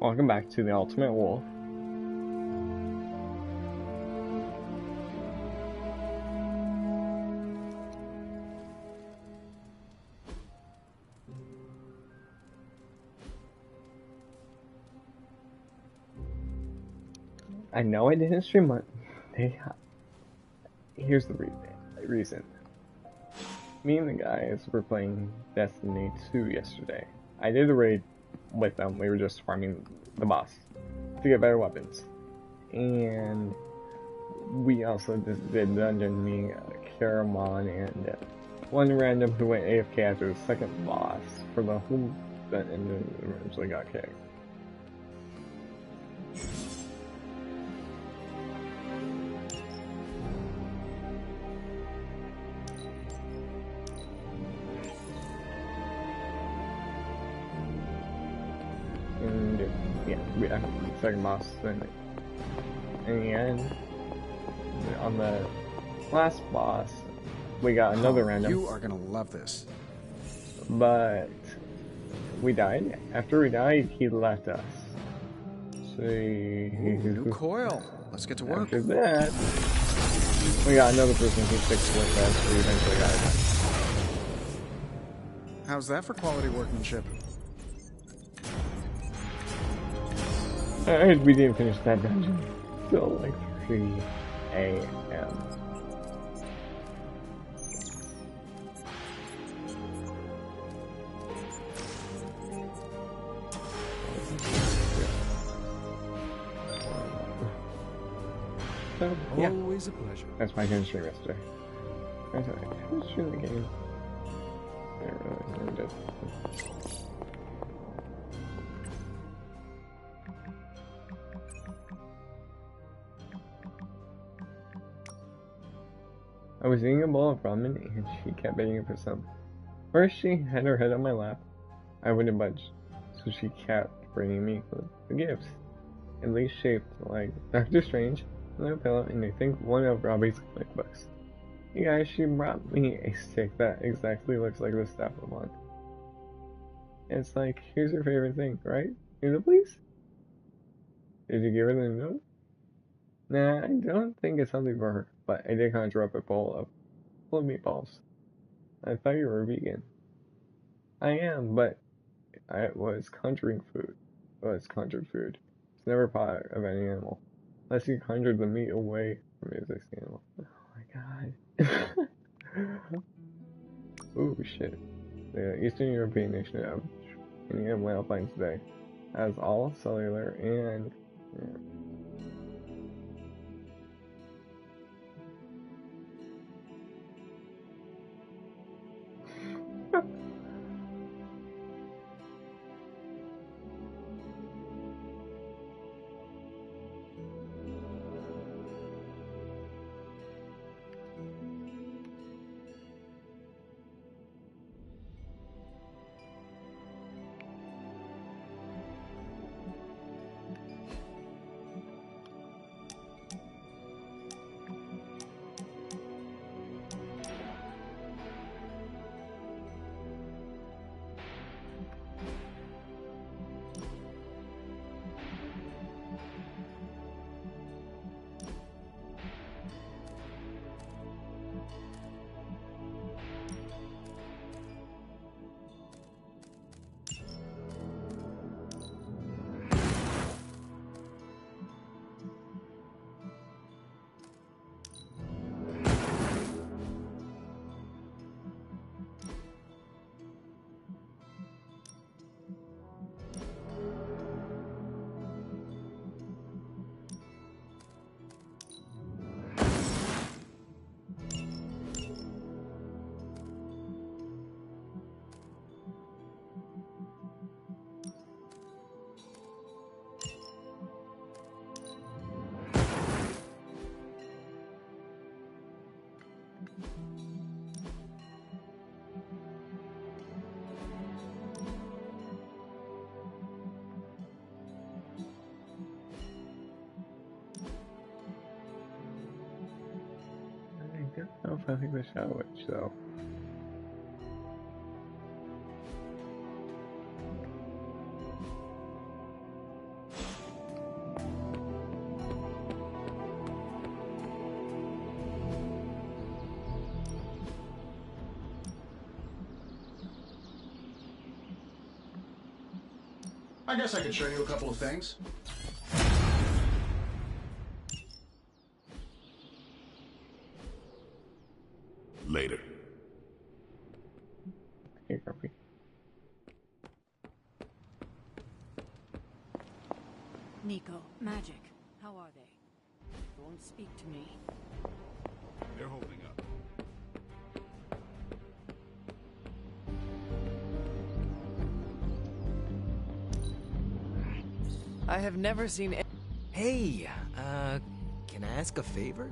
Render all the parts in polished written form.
Welcome back to the Ultimate Wolf. I know I didn't stream much. Here's the reason. Me and the guys were playing Destiny 2 yesterday. I did a raid with them. We were just farming the boss to get better weapons. And we also just did dungeon, me, Caramon, and one random who went AFK after the second boss for the whole and then eventually got kicked. And yeah, we got the second boss. Then in the end, on the last boss, we got another random. You are gonna love this. But we died. After we died, he left us. So new coil. Let's get to work. After that, we got another person who fixed with us. We eventually got it. How's that for quality workmanship? We didn't finish that dungeon till like 3 a.m. So, yeah. Always a pleasure. That's my game stream yesterday. I was streaming the game. I didn't realize I did. I was eating a bowl of ramen and she kept begging for some. First she had her head on my lap. I wouldn't budge, so she kept bringing me the gifts. At least shaped like Doctor Strange, a little pillow, and I think one of Robbie's comic books. You guys, she brought me a stick that exactly looks like the staff I'm on. It's like, here's your favorite thing, right? Noodle, please? Did you give her the note? Nah, I don't think it's healthy for her, but I did conjure up a bowl full of meatballs. I thought you were vegan. I am, but it was conjuring food. It was conjured food. It's never part of any animal. Unless you conjured the meat away from the existing animal. Oh my god. Ooh, shit. The Eastern European nation of Indian whale finds today has all cellular and... Yeah. I don't know if I think the Shadow Witch, though. I guess I could show you a couple of things. Later. Here, copy. Nico, Magic, how are they? They won't speak to me. They're holding up. I have never seen. Hey, can I ask a favor?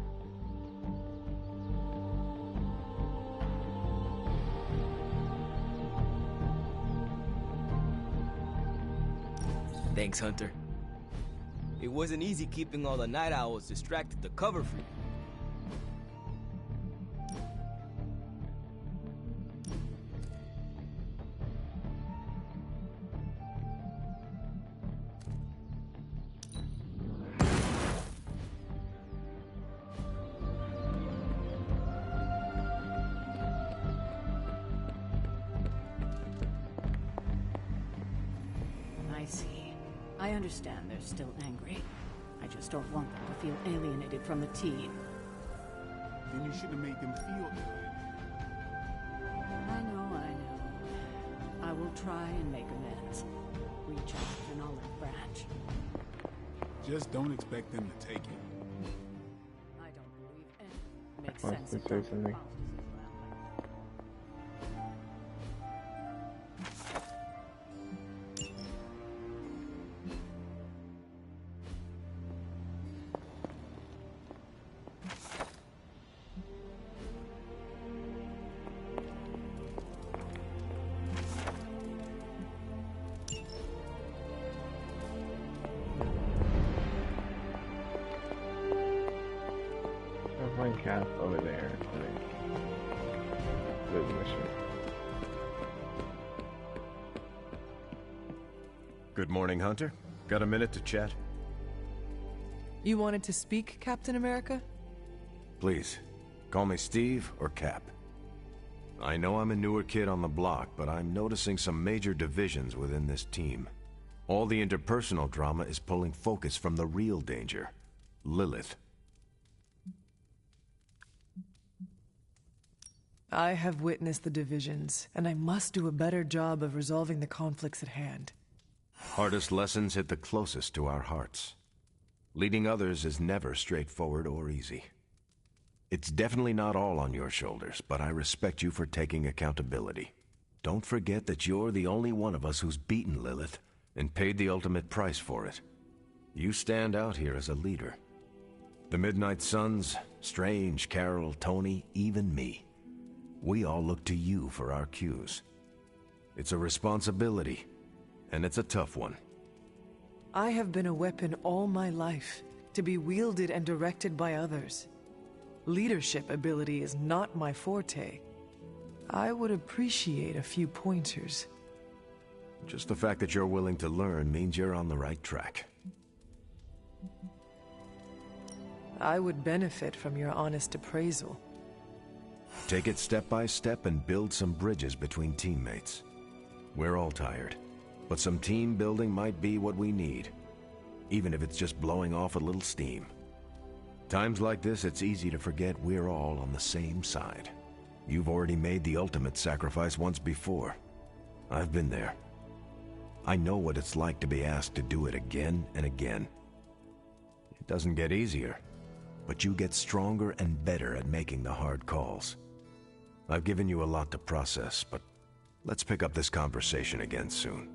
Thanks, Hunter. It wasn't easy keeping all the night owls distracted to cover for you. I see. I understand they're still angry. I just don't want them to feel alienated from the team. Then you should have made them feel good. I know. I will try and make amends. Reach out to an olive branch. Just don't expect them to take it. I don't believe anything makes Wants sense to if say broken something. promises are like I'll find Cap over there. I think. Good mission. Good morning, Hunter. Got a minute to chat? You wanted to speak, Captain America? Please, call me Steve or Cap. I know I'm a newer kid on the block, but I'm noticing some major divisions within this team. All the interpersonal drama is pulling focus from the real danger, Lilith. I have witnessed the divisions, and I must do a better job of resolving the conflicts at hand. Hardest lessons hit the closest to our hearts. Leading others is never straightforward or easy. It's definitely not all on your shoulders, but I respect you for taking accountability. Don't forget that you're the only one of us who's beaten Lilith and paid the ultimate price for it. You stand out here as a leader. The Midnight Suns, Strange, Carol, Tony, even me. We all look to you for our cues. It's a responsibility, and it's a tough one. I have been a weapon all my life, to be wielded and directed by others. Leadership ability is not my forte. I would appreciate a few pointers. Just the fact that you're willing to learn means you're on the right track. I would benefit from your honest appraisal. Take it step by step and build some bridges between teammates. We're all tired, but some team building might be what we need, even if it's just blowing off a little steam. Times like this, it's easy to forget we're all on the same side. You've already made the ultimate sacrifice once before. I've been there. I know what it's like to be asked to do it again and again. It doesn't get easier, but you get stronger and better at making the hard calls. I've given you a lot to process, but let's pick up this conversation again soon.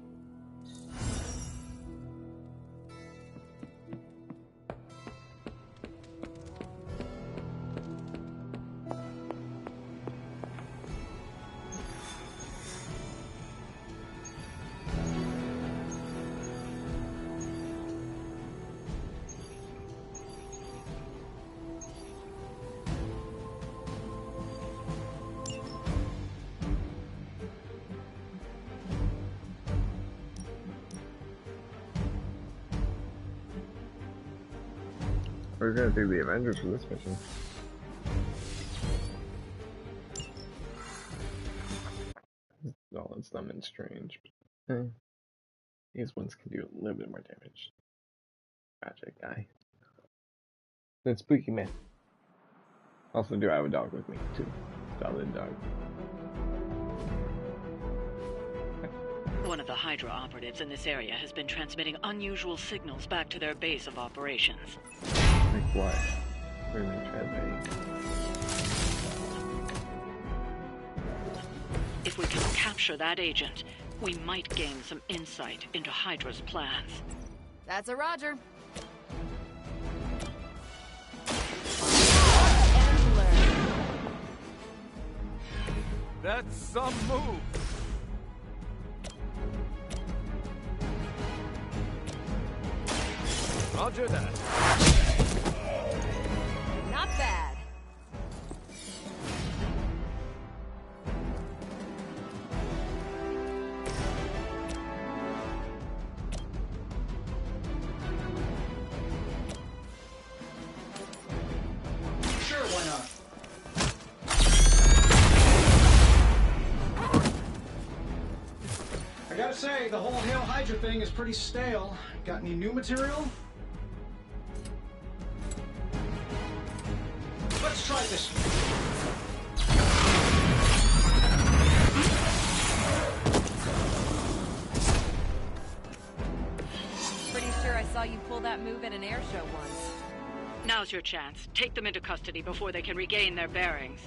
We're gonna do the Avengers for this mission. Oh, it's dumb and strange. Eh. These ones can do a little bit more damage. Magic guy. Then Spooky Man. Also, do I have a dog with me too? Solid dog. One of the Hydra operatives in this area has been transmitting unusual signals back to their base of operations. Like what? Where are they transmitting? If we can capture that agent, we might gain some insight into Hydra's plans. That's a Roger. That's some move. Roger that. Not bad. Sure, why not? I gotta say, the whole Hail Hydra thing is pretty stale. Got any new material? Let's try this. Pretty sure I saw you pull that move at an air show once. Now's your chance. Take them into custody before they can regain their bearings.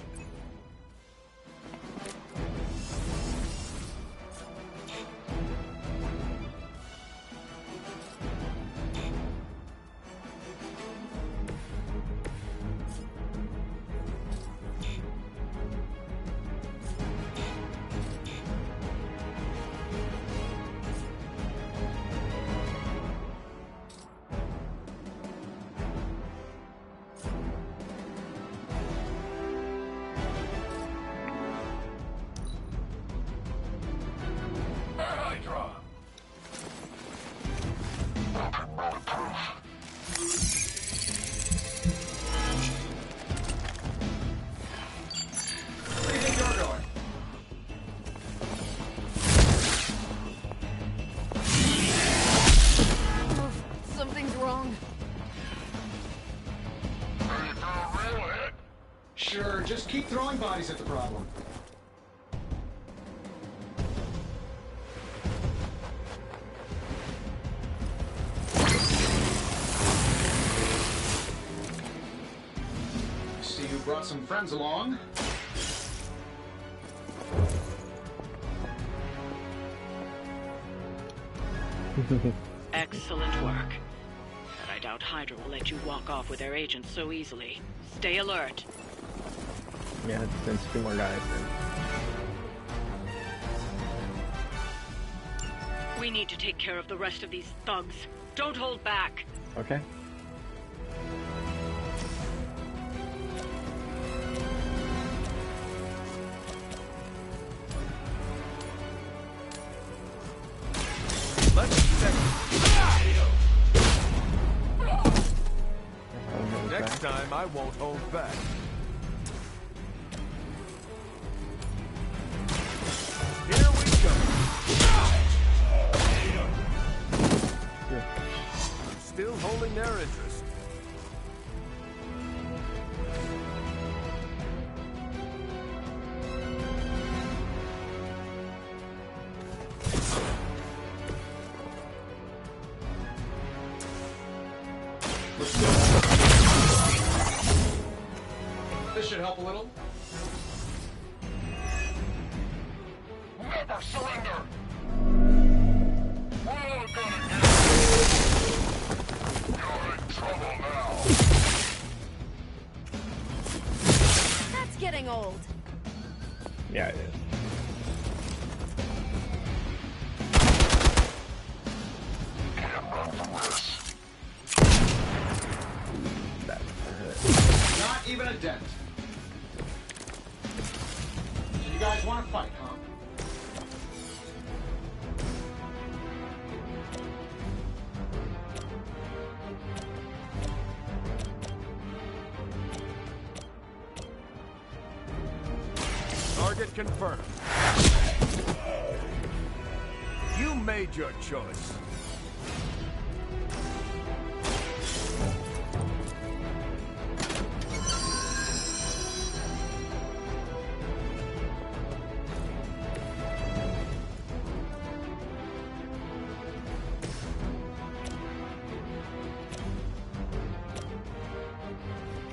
Where do you think you're going? Something's wrong. Sure, just keep throwing bodies at the problem. See you brought some friends along. Excellent work. But I doubt Hydra will let you walk off with their agents so easily. Stay alert. Yeah, send 2 more guys We need to take care of the rest of these thugs. Don't hold back. in. Okay. Let's check. Next Next time, I won't hold back. Here we go. Still holding their interest. This should help a little. Never surrender! We're all gonna get You're in trouble now. That's getting old. Yeah, it is. Can't run from this. That's Not even a dent. So you guys want to fight, huh? Target confirmed. You made your choice.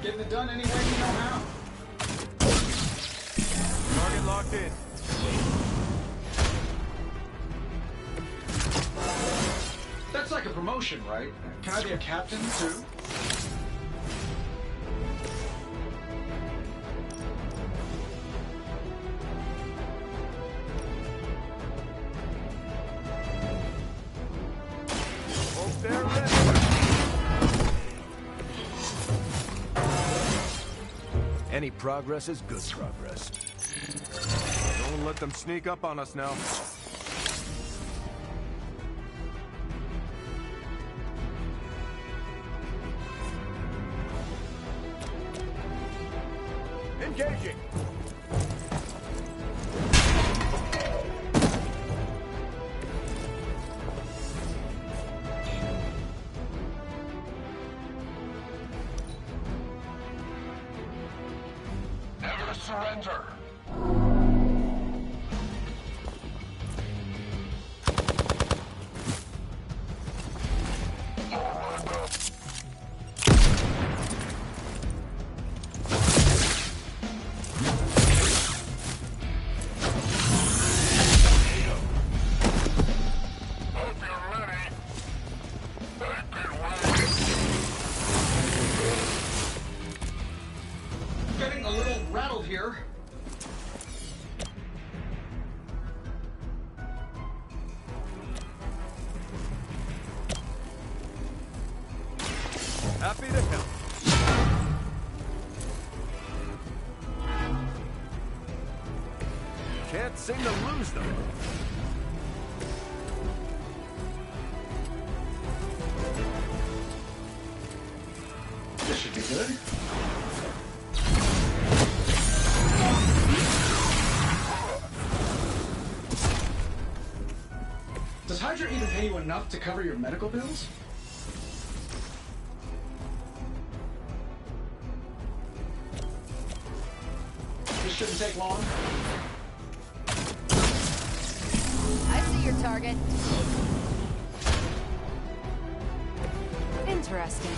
Getting it done any way you know how. Target locked in. That's like a promotion, right? Can I be a captain, too? Hope they're ready. Any progress is good progress. Don't let them sneak up on us now. Engaging. Never surrender. Hope you're ready. I've been waiting. Getting a little rattled here. Happy to help. Can't seem to lose them. This should be good. Does Hydra even pay you enough to cover your medical bills? This shouldn't take long. I see your target. Interesting.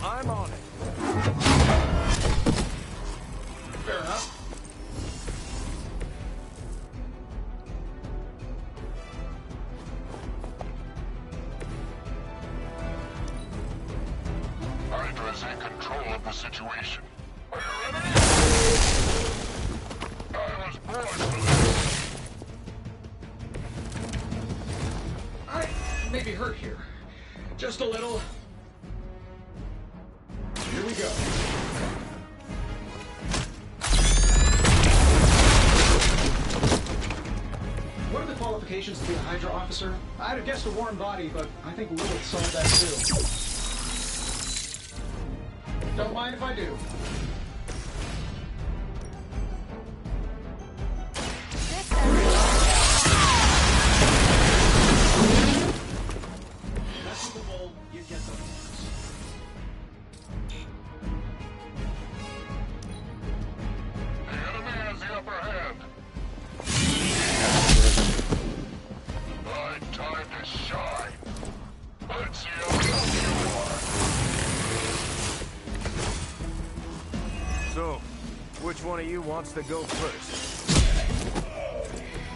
I'm on it. Fair enough. Hydra's in control of the situation. Are you ready? I was born for this. I may be hurt here. Just a little. Here we go. What are the qualifications to be a Hydra officer? I'd have guessed a warm body, but I think Lilith solved that too. Don't mind if I do. This area. Mess with the bull, you get the marks. The enemy has the upper hand. My time to shine. Let's see how tough you are. So, which one of you wants to go first?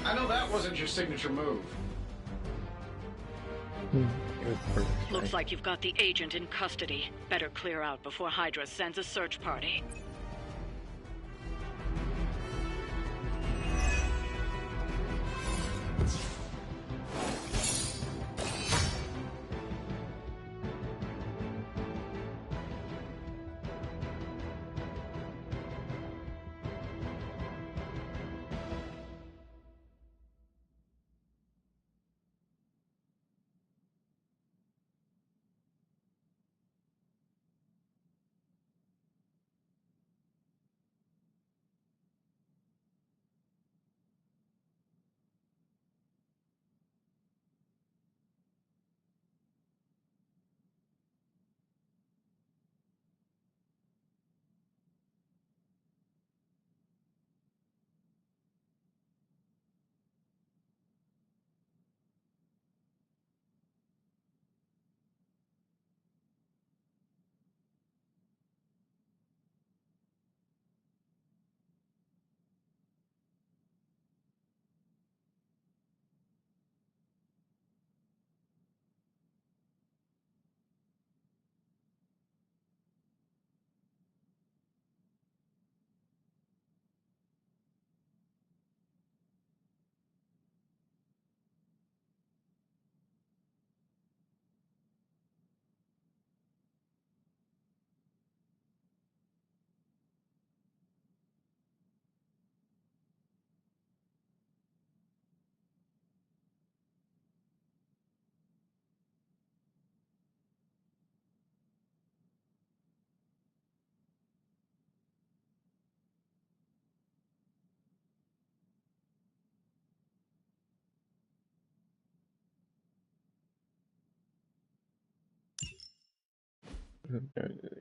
I know that wasn't your signature move. It was perfect. Looks like you've got the agent in custody. Better clear out before Hydra sends a search party.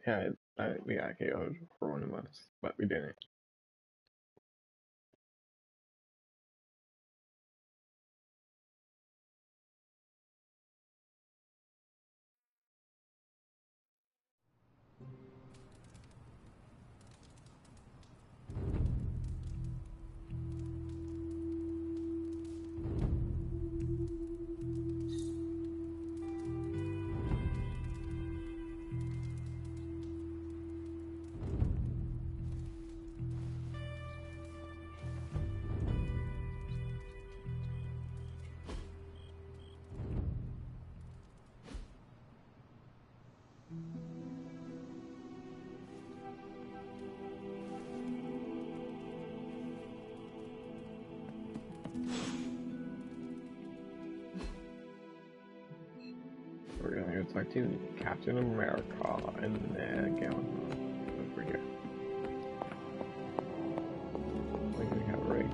Yeah, we got KO'd for one of us, but we didn't. We're gonna go talk to Captain America and then get on over here. We're gonna have Ray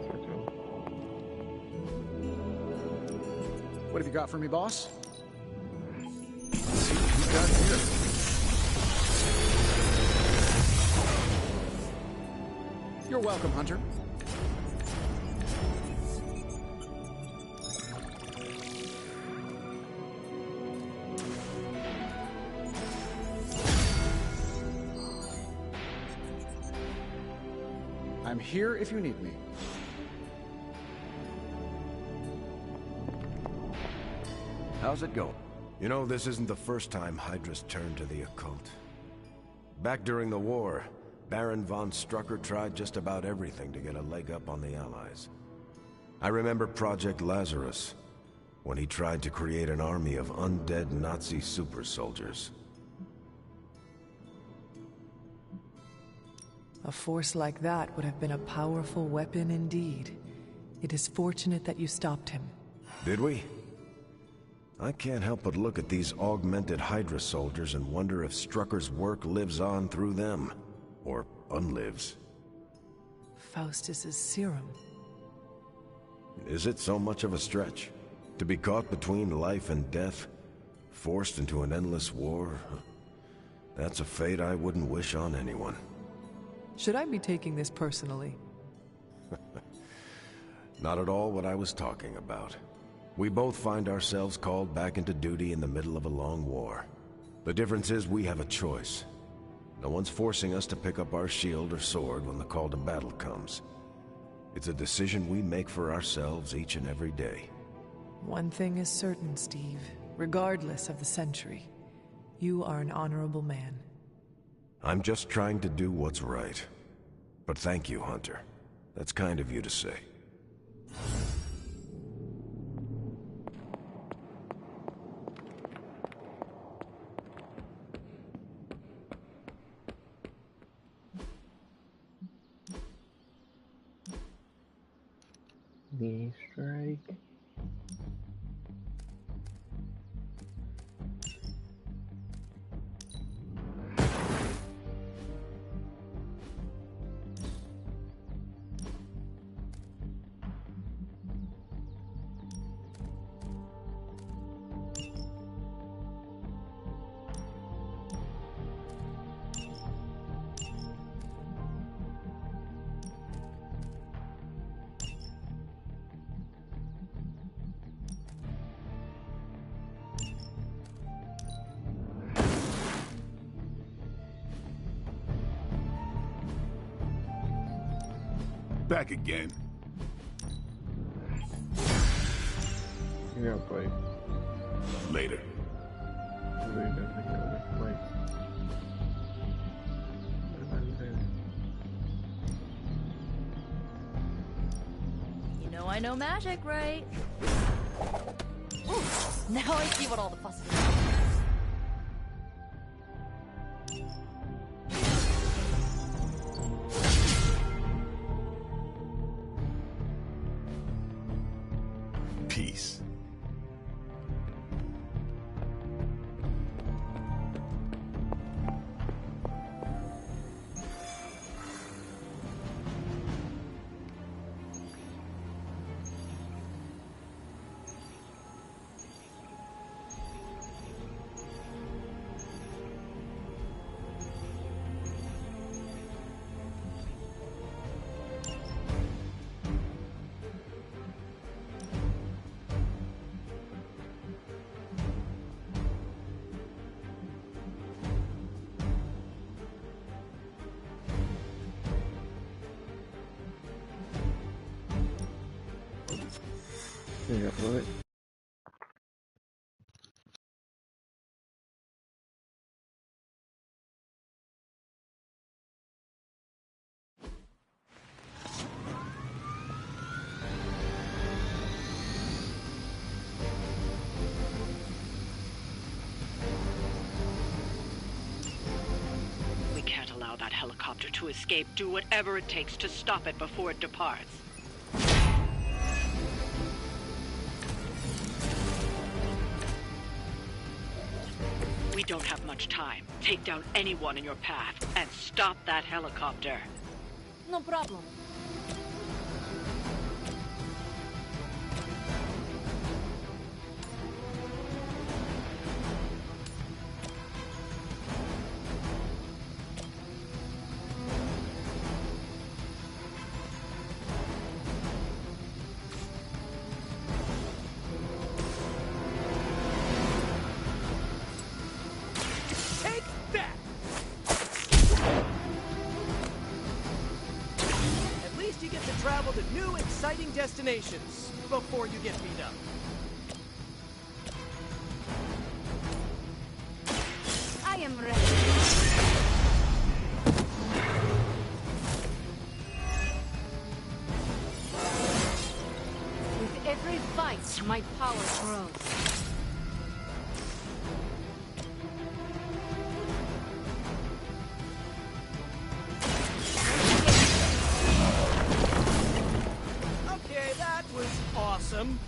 talk to him. What have you got for me, boss? See what we got here. You're welcome, Hunter. I'm here if you need me. How's it going? You know, this isn't the first time Hydra's turned to the occult. Back during the war, Baron von Strucker tried just about everything to get a leg up on the Allies. I remember Project Lazarus, when he tried to create an army of undead Nazi super soldiers. A force like that would have been a powerful weapon indeed. It is fortunate that you stopped him. Did we? I can't help but look at these augmented Hydra soldiers and wonder if Strucker's work lives on through them. Or unlives. Faustus's serum. Is it so much of a stretch? To be caught between life and death? Forced into an endless war? That's a fate I wouldn't wish on anyone. Should I be taking this personally? Not at all what I was talking about. We both find ourselves called back into duty in the middle of a long war. The difference is we have a choice. No one's forcing us to pick up our shield or sword when the call to battle comes. It's a decision we make for ourselves each and every day. One thing is certain, Steve. Regardless of the century, you are an honorable man. I'm just trying to do what's right. But thank you, Hunter. That's kind of you to say. Knee strike. Back again. You know, play. Later. You know I know magic, right? Ooh, now I see what all the fuss is about. Peace. There you go, it. We can't allow that helicopter to escape. Do whatever it takes to stop it before it departs. We don't have much time. Take down anyone in your path and stop that helicopter. No problem. Travel to new, exciting destinations before you get beat up. I am ready. With every fight, my power grows. Awesome.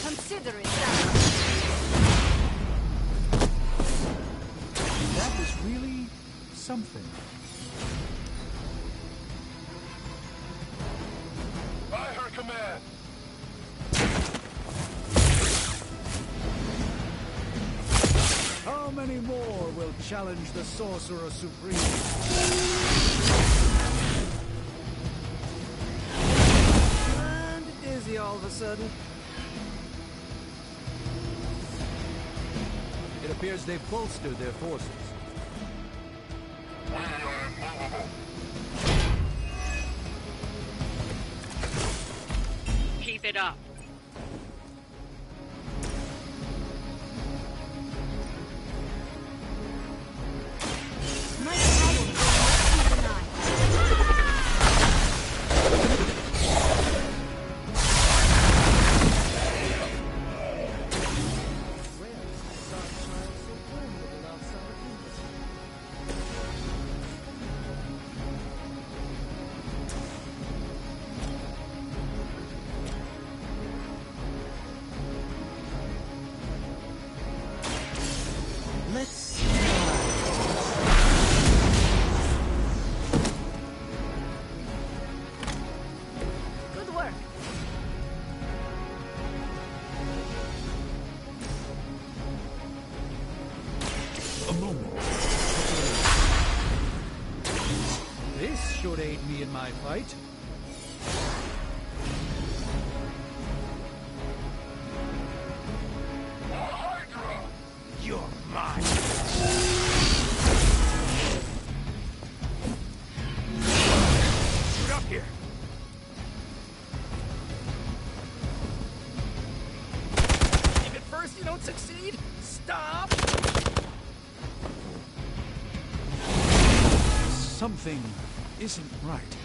Consider it done. That was really something. By her command. How many more will challenge the Sorcerer Supreme? And dizzy all of a sudden. It appears they've bolstered their forces. We are immovable. Keep it up. My power will not be denied. Let's Good work. a moment. This should aid me in my fight. Hydra! You're mine. Get up here. If at first you don't succeed, stop! Something isn't right.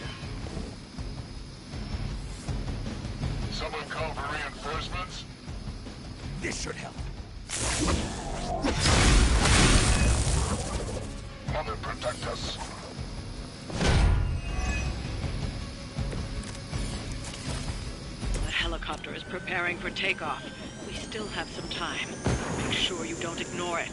Someone call for reinforcements? This should help. Mother, protect us. The helicopter is preparing for takeoff. We still have some time. Make sure you don't ignore it.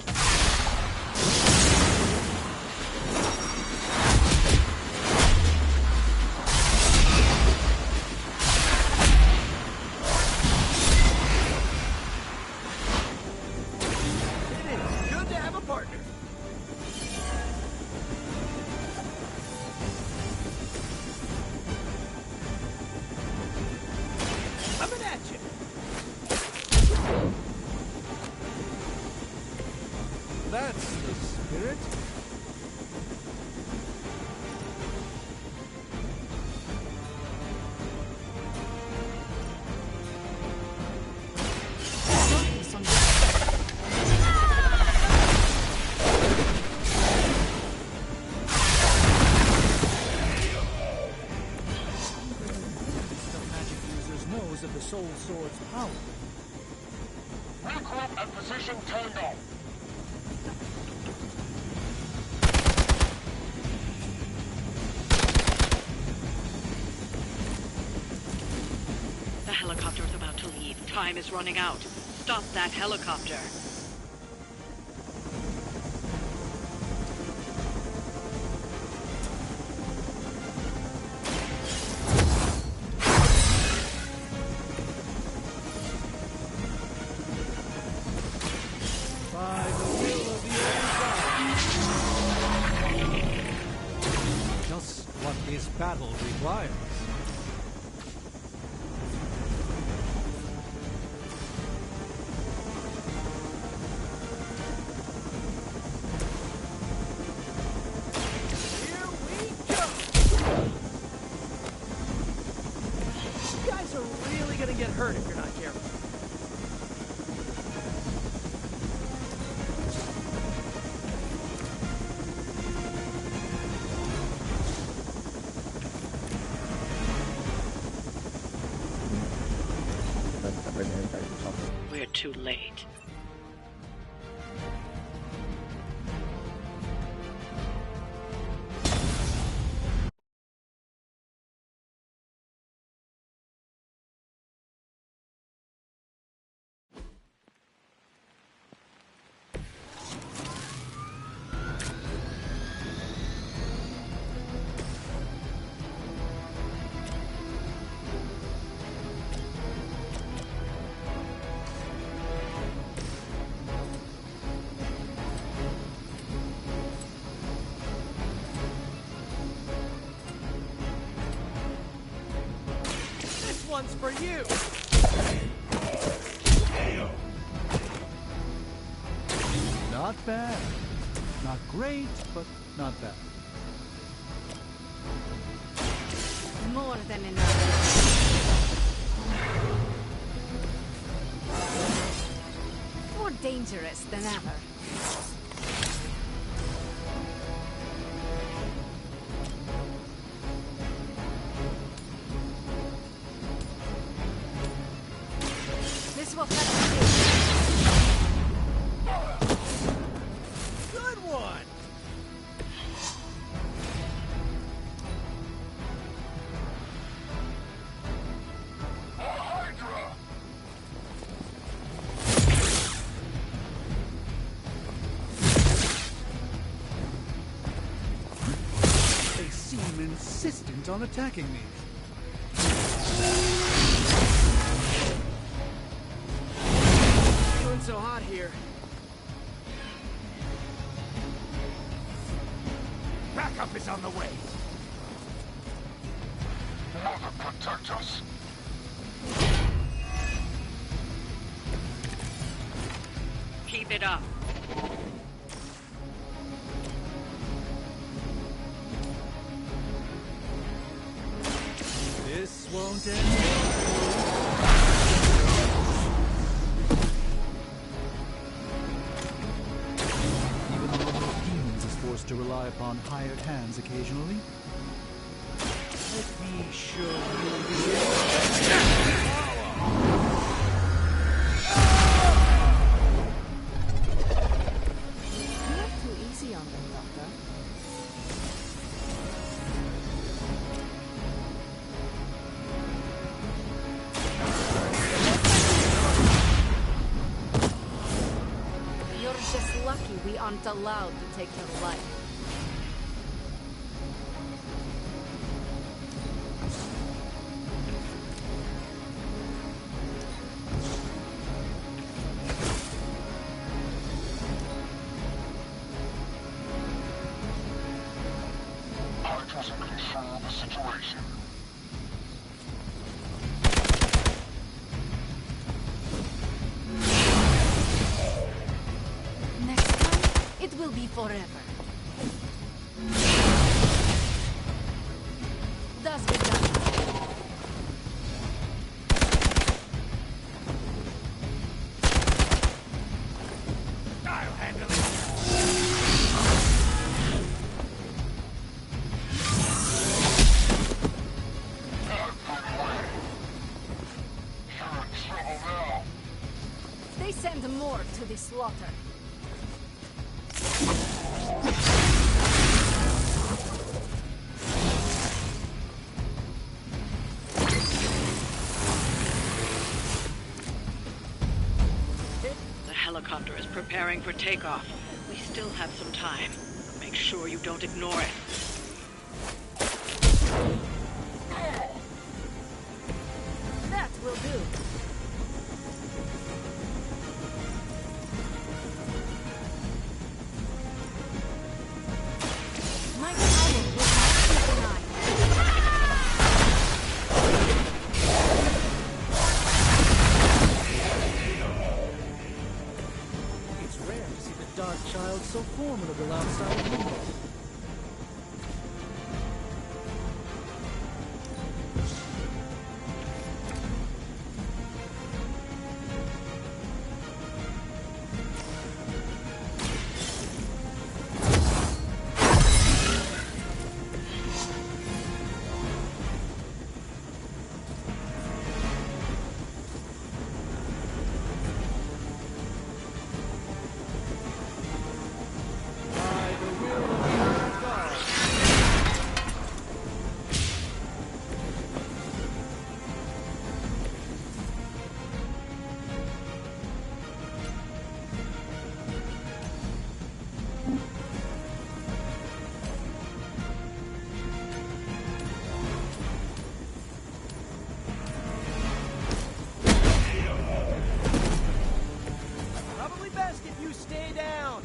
It is good to have a partner. Soul Sword's power. Regroup and position Tango. The helicopter is about to leave. Time is running out. Stop that helicopter. By the will of the Old God. Just what this battle requires. Get hurt if you're not careful. We're too late. One's for you. Not bad. Not great, but not bad. More than enough. More dangerous than ever. This will help. Good one. They seem insistent on attacking me. Feeling so hot here. Backup is on the way. Mother, protect us. Keep it up. This won't end. Even the Lord of Demons is forced to rely upon hired hands occasionally. Let me show you Not too easy on them, Doctor. You're just lucky we aren't allowed to take your life. Hydra's in control of the situation. Next time, it will be forever. Does be done. I'll handle it. to the slaughter. The helicopter is preparing for takeoff. We still have some time. Make sure you don't ignore it. That will do. My power will not be denied. It's rare to see the Dark Child so formidable outside of humans. Probably best if you stay down.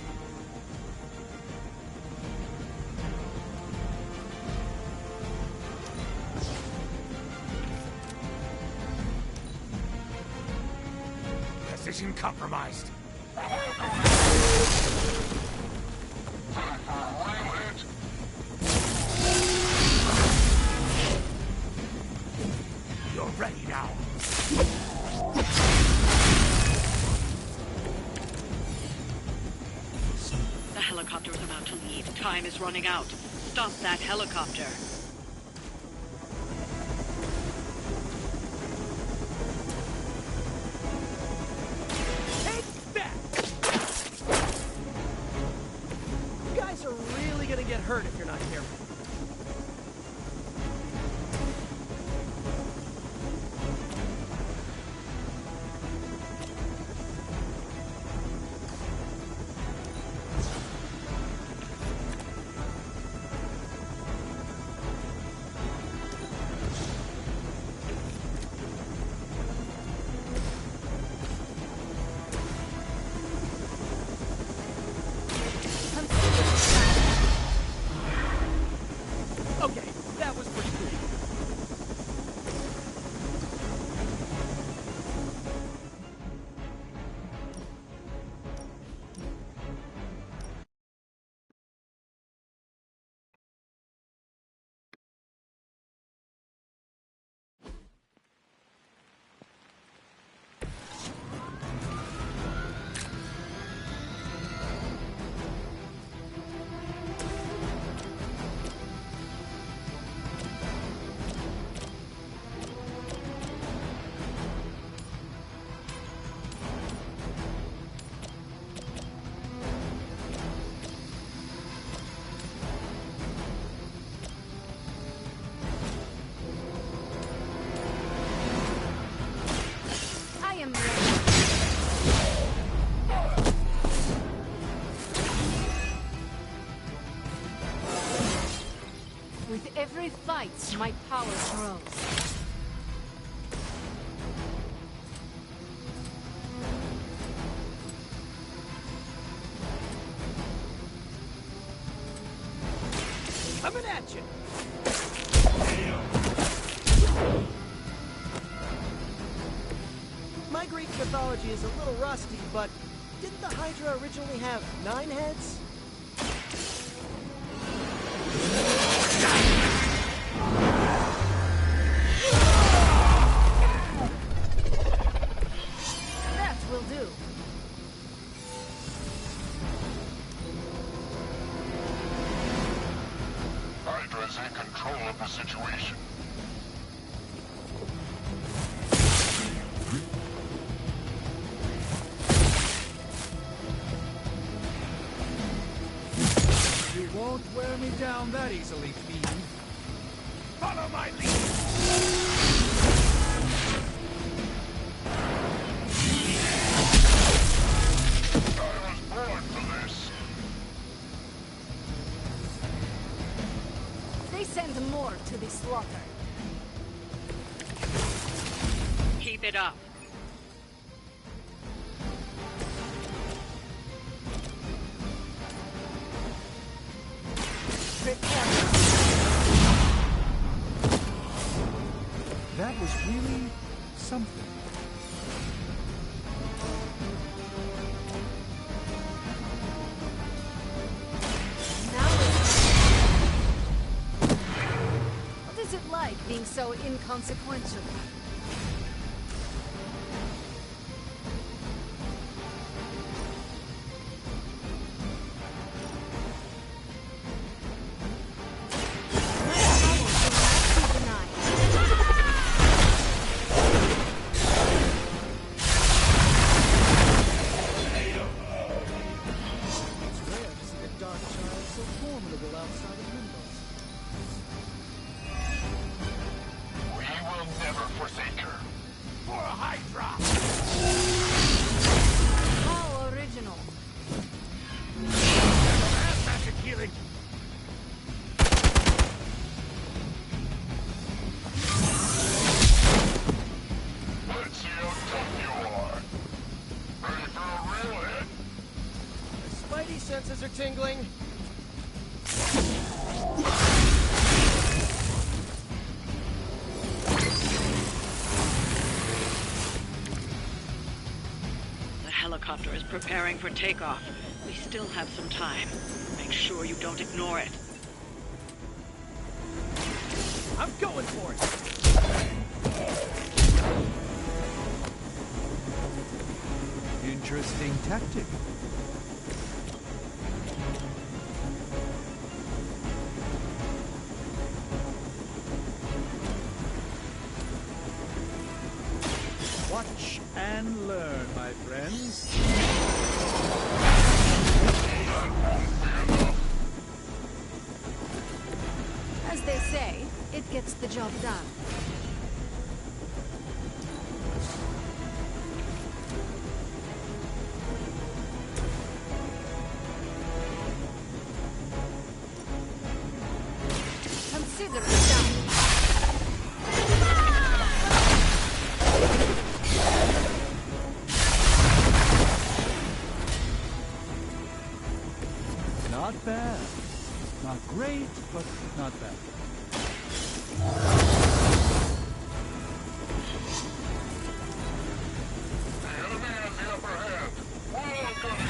Position compromised. You're ready now. The helicopter is about to leave. Time is running out. Stop that helicopter. Take that! You guys are really gonna get hurt if you're not careful. Okay, that was pretty cool. I am ready. With every fight, my power grows. Coming at you. My Greek mythology is a little rusty, but didn't the Hydra originally have 9 heads? That will do. Hydra is in control of the situation. won't wear me down that easily, fiend. Follow my lead! They send more to the slaughter. Keep it up. That was really something. What is it like being so inconsequential? Senses are tingling. The helicopter is preparing for takeoff. We still have some time. Make sure you don't ignore it. I'm going for it. Interesting tactic. Watch and learn, my friends. As they say, it gets the job done. Consider it done. Not bad. Not great, but not bad. The enemy has the upper hand. We're all gonna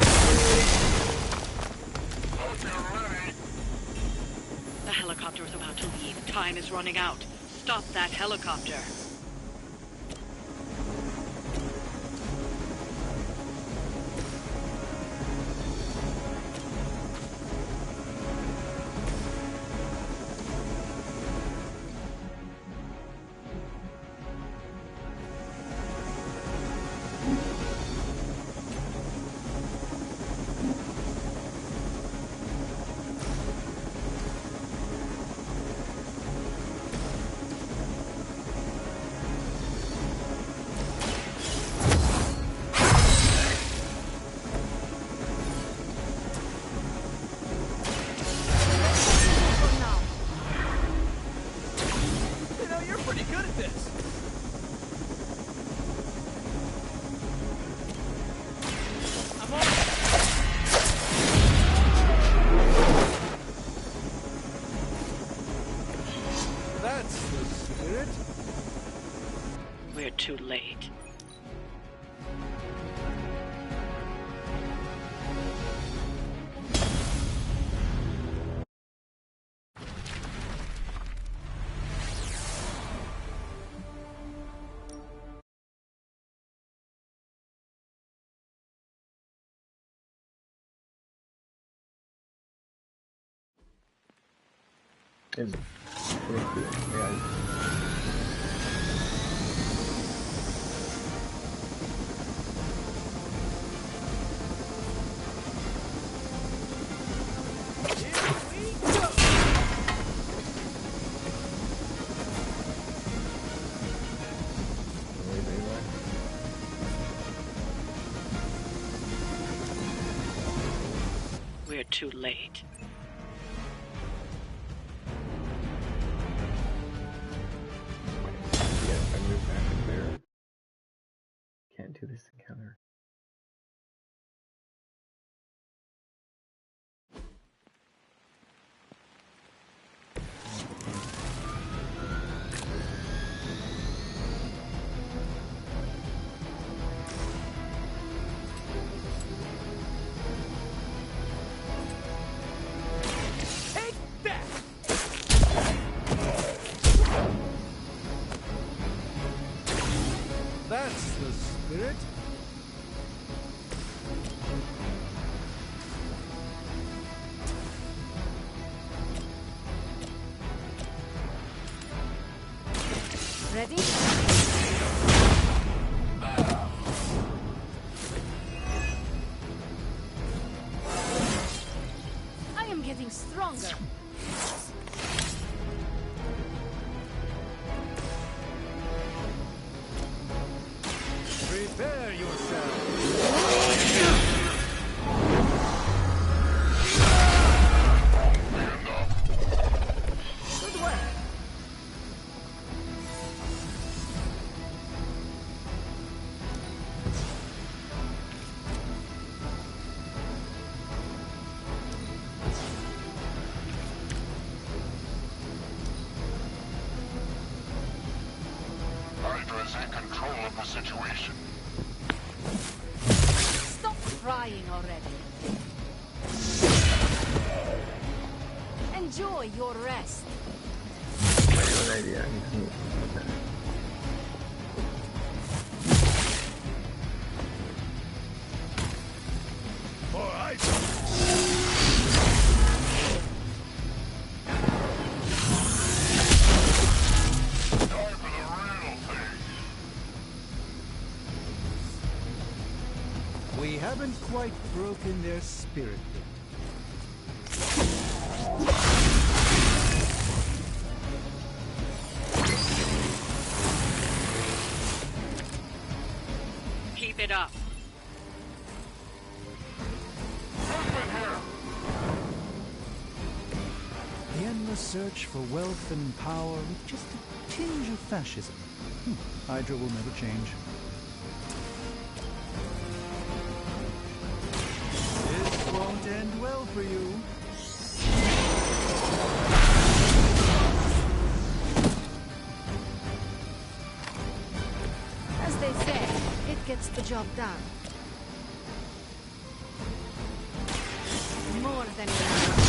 hope you're ready. The helicopter is about to leave. Time is running out. Stop that helicopter. We're too late. Is pretty cool. Yeah. too late. Yes, I moved back up there. Can't do this encounter. That's the spirit. Ready? I am getting stronger. Prepare yourself. Good work. Hydra is in control of the situation. Stop crying already. Enjoy your rest. Good idea. For Hydra! Time for the real thing. We haven't quite broken their spirit yet. Keep it up. The endless search for wealth and power with just a tinge of fascism. Hydra will never change. This won't end well for you. As they say, it gets the job done. More than enough.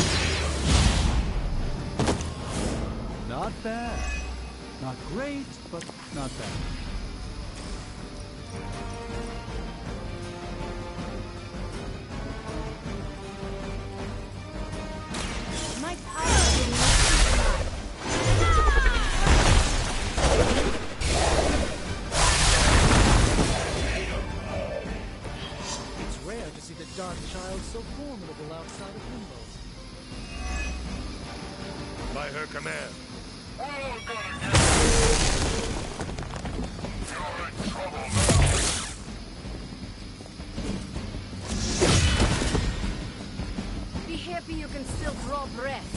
Not bad. Not great, but not bad. My power will not survive. It's rare to see the Dark Child so formidable outside of Limbo. By her command. We're all gonna get it. You're in trouble now. Be happy you can still draw breath.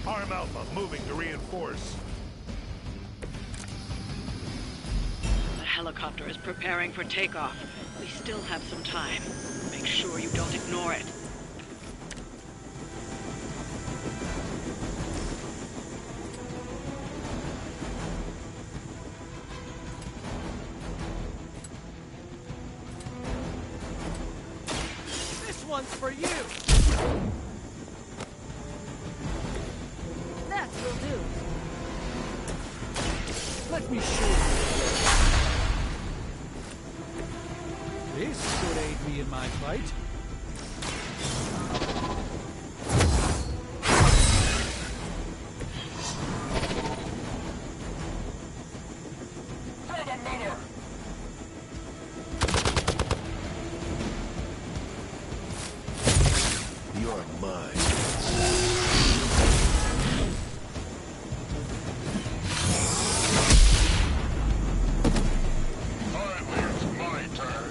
Arm Alpha moving to reinforce. The helicopter is preparing for takeoff. We still have some time. Make sure you don't ignore it. This one's for you! That will do. Let me show you. This should aid me in my fight. For the mother. You're mine. Finally, it's my turn.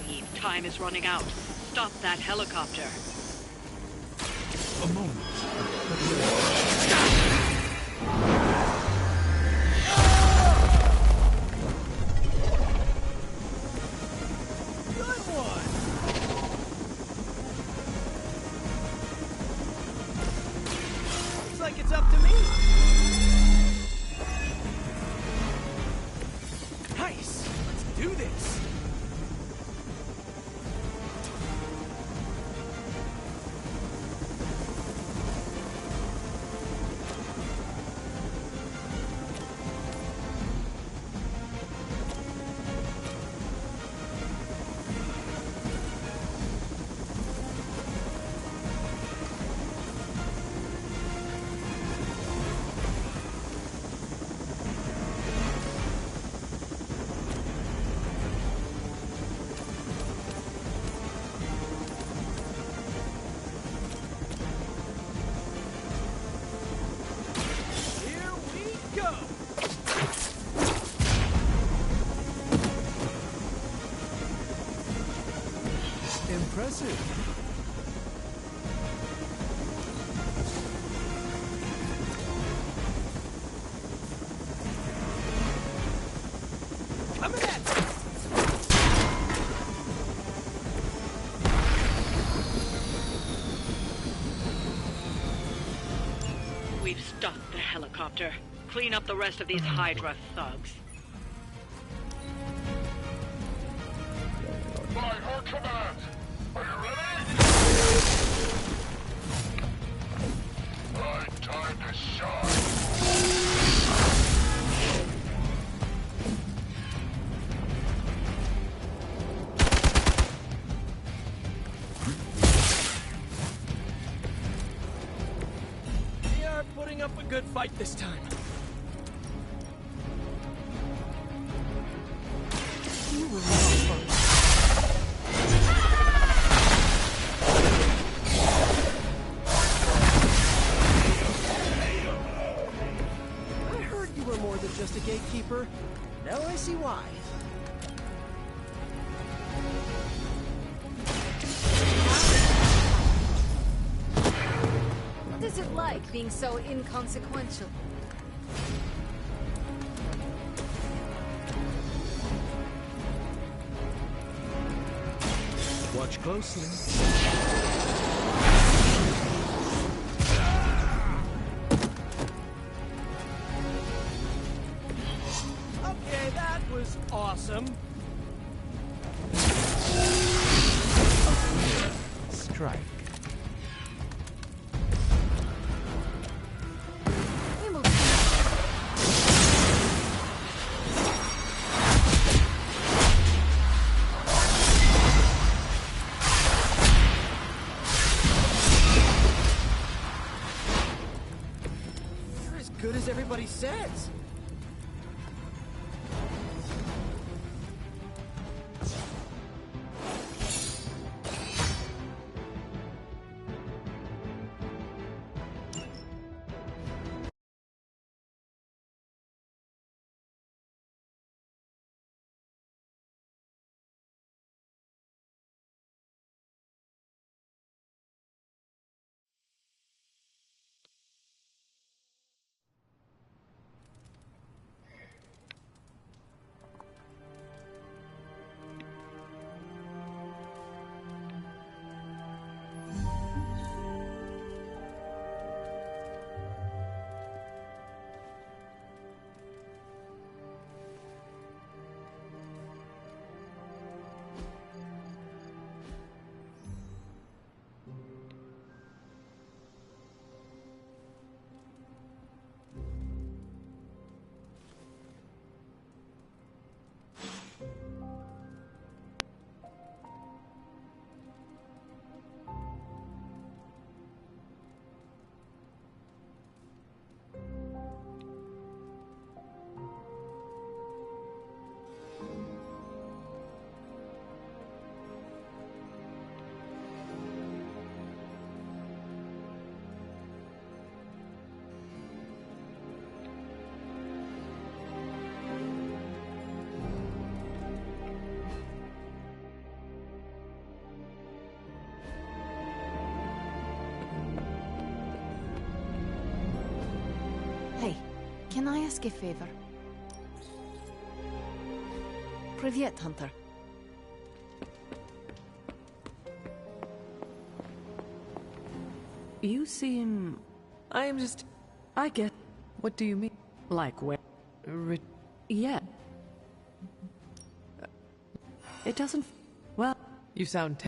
Heath. Time is running out. Stop that helicopter. A moment. Good one! Looks like it's up to me. Nice! Let's do this! Impressive. Coming at you! We've stopped the helicopter. Clean up the rest of these Hydra thugs. By her command! Are you ready? Right time to shine! We are putting up a good fight this time. You were wrong. I heard you were more than just a gatekeeper. Now I see why. What is it like being so inconsequential? Watch closely. Okay, that was awesome. Strike. We move. You're as good as everybody says. Can I ask a favor? Привет, Hunter. You seem... I am just... I get... What do you mean? Like where... Yeah. It doesn't... Well... You sound...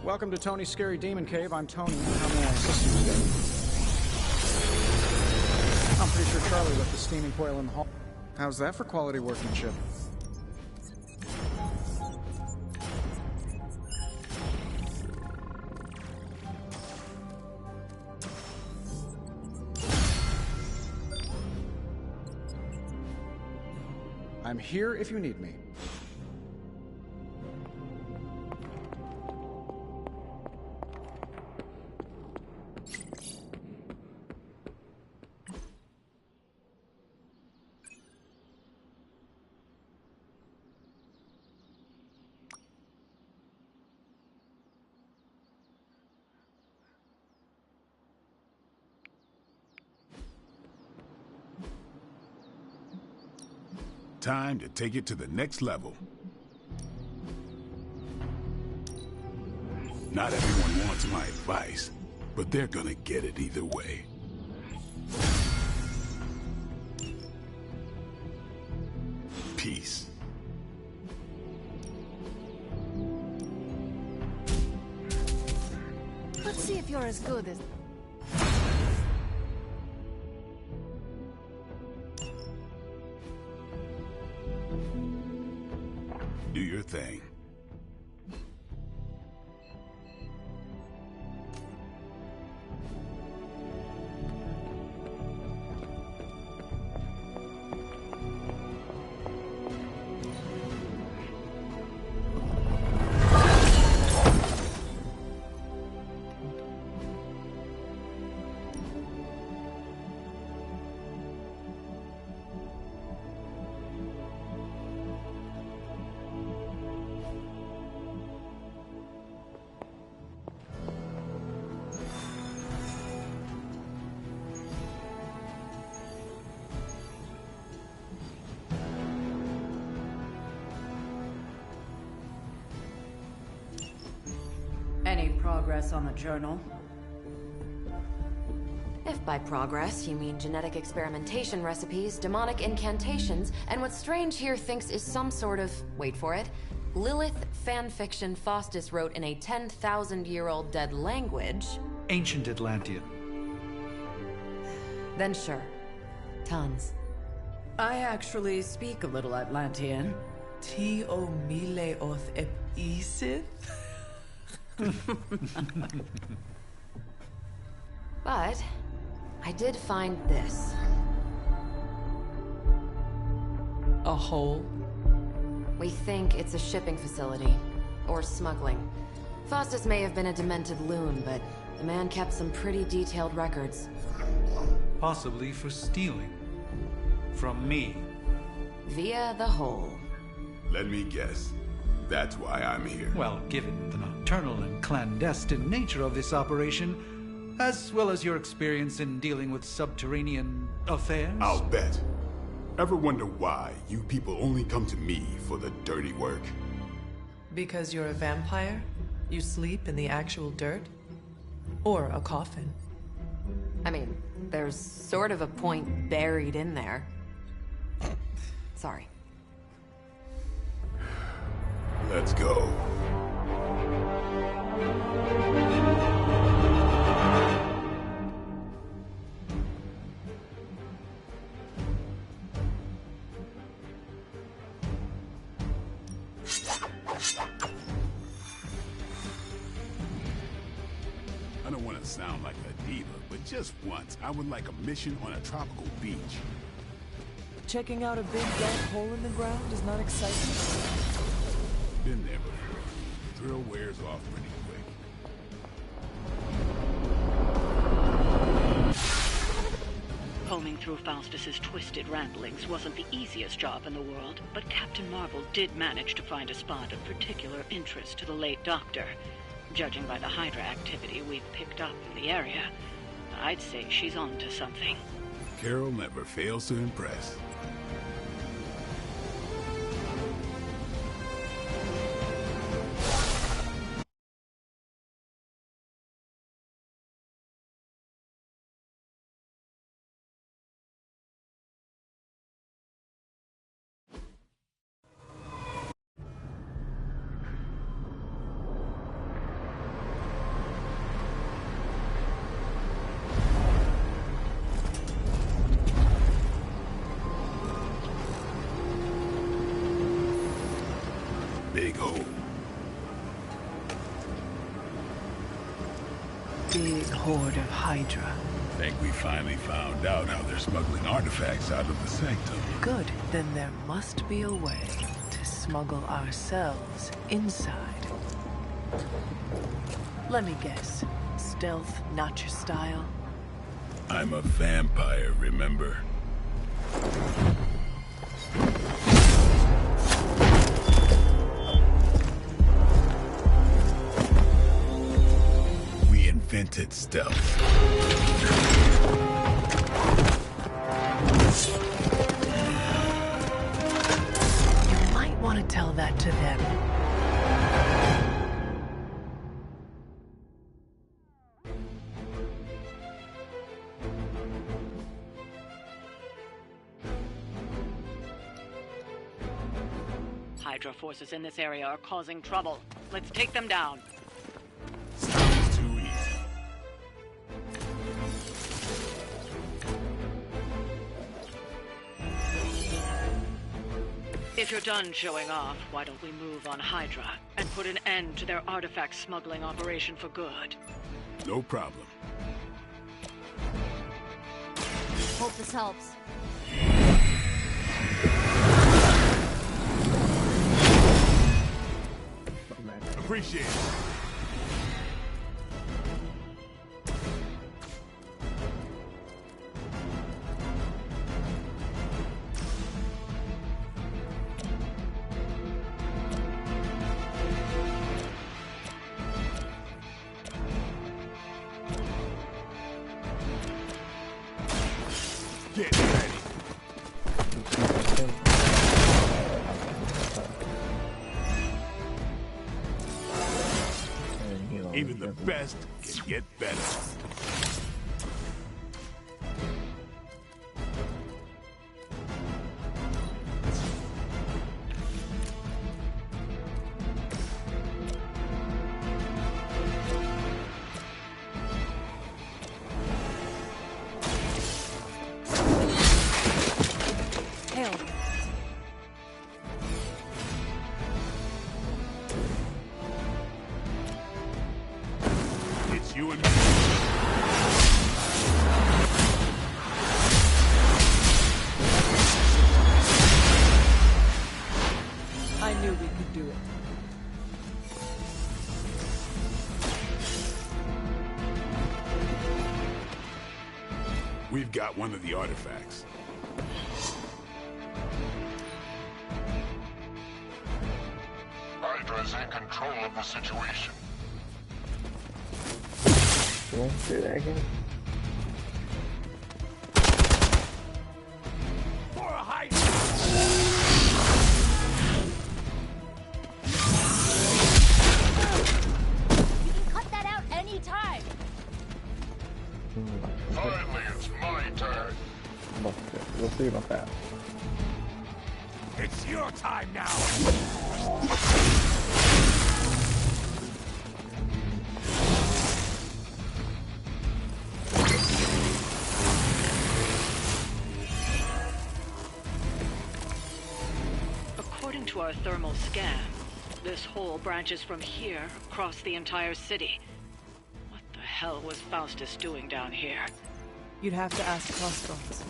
Welcome to Tony's Scary Demon Cave. I'm Tony. How may I assist you today? I'm pretty sure Charlie left the steaming coil in the hall. How's that for quality workmanship? I'm here if you need me. Time to take it to the next level. Not everyone wants my advice, but they're gonna get it either way. Peace. Let's see if you're as good as... Do your thing. Any progress on the journal? If by progress you mean genetic experimentation recipes, demonic incantations, and what Strange here thinks is some sort of, wait for it, Lilith fanfiction Faustus wrote in a 10,000-year-old dead language... Ancient Atlantean. Then sure. Tons. I actually speak a little Atlantean. Ti o mile oth ep isith? But I did find this. A hole? We think it's a shipping facility. Or smuggling. Faustus may have been a demented loon, but the man kept some pretty detailed records. Possibly for stealing. From me. Via the hole. Let me guess. That's why I'm here. Well, given the nocturnal and clandestine nature of this operation, as well as your experience in dealing with subterranean affairs... I'll bet. Ever wonder why you people only come to me for the dirty work? Because you're a vampire? You sleep in the actual dirt? Or a coffin? I mean, there's sort of a point buried in there. Sorry. Let's go. I don't want to sound like a diva, but Just once, I would like a mission on a tropical beach. Checking out a big dark hole in the ground is not exciting. Been there before. Thrill wears off pretty quick. Combing through Faustus's twisted ramblings wasn't the easiest job in the world, but Captain Marvel did manage to find a spot of particular interest to the late Doctor. Judging by the Hydra activity we've picked up in the area, I'd say she's on to something. Carol never fails to impress. Big hole. Big horde of Hydra. Think we finally found out how they're smuggling artifacts out of the sanctum. Good. Then there must be a way to smuggle ourselves inside. Let me guess. Stealth, not your style? I'm a vampire, remember? We invented stealth. You might want to tell that to them. Hydra forces in this area are causing trouble. Let's take them down. Sounds too easy. If you're done showing off, why don't we move on Hydra and put an end to their artifact smuggling operation for good? No problem. Hope this helps. Appreciate it. Get ready. Even the best can get better. Hell. It's you and me. I knew we could do it. We've got one of the artifacts. Hydra's in control of the situation. Let's do that again. For a height! You can cut that out anytime. Finally, it's my turn. We'll see about that. It's your time now! According to our thermal scan, this hole branches from here across the entire city. What the hell was Faustus doing down here? You'd have to ask Crossbones.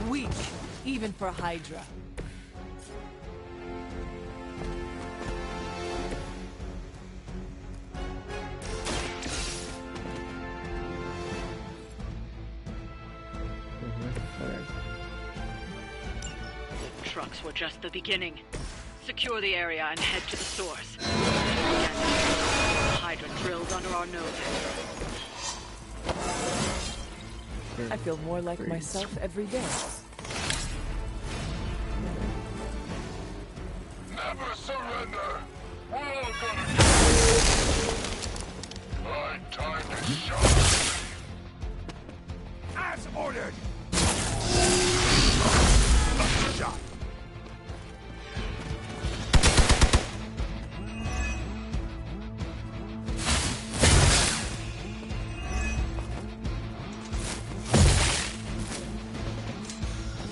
Weak, even for Hydra. The trucks were just the beginning. Secure the area and head to the source. Hydra drills under our noses. I feel more like myself every day. Never surrender. We're all gonna my time is short. As ordered. Shot.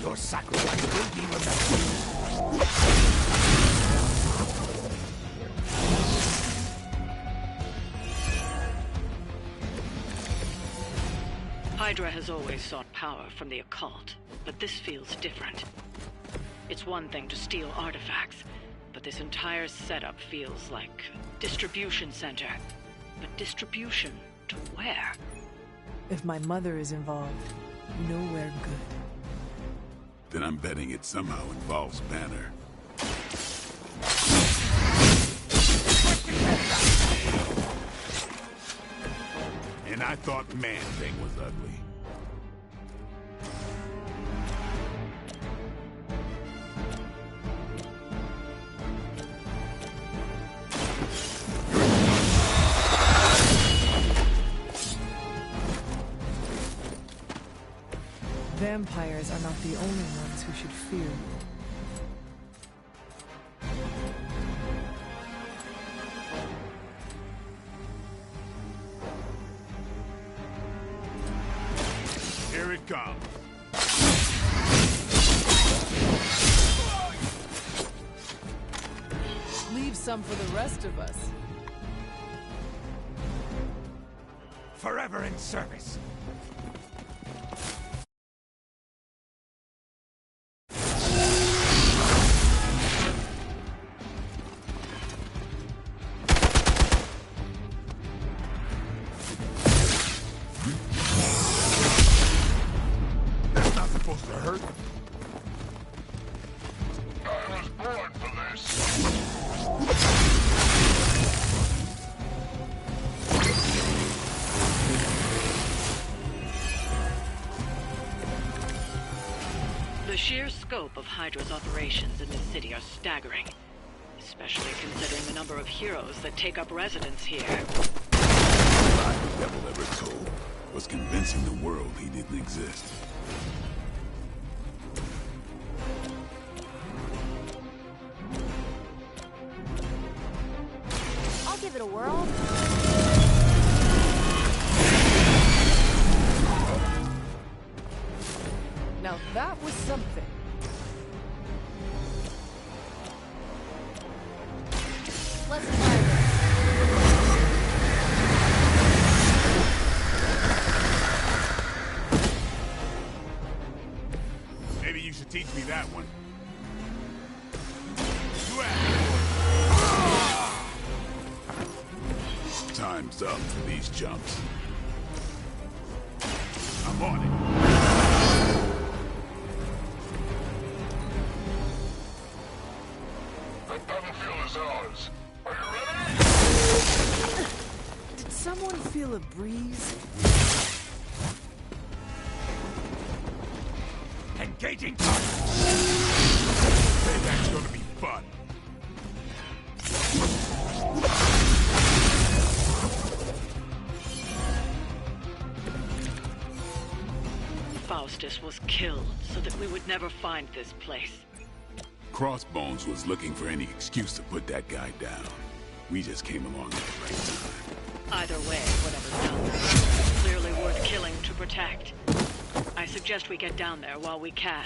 Your sacrifice will be remembered. Hydra has always sought power from the occult, but this feels different. It's one thing to steal artifacts, but this entire setup feels like a distribution center. But distribution to where? If my mother is involved, nowhere good. Then I'm betting it somehow involves Banner. And I thought Man-Thing was ugly. Vampires are not the only ones who should fear. Here it comes. Leave some for the rest of us. Forever in service. The sheer scope of Hydra's operations in this city are staggering, especially considering the number of heroes that take up residence here. The devil ever told was convincing the world he didn't exist. I'll give it a whirl. Now that was something. Let's try this. Maybe you should teach me that one. Time's up for these jumps. I'm on it. The battlefield is ours. Are you ready? Did someone feel a breeze? Engaging target. Payback's gonna be fun. Faustus was killed so that we would never find this place. Crossbones was looking for any excuse to put that guy down. We just came along at the right time. Either way, whatever's down there is clearly worth killing to protect. I suggest we get down there while we can.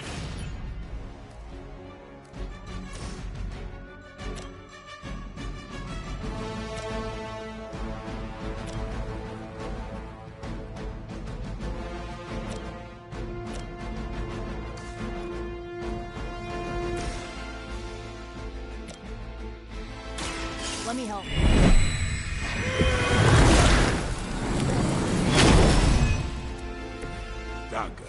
Let me help. Doctor.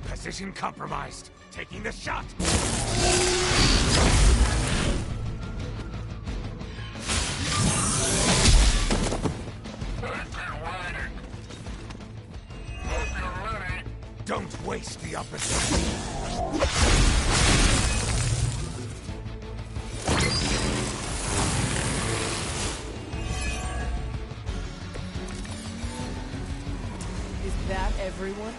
Position compromised. Taking the shot. Don't waste the opportunity. Is that everyone?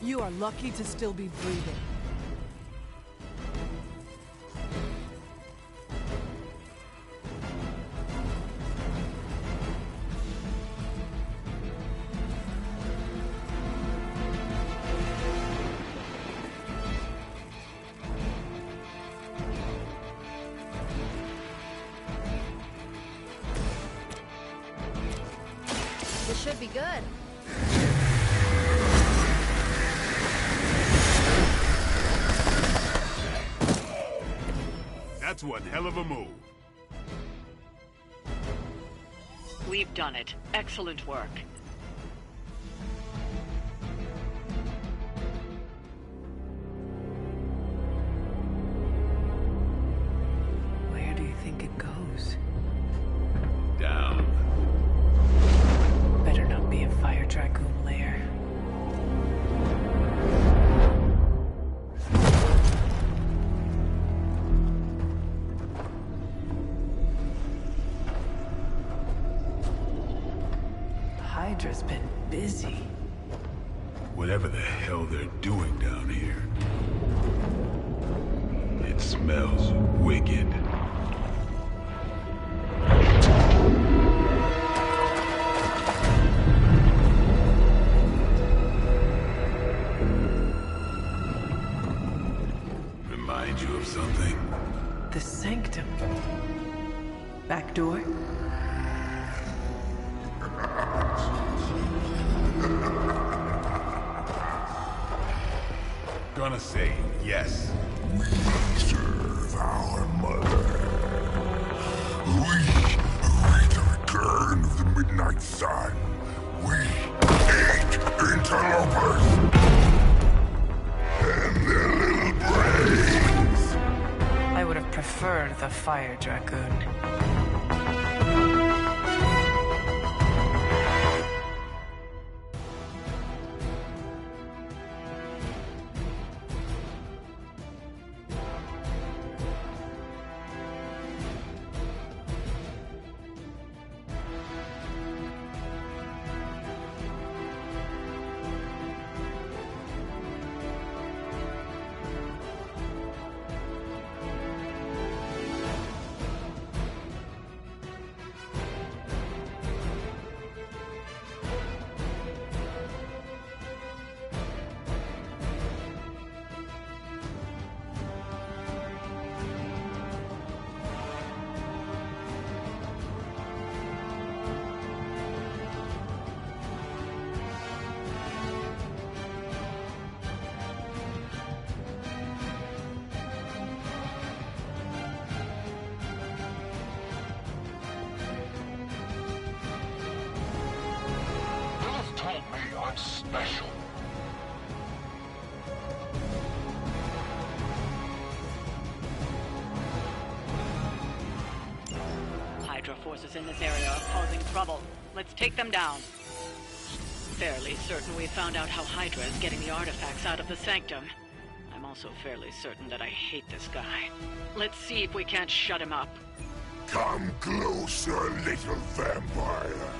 You are lucky to still be breathing. This should be good. That's one hell of a move. We've done it. Excellent work. Where do you think it goes? Down. Better not be a fire dragoon lair. Hydra's been busy. Whatever the hell they're doing down here. It smells wicked. Remind you of something? The sanctum. Back door? Gonna say yes. We serve our mother. We await the return of the midnight sun. We hate interlopers and their little brains. I would have preferred the fire dragoon. I'm special. Hydra forces in this area are causing trouble. Let's take them down. fairly certain we found out how Hydra is getting the artifacts out of the Sanctum. I'm also fairly certain that I hate this guy. Let's see if we can't shut him up. Come closer, little vampire.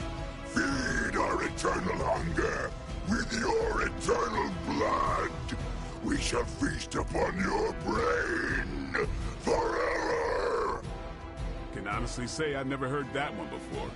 Feed our eternal hunger with your eternal blood. We shall feast upon your brain forever. Can honestly say I've never heard that one before.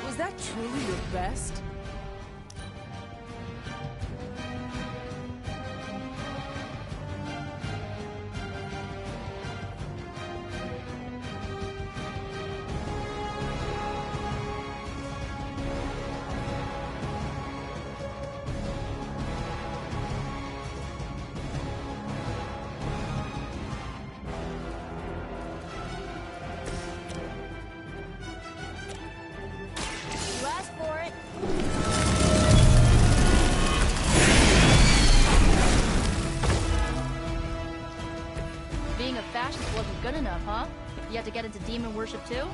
Was that truly your best? You asked for it. Being a fascist wasn't good enough, huh? You had to get into demon worship too?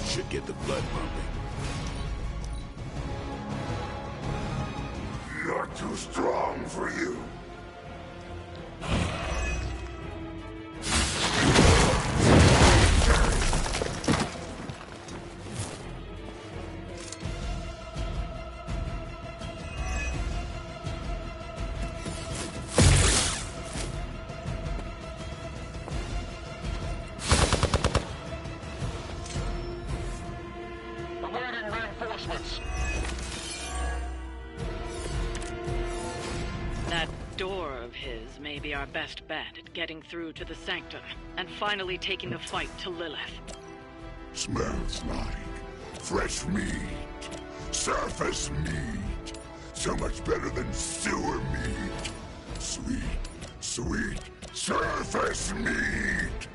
Should get the blood pumping. Not too strong for you. Awaiting reinforcements. That door of his may be our best bet at getting through to the Sanctum and finally taking the fight to Lilith. Smells like fresh meat. Surface meat. So much better than sewer meat. Sweet, sweet surface meat.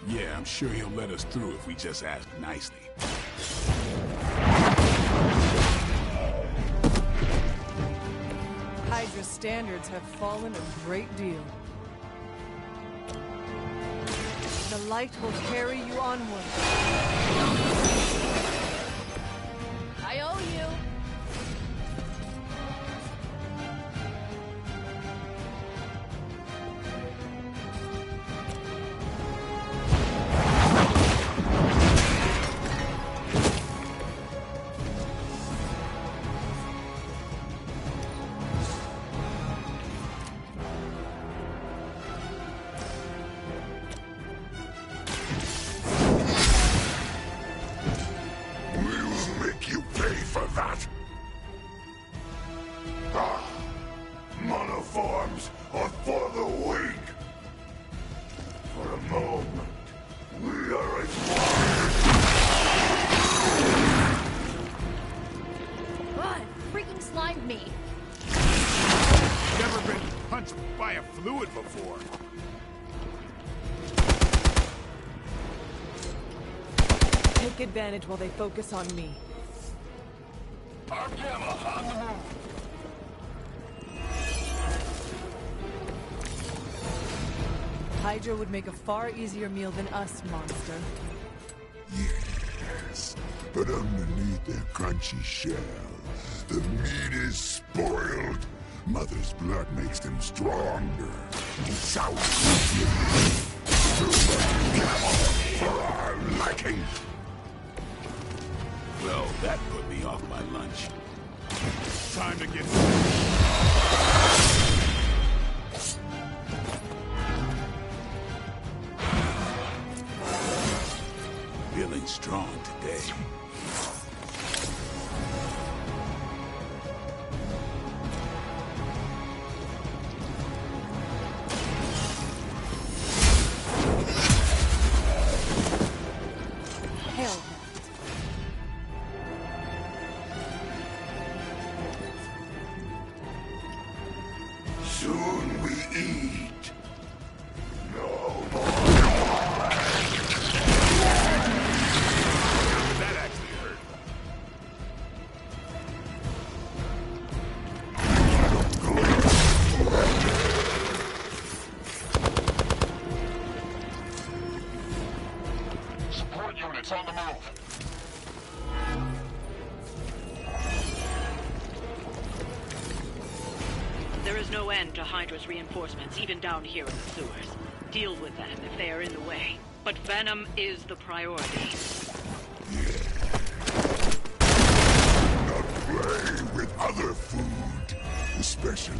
Yeah, I'm sure he'll let us through if we just ask nicely. Hydra's standards have fallen a great deal. The light will carry you onward. I owe you. Take advantage while they focus on me. Our Gamma on the move. Hydra would make a far easier meal than us, monster. Yes, but underneath their crunchy shell, the meat is spoiled. Mother's blood makes them stronger. Sour. Too much Gamma for our liking. Well, that put me off my lunch. Time to get... Feeling strong today. Hell. Soon we eat. No more. That actually hurt. Support units on the move. There is no end to Hydra's reinforcements, even down here in the sewers. Deal with them if they are in the way. But Venom is the priority. Not play with other food, especially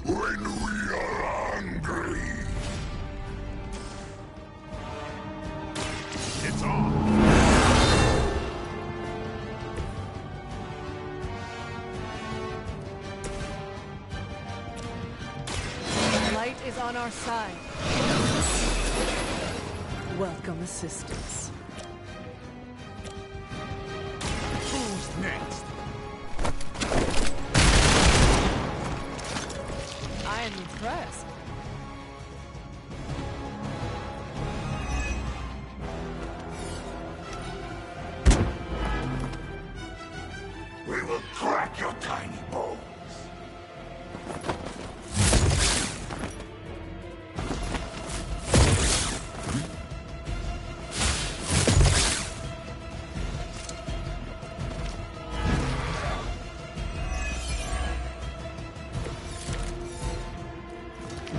when we are hungry. It's on. Light is on our side. Welcome assistance. Who's next? I am impressed. We will crack your tiny bones.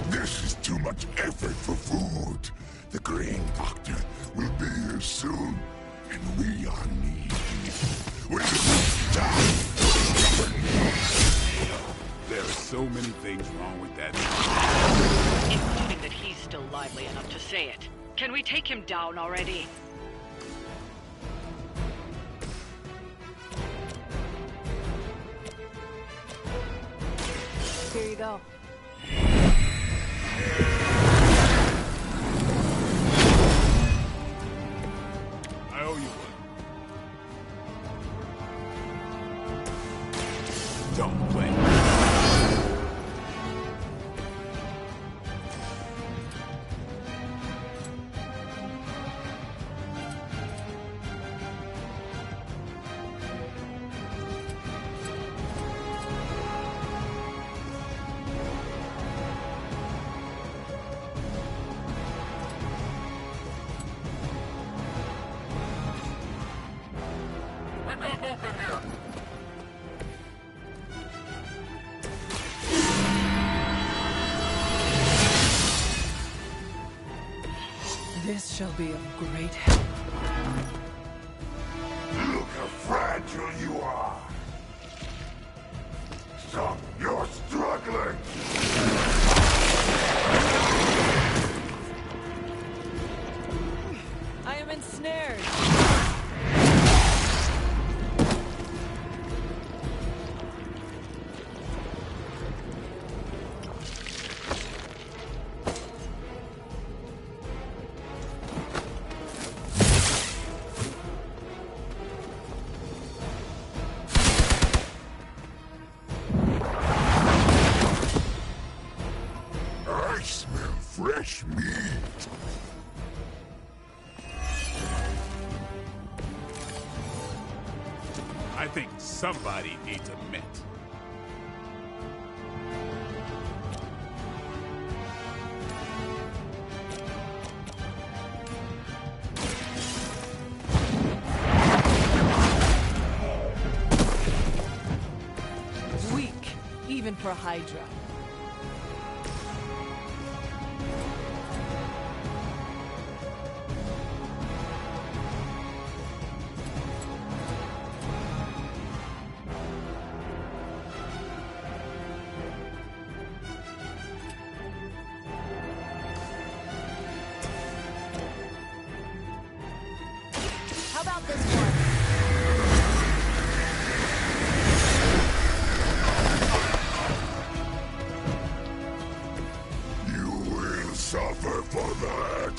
This is too much effort for food. The Green Doctor will be here soon, and we are needy. We will die. There are so many things wrong with that. Including that he's still lively enough to say it. Can we take him down already? Here you go. I owe you one. Don't blame me. We're not open here. This shall be of great help. Look how fragile you are. Stop your struggling. I am ensnared. fresh meat. I think somebody needs a mint. Weak, even for Hydra. How about this one? You will suffer for that.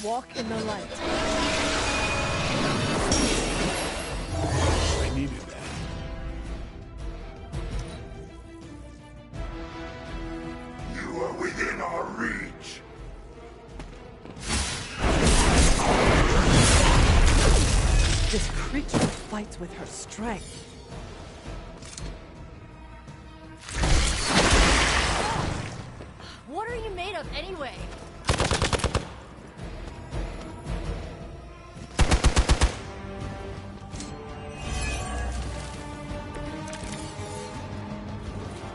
Walk in the light. I needed that. You are within our reach. This creature fights with her strength. What are you made of anyway?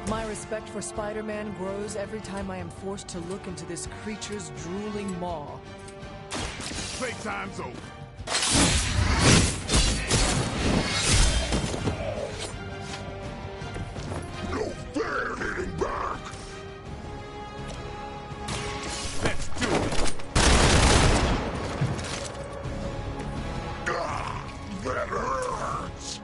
My respect for Spider-Man grows every time I am forced to look into this creature's drooling maw. Playtime's over. No fair hitting back. Let's do it. That hurts.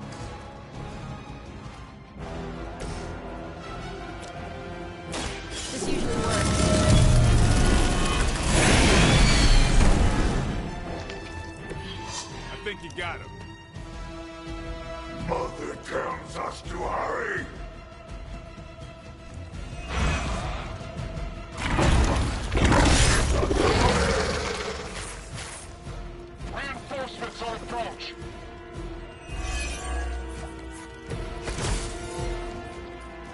This usually works. I think you got him. Mother tells us to hurry. Reinforcements on approach.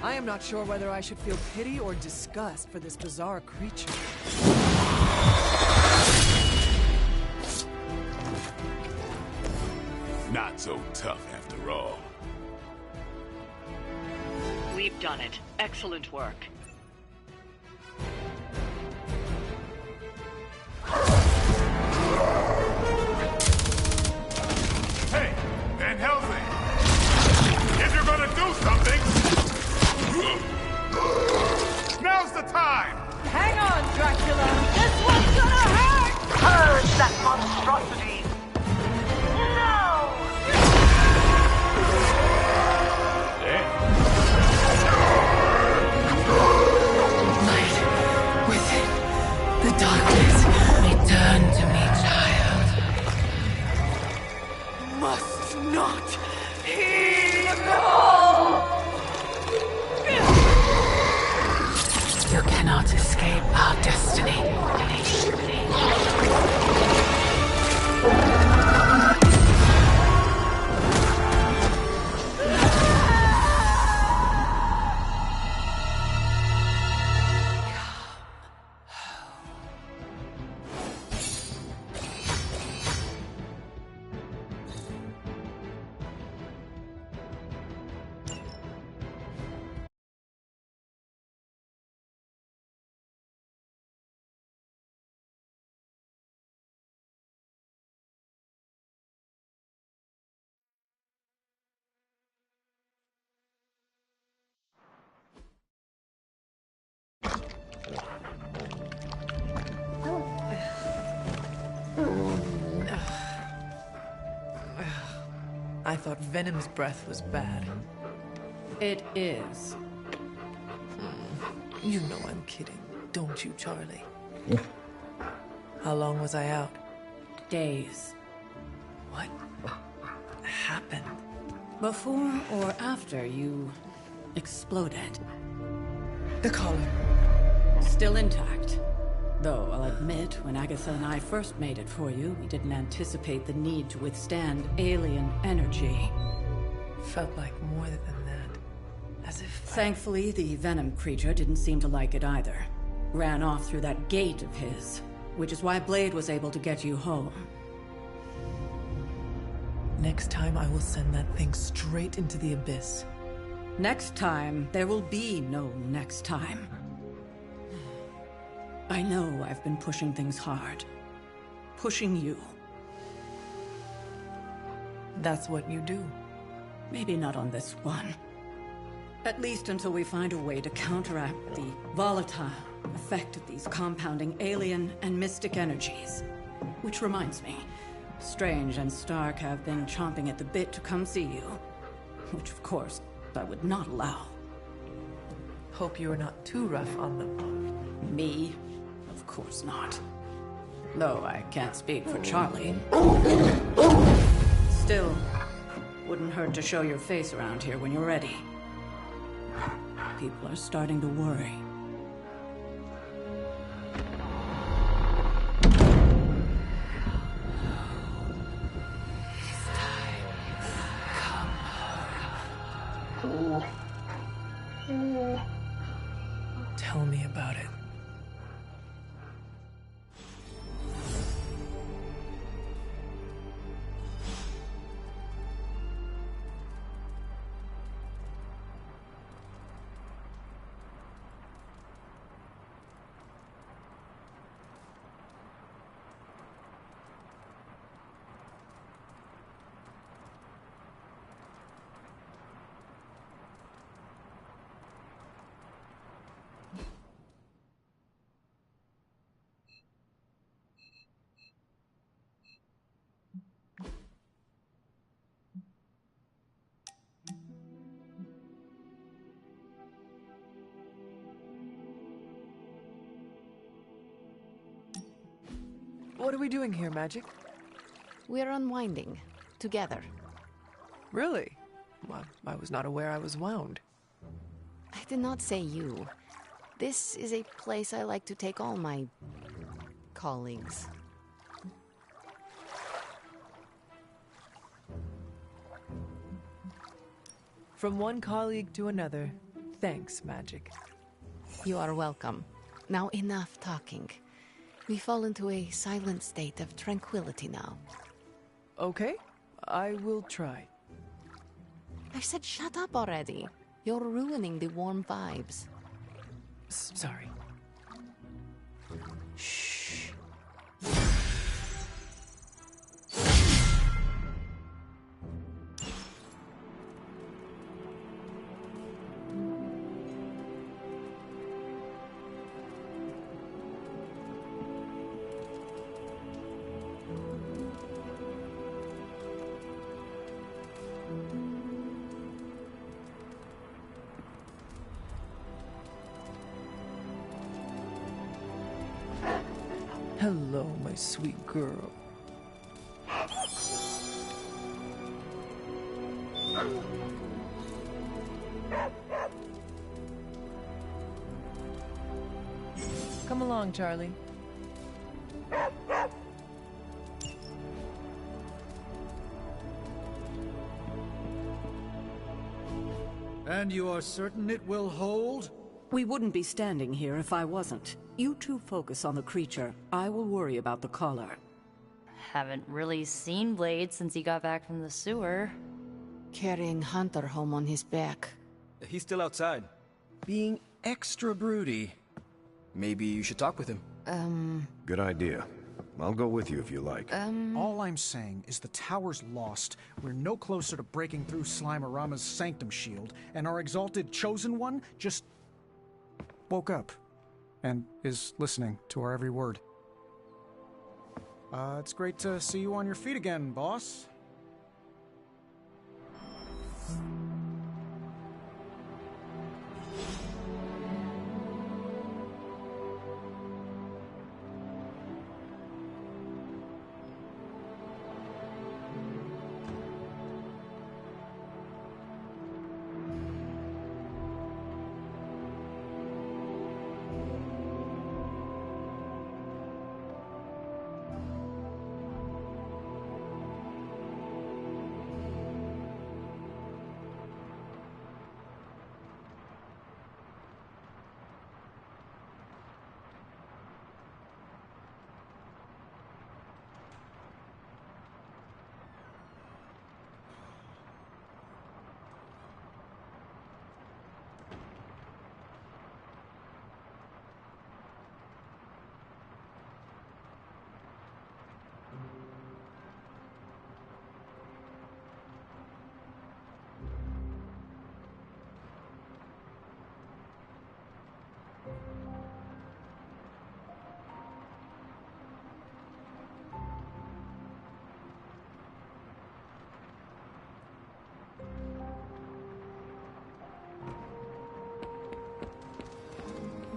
I am not sure whether I should feel pity or disgust for this bizarre creature. Not so tough after all. We've done it. Excellent work. Hey, Van Helsing! If you're gonna do something, now's the time! Hang on, Dracula! This one's gonna hurt! Purge that monstrosity! No! Light within the darkness, return to me, child. Must not heed the call! You cannot escape our destiny. I thought Venom's breath was bad. It is. You know I'm kidding, don't you, Charlie? How long was I out? Days. What happened? Before or after you exploded. The collar. still intact. Though, I'll admit, when Agatha and I first made it for you, we didn't anticipate the need to withstand alien energy. Felt like more than that. As if... Thankfully, the venom creature didn't seem to like it either. Ran off through that gate of his, which is why Blade was able to get you home. Next time, I will send that thing straight into the abyss. Next time, there will be no next time. I know I've been pushing things hard. Pushing you. That's what you do. Maybe not on this one. At least until we find a way to counteract the volatile effect of these compounding alien and mystic energies. Which reminds me, Strange and Stark have been chomping at the bit to come see you. Which, of course, I would not allow. Hope you are not too rough on them. Me? Of course not. Though I can't speak for Charlie. Still, wouldn't hurt to show your face around here when you're ready. People are starting to worry. Tell me about it. What are we doing here, Magic? We're unwinding. Together. Really? Well, I was not aware I was wound. I did not say you. This is a place I like to take all my... colleagues. From one colleague to another. Thanks, Magic. You are welcome. Now enough talking. We fall into a silent state of tranquility now. Okay, I will try. I said shut up already. You're ruining the warm vibes. Sorry. Shh. Hello, my sweet girl. Come along, Charlie. And you are certain it will hold? We wouldn't be standing here if I wasn't. You two focus on the creature. I will worry about the collar. Haven't really seen Blade since he got back from the sewer. Carrying Hunter home on his back. He's still outside. Being extra broody. Maybe you should talk with him. Good idea. I'll go with you if you like. All I'm saying is the tower's lost. We're no closer to breaking through Slimerama's sanctum shield, and our exalted chosen one just woke up and is listening to our every word. It's great to see you on your feet again, boss.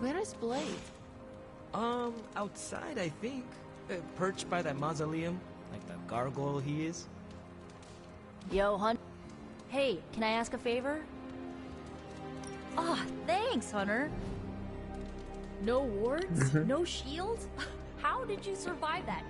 Where is Blade? Outside, I think. Perched by that mausoleum, like the gargoyle he is. Yo, Hunter. Hey, can I ask a favor? Ah, thanks, Hunter. No wards? No shields? How did you survive that?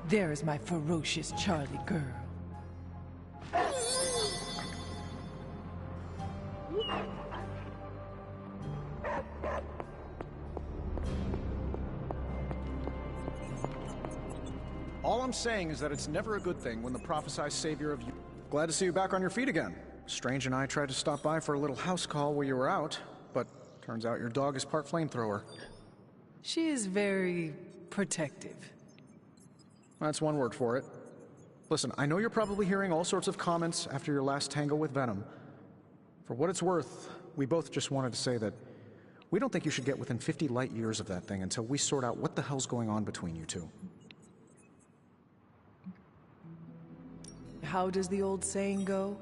There is my ferocious Charlie girl. All I'm saying is that it's never a good thing when the prophesied savior of you... Glad to see you back on your feet again. Strange and I tried to stop by for a little house call while you were out, but turns out your dog is part flamethrower. She is very protective. That's one word for it. Listen, I know you're probably hearing all sorts of comments after your last tango with Venom. For what it's worth, we both just wanted to say that we don't think you should get within 50 light years of that thing until we sort out what the hell's going on between you two. How does the old saying go?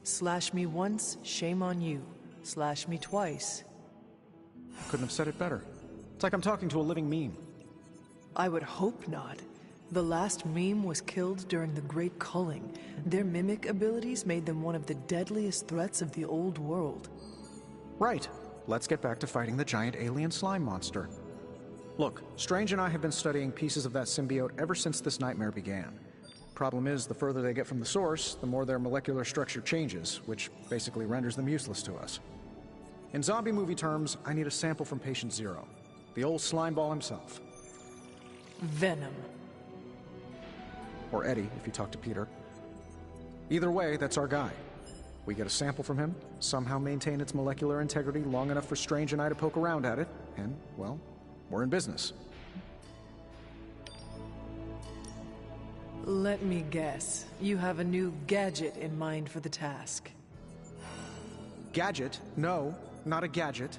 Slash me once, shame on you. Slash me twice. I couldn't have said it better. It's like I'm talking to a living meme. I would hope not. The last meme was killed during the Great Culling. Their mimic abilities made them one of the deadliest threats of the old world. Right. Let's get back to fighting the giant alien slime monster. Look, Strange and I have been studying pieces of that symbiote ever since this nightmare began. Problem is, the further they get from the source, the more their molecular structure changes, which basically renders them useless to us. In zombie movie terms, I need a sample from Patient Zero, the old slime ball himself. Venom. Or Eddie, if you talk to Peter. Either way, that's our guy. We get a sample from him, somehow maintain its molecular integrity long enough for Strange and I to poke around at it, and, well, we're in business. Let me guess. You have a new gadget in mind for the task. Gadget? No, not a gadget.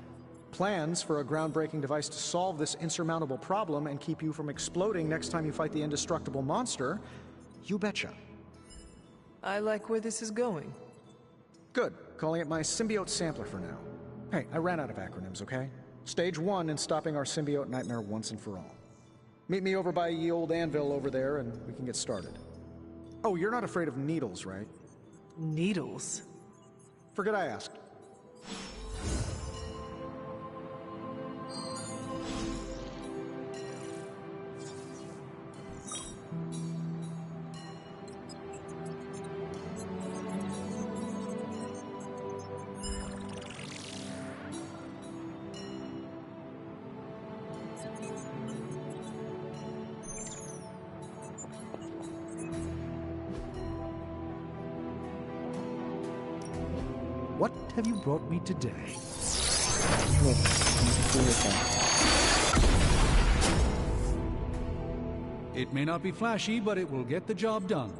Plans for a groundbreaking device to solve this insurmountable problem and keep you from exploding next time you fight the indestructible monster? You betcha. I like where this is going. Good. Calling it my symbiote sampler for now. Hey, I ran out of acronyms, okay? Stage 1 in stopping our symbiote nightmare once and for all. Meet me over by ye old anvil over there and we can get started. Oh, you're not afraid of needles, right? Needles? Forget I asked. What have you brought me today? It may not be flashy, but it will get the job done.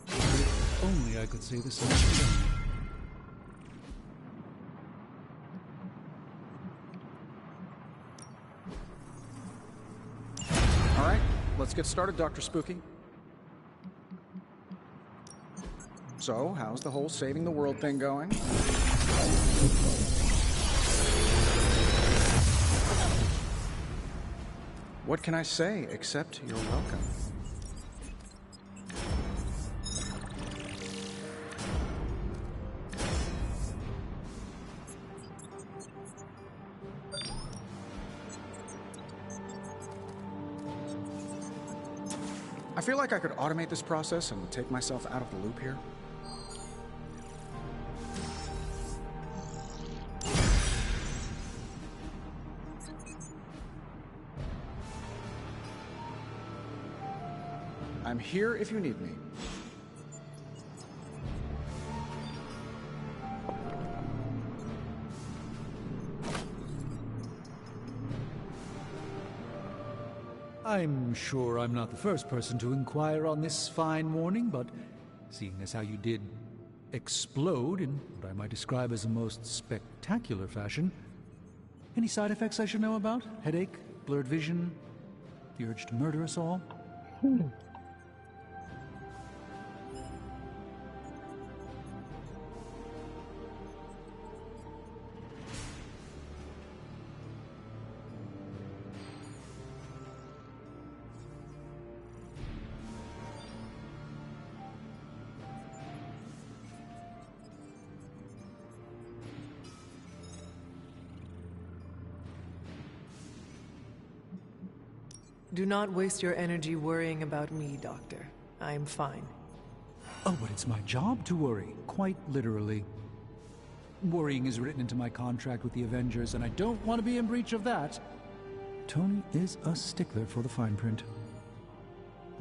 If only I could say the same thing. All right, let's get started, Dr. Spooky. So, how's the whole saving the world thing going? What can I say except you're welcome? I feel like I could automate this process and take myself out of the loop here. I'm here if you need me. I'm sure I'm not the first person to inquire on this fine morning, but seeing as how you did explode in what I might describe as a most spectacular fashion, any side effects I should know about? Headache, blurred vision, the urge to murder us all? Do not waste your energy worrying about me, Doctor. I'm fine. Oh, but it's my job to worry, quite literally. Worrying is written into my contract with the Avengers, and I don't want to be in breach of that. Tony is a stickler for the fine print.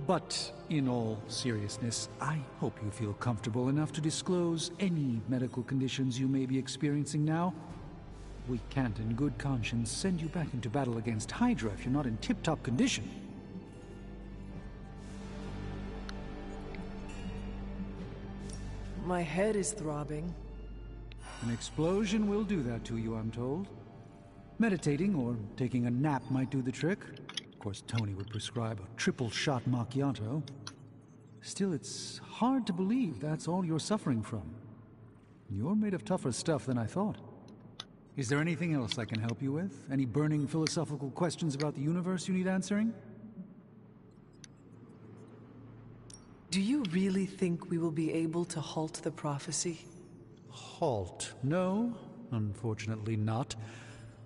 But, in all seriousness, I hope you feel comfortable enough to disclose any medical conditions you may be experiencing now. We can't in good conscience send you back into battle against Hydra if you're not in tip-top condition. My head is throbbing. An explosion will do that to you, I'm told. Meditating or taking a nap might do the trick. Of course, Tony would prescribe a triple-shot macchiato. Still, it's hard to believe that's all you're suffering from. You're made of tougher stuff than I thought. Is there anything else I can help you with? Any burning philosophical questions about the universe you need answering? Do you really think we will be able to halt the prophecy? Halt? No, unfortunately not.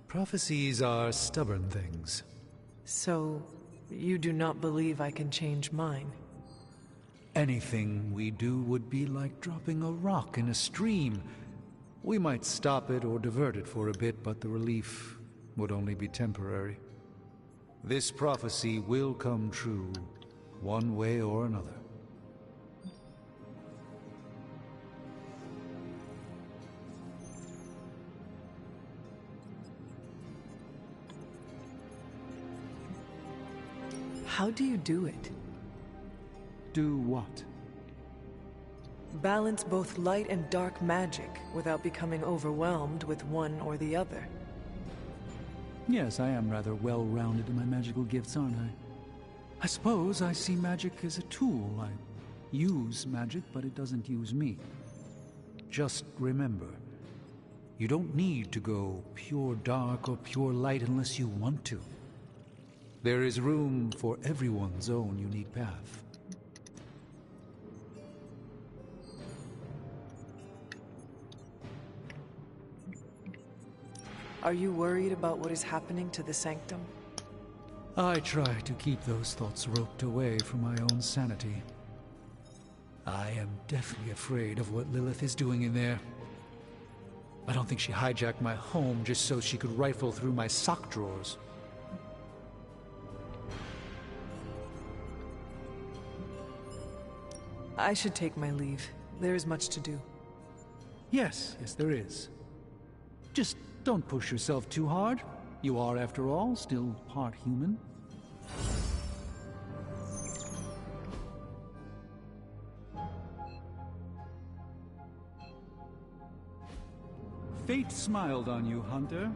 Prophecies are stubborn things. So, you do not believe I can change mine? Anything we do would be like dropping a rock in a stream. We might stop it or divert it for a bit, but the relief would only be temporary. This prophecy will come true, one way or another. How do you do it? Do what? Balance both light and dark magic without becoming overwhelmed with one or the other. Yes, I am rather well-rounded in my magical gifts, aren't I? I suppose I see magic as a tool. I use magic, but it doesn't use me. Just remember, you don't need to go pure dark or pure light unless you want to. There is room for everyone's own unique path. Are you worried about what is happening to the Sanctum? I try to keep those thoughts roped away from my own sanity. I am deathly afraid of what Lilith is doing in there. I don't think she hijacked my home just so she could rifle through my sock drawers. I should take my leave. There is much to do. Yes, there is. Just don't push yourself too hard. You are, after all, still part human. Fate smiled on you, Hunter.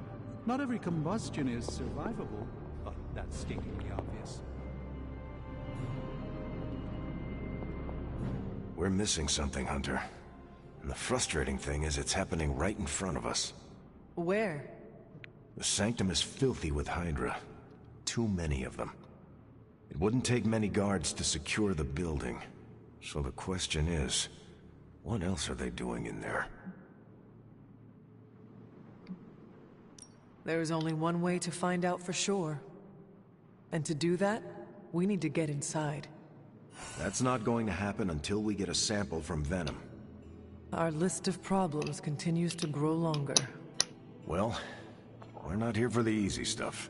Not every combustion is survivable, but that's stating the obvious. We're missing something, Hunter. And the frustrating thing is it's happening right in front of us. Where? The Sanctum is filthy with Hydra. too many of them. It wouldn't take many guards to secure the building. So the question is, what else are they doing in there? There is only one way to find out for sure. And to do that, we need to get inside. That's not going to happen until we get a sample from Venom. Our list of problems continues to grow longer. Well, we're not here for the easy stuff.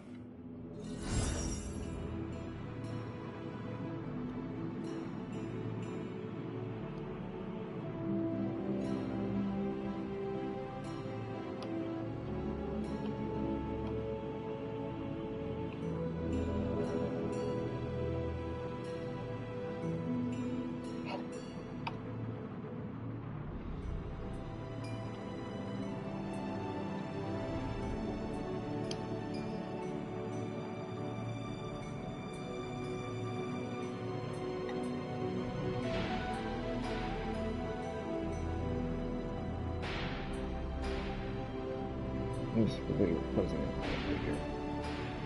I'm just really closing it right here.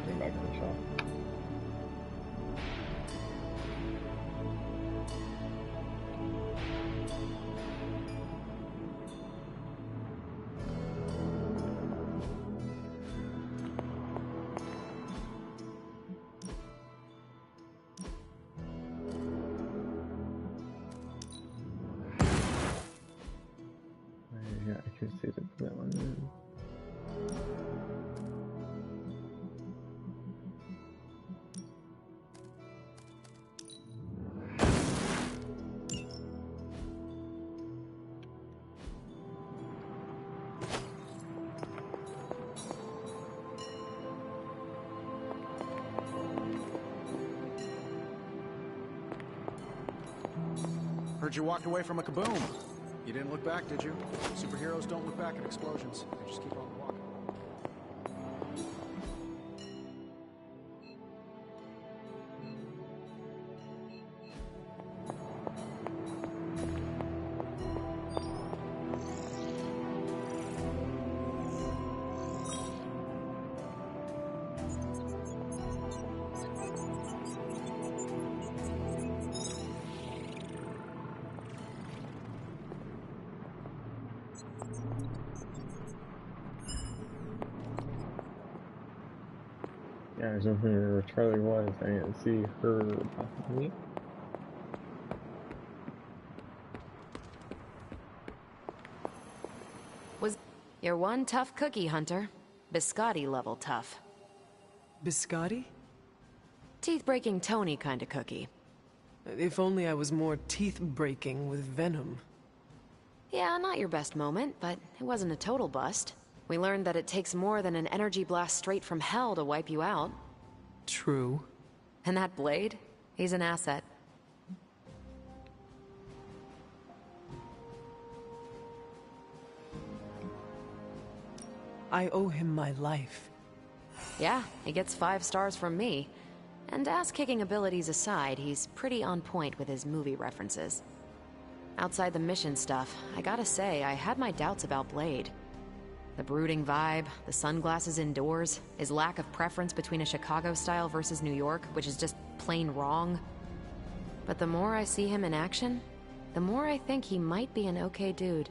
Bring back in the shop. Yeah, I can see that one. Heard you walked away from a kaboom. You didn't look back, did you? Superheroes don't look back at explosions. They just keep on walking. Yeah, I was wondering where Charlie was. I didn't see her behind me. You're one tough cookie, Hunter. Biscotti level tough. Biscotti? Teeth-breaking Tony kind of cookie. If only I was more teeth-breaking with Venom. Yeah, not your best moment, but it wasn't a total bust. We learned that it takes more than an energy blast straight from hell to wipe you out. True. And that Blade? He's an asset. I owe him my life. Yeah, he gets 5 stars from me. And ass-kicking abilities aside, he's pretty on point with his movie references. Outside the mission stuff, I gotta say, I had my doubts about Blade. The brooding vibe, the sunglasses indoors, his lack of preference between a Chicago style versus New York, which is just plain wrong. But the more I see him in action, the more I think he might be an okay dude.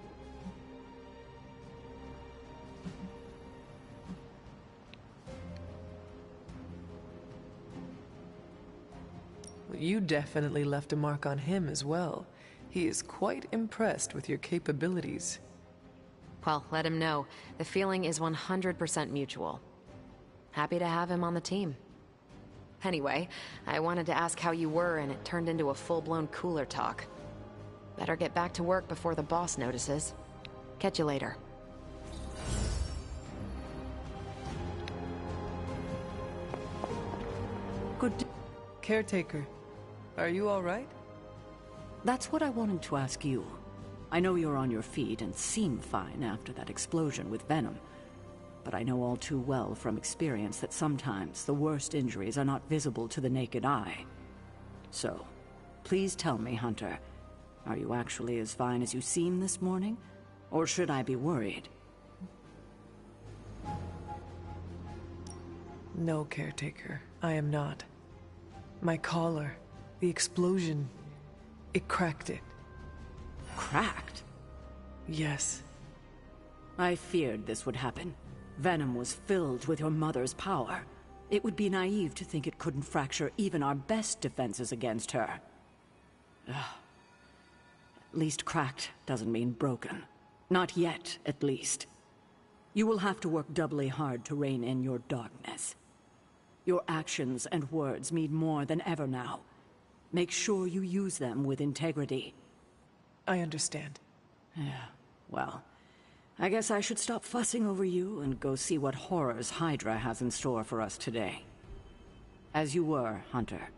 You definitely left a mark on him as well. He is quite impressed with your capabilities. Well, let him know. The feeling is 100% mutual. Happy to have him on the team. Anyway, I wanted to ask how you were, and it turned into a full-blown cooler talk. Better get back to work before the boss notices. Catch you later. Good day. Caretaker, are you all right? That's what I wanted to ask you. I know you're on your feet and seem fine after that explosion with Venom. But I know all too well from experience that sometimes the worst injuries are not visible to the naked eye. So, please tell me, Hunter, are you actually as fine as you seem this morning? Or should I be worried? No, Caretaker. I am not. My collar, the explosion, it cracked it. Cracked? Yes. I feared this would happen. Venom was filled with your mother's power. It would be naive to think it couldn't fracture even our best defenses against her. Ugh. At least cracked doesn't mean broken. Not yet, at least. You will have to work doubly hard to rein in your darkness. Your actions and words mean more than ever now. Make sure you use them with integrity. I understand. Yeah, well, I guess I should stop fussing over you and go see what horrors Hydra has in store for us today. As you were, Hunter.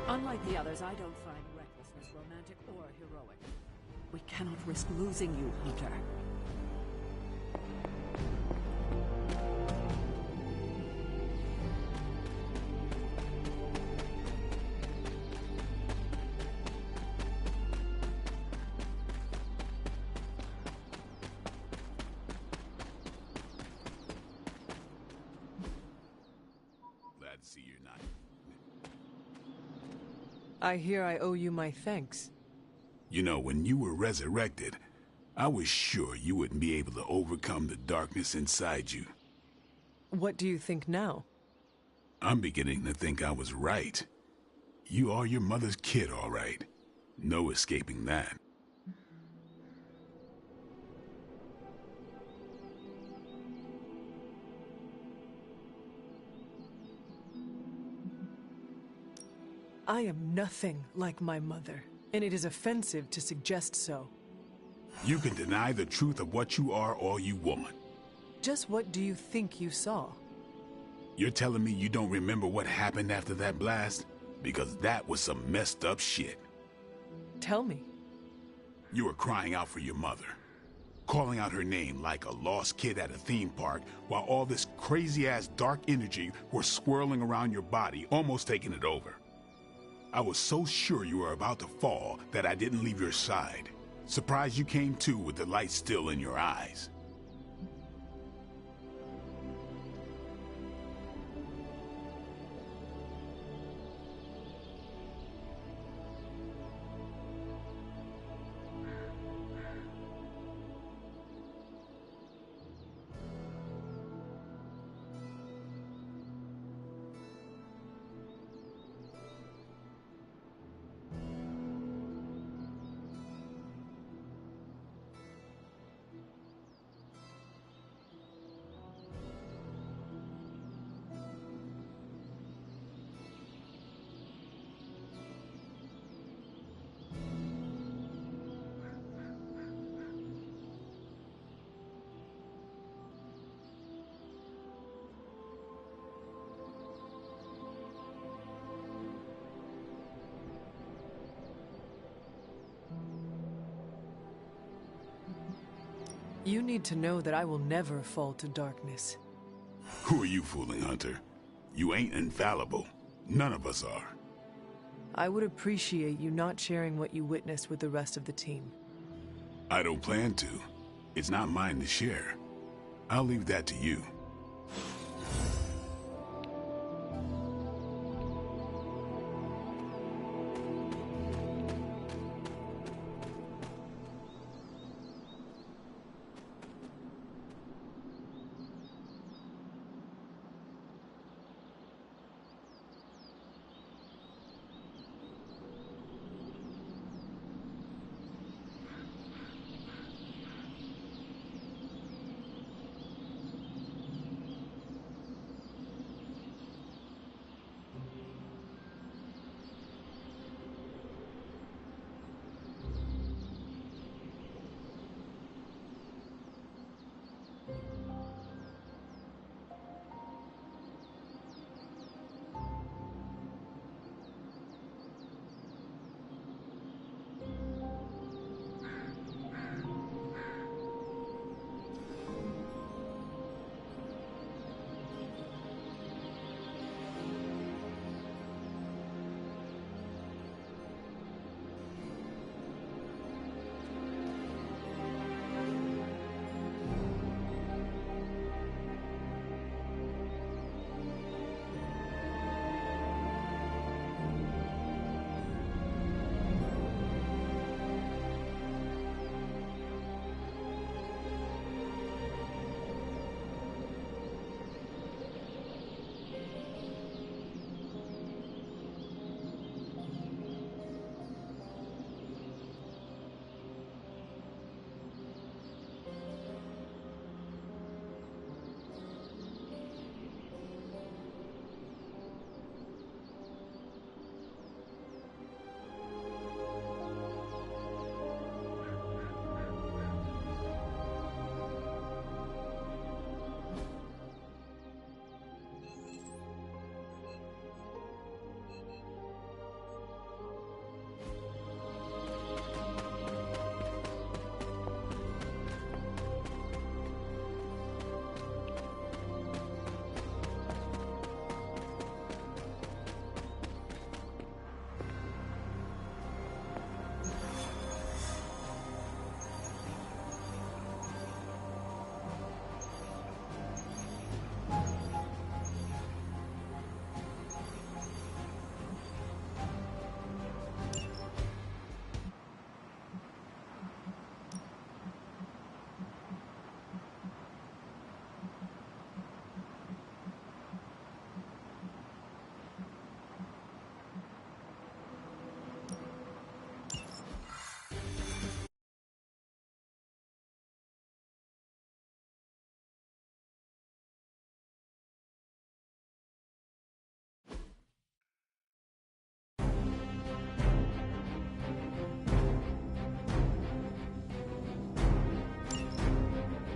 Unlike the others, I don't find recklessness romantic or heroic. We cannot risk losing you, Hunter. Glad to see you're not. I hear I owe you my thanks. You know, when you were resurrected, I was sure you wouldn't be able to overcome the darkness inside you. What do you think now? I'm beginning to think I was right. You are your mother's kid, all right. No escaping that. I am nothing like my mother, and it is offensive to suggest so. You can deny the truth of what you are all you want. Just what do you think you saw? You're telling me you don't remember what happened after that blast? Because that was some messed up shit. Tell me. You were crying out for your mother, calling out her name like a lost kid at a theme park, while all this crazy-ass dark energy was swirling around your body, almost taking it over. I was so sure you were about to fall that I didn't leave your side. Surprised you came to with the light still in your eyes. You need to know that I will never fall to darkness. Who are you fooling, Hunter? You ain't infallible. None of us are. I would appreciate you not sharing what you witnessed with the rest of the team. I don't plan to. It's not mine to share. I'll leave that to you.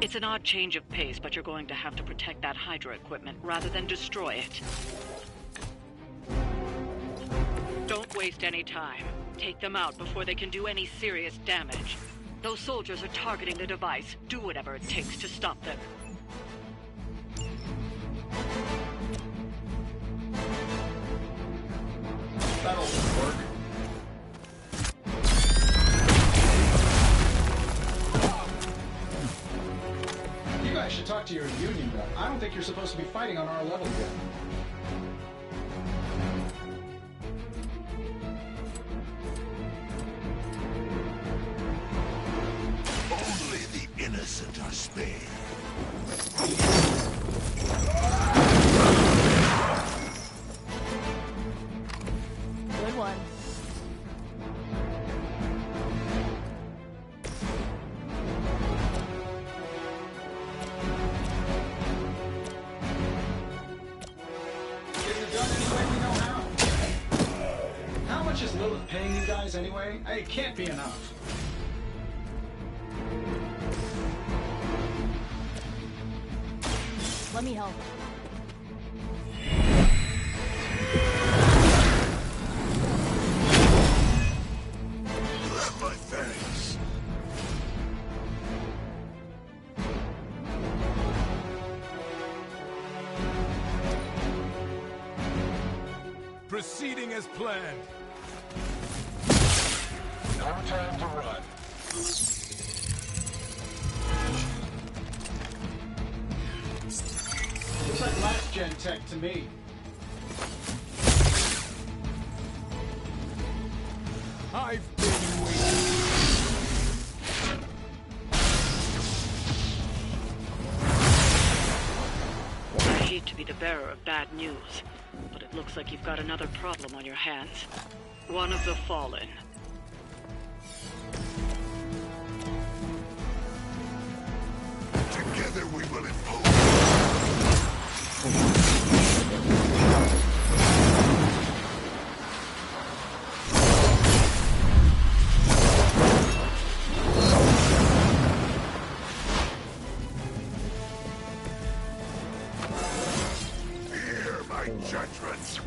It's an odd change of pace, but you're going to have to protect that Hydra equipment rather than destroy it. Don't waste any time. Take them out before they can do any serious damage. Those soldiers are targeting the device. Do whatever it takes to stop them. That'll work. You guys should talk to your union rep. I don't think you're supposed to be fighting on our level yet. Only the innocent are spared. Good one. Getting it done any way we know how. How much is Lilith paying you guys anyway? It can't be enough. Let me help. You have my thanks. proceeding as planned. No time to run. Looks like last gen tech to me. I've been waiting. I hate to be the bearer of bad news, but it looks like you've got another problem on your hands. One of the Fallen. Together we will impose. Hear my judgment.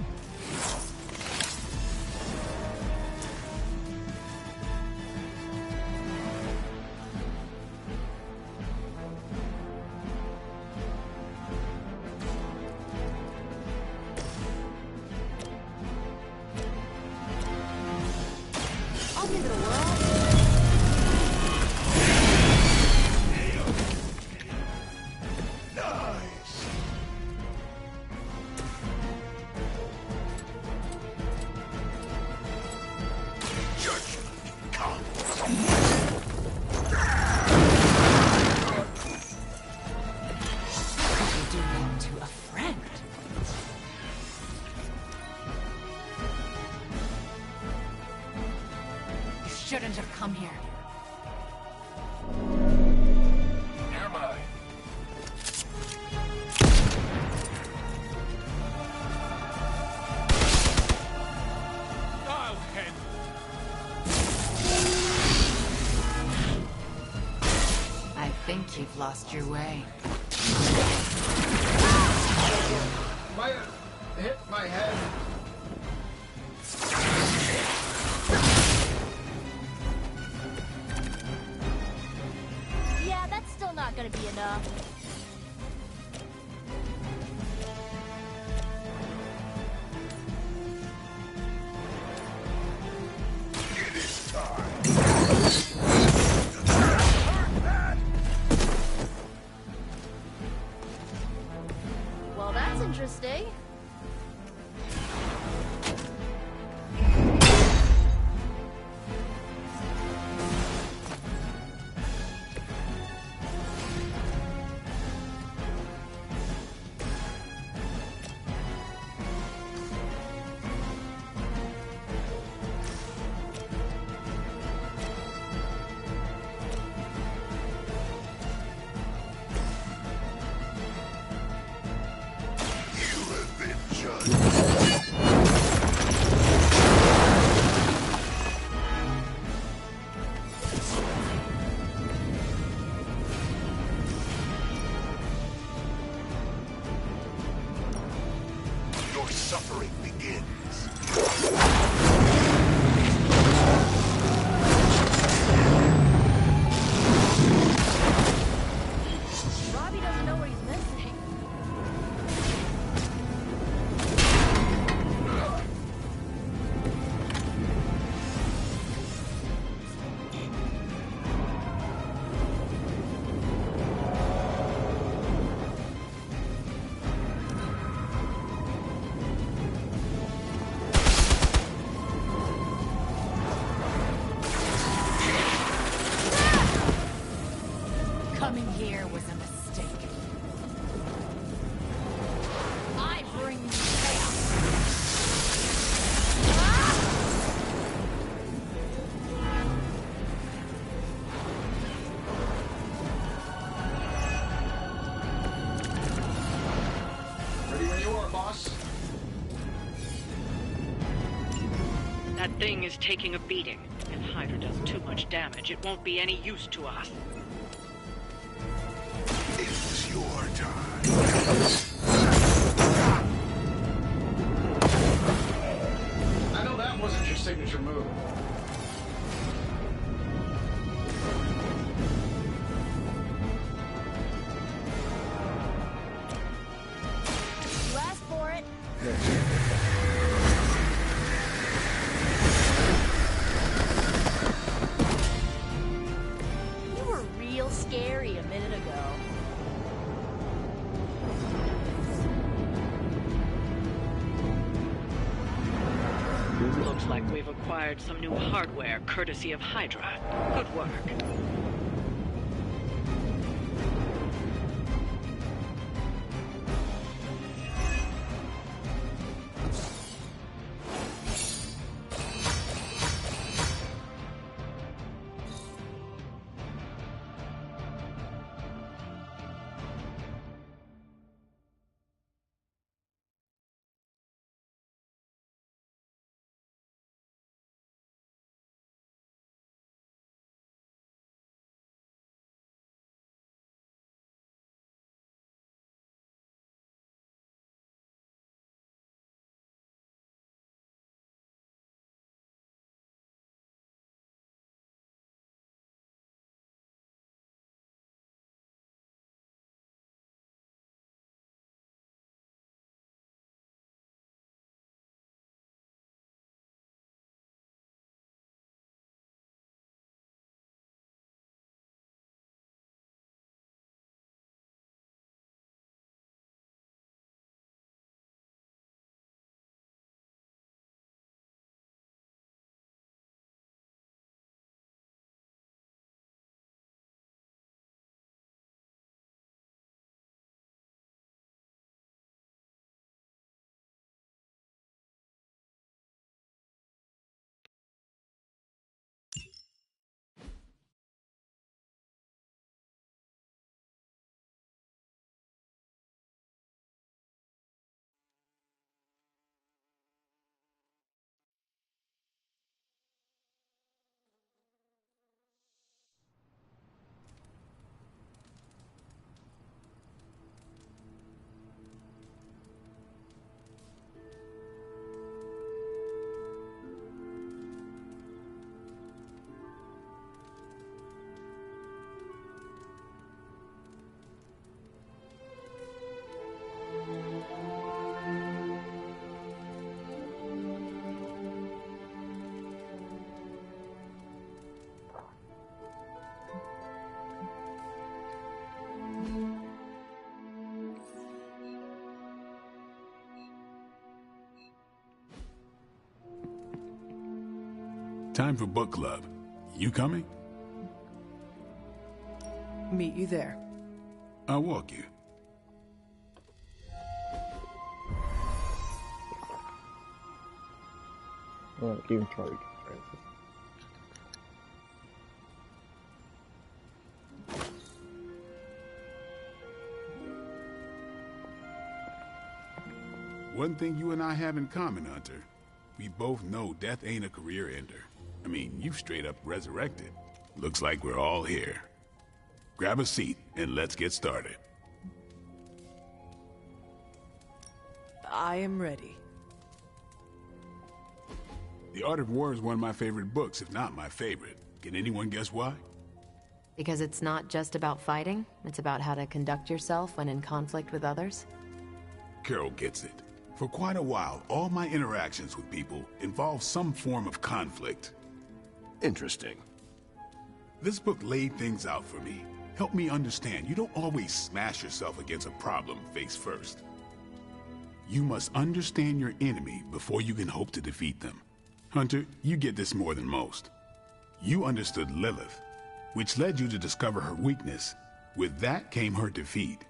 I'll give it a whirl. Nice. Judgment comes. What could you do that to a friend? You shouldn't have come here. Hear my. I'll handle I think you've lost your way. Might have hit my head. Yeah, that's still not gonna be enough. It is time. Well, that's interesting. You have been judged. Your suffering begins. Robbie doesn't know what he's missing. Coming here was a mistake. I bring you chaos. Ready when you are, boss. That thing is taking a beating. If Hydra does too much damage, it won't be any use to us. It's your time. I know that wasn't your signature move. You asked for it. acquired some new hardware courtesy of Hydra. Good work. Time for book club. You coming? Meet you there. I'll walk you. Well, even Charlie can One thing you and I have in common, Hunter. We both know death ain't a career ender. I mean, you straight up resurrected. Looks like we're all here. Grab a seat and let's get started. I am ready. The Art of War is one of my favorite books, if not my favorite. Can anyone guess why? Because it's not just about fighting, it's about how to conduct yourself when in conflict with others. Carol gets it. For quite a while, all my interactions with people involve some form of conflict. Interesting. This book laid things out for me. Helped me understand you don't always smash yourself against a problem face first. You must understand your enemy before you can hope to defeat them. Hunter, you get this more than most. You understood Lilith, which led you to discover her weakness. With that came her defeat.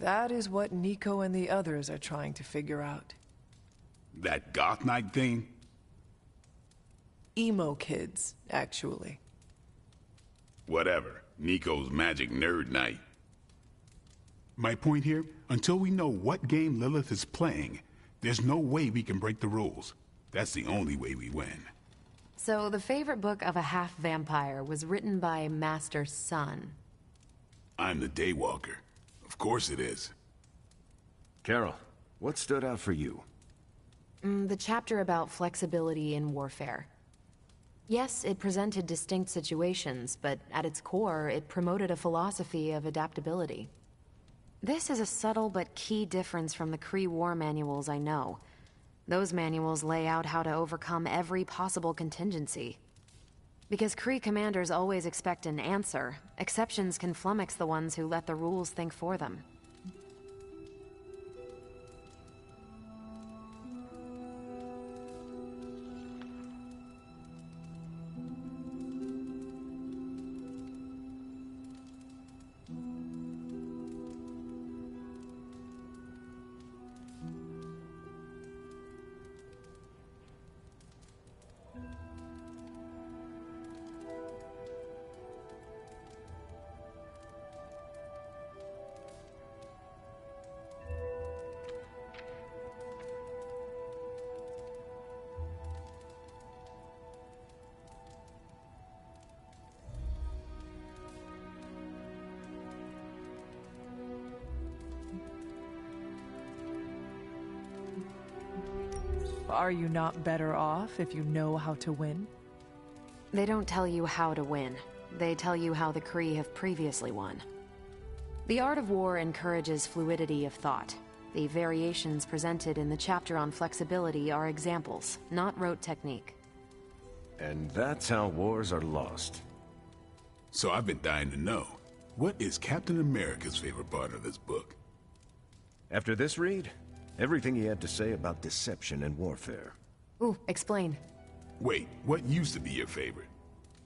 That is what Nico and the others are trying to figure out. That goth night thing? Emo kids, actually. Whatever. Nico's magic nerd night. My point here, until we know what game Lilith is playing, there's no way we can break the rules. That's the only way we win. So the favorite book of a half-vampire was written by Master's son. I'm the Daywalker. Of course it is. Carol, what stood out for you? The chapter about flexibility in warfare. Yes, it presented distinct situations, but at its core, it promoted a philosophy of adaptability. This is a subtle but key difference from the Kree war manuals I know. Those manuals lay out how to overcome every possible contingency. Because Kree commanders always expect an answer, exceptions can flummox the ones who let the rules think for them. Are you not better off if you know how to win? They don't tell you how to win. They tell you how the Kree have previously won. The art of war encourages fluidity of thought. The variations presented in the chapter on flexibility are examples, not rote technique. And that's how wars are lost. So I've been dying to know, what is Captain America's favorite part of this book? After this read, everything he had to say about deception and warfare. Ooh, explain. Wait, what used to be your favorite?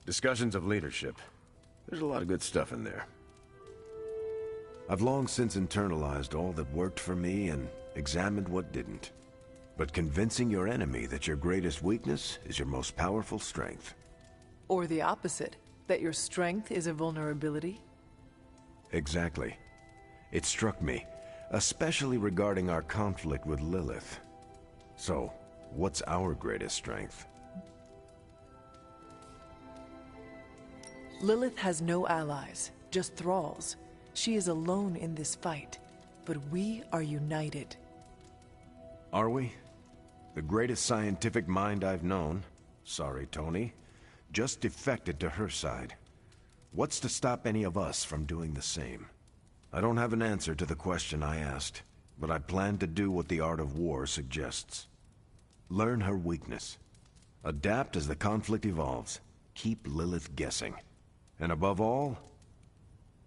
Discussions of leadership. There's a lot of good stuff in there. I've long since internalized all that worked for me and examined what didn't. But convincing your enemy that your greatest weakness is your most powerful strength. Or the opposite, that your strength is a vulnerability? Exactly. It struck me, especially regarding our conflict with Lilith. So, what's our greatest strength? Lilith has no allies, just thralls. She is alone in this fight, but we are united. Are we? The greatest scientific mind I've known, sorry Tony, just defected to her side. What's to stop any of us from doing the same? I don't have an answer to the question I asked, but I plan to do what the art of war suggests. Learn her weakness. Adapt as the conflict evolves. Keep Lilith guessing. And above all,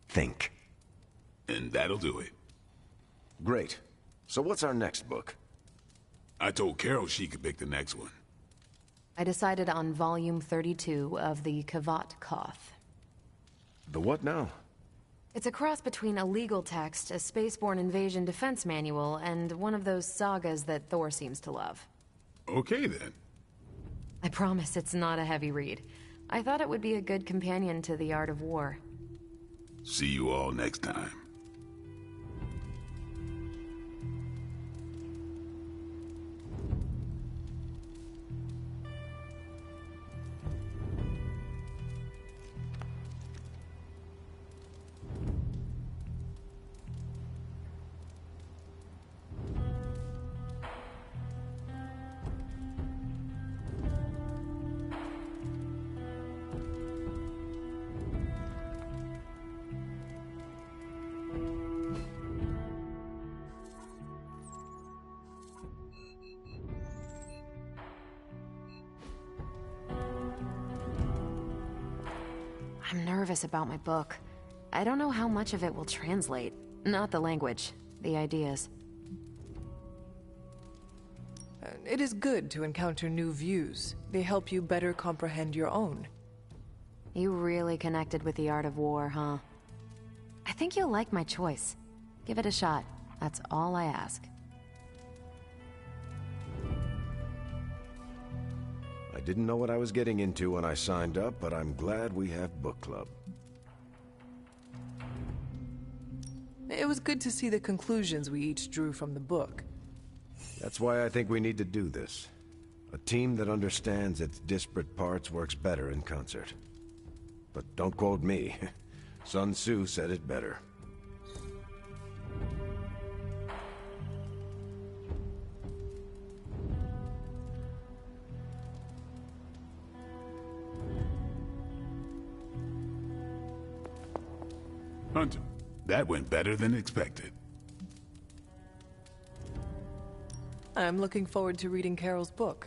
think. And that'll do it. Great. So what's our next book? I told Carol she could pick the next one. I decided on volume 32 of the Kavat Koth. The what now? It's a cross between a legal text, a spaceborne invasion defense manual, and one of those sagas that Thor seems to love. Okay then. I promise it's not a heavy read. I thought it would be a good companion to the art of war. See you all next time. I'm nervous about my book. I don't know how much of it will translate. Not the language, the ideas. It is good to encounter new views. They help you better comprehend your own. You really connected with the art of war, huh? I think you'll like my choice. Give it a shot. That's all I ask. I didn't know what I was getting into when I signed up, but I'm glad we have book club. It was good to see the conclusions we each drew from the book. That's why I think we need to do this. A team that understands its disparate parts works better in concert. But don't quote me. Sun Tzu said it better. Hunter, that went better than expected. I'm looking forward to reading Carol's book.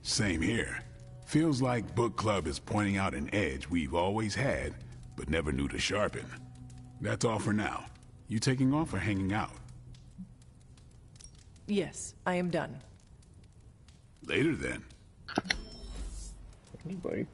Same here. Feels like book club is pointing out an edge we've always had, but never knew to sharpen. That's all for now. You taking off or hanging out? Yes, I am done. Later then. Hey, buddy.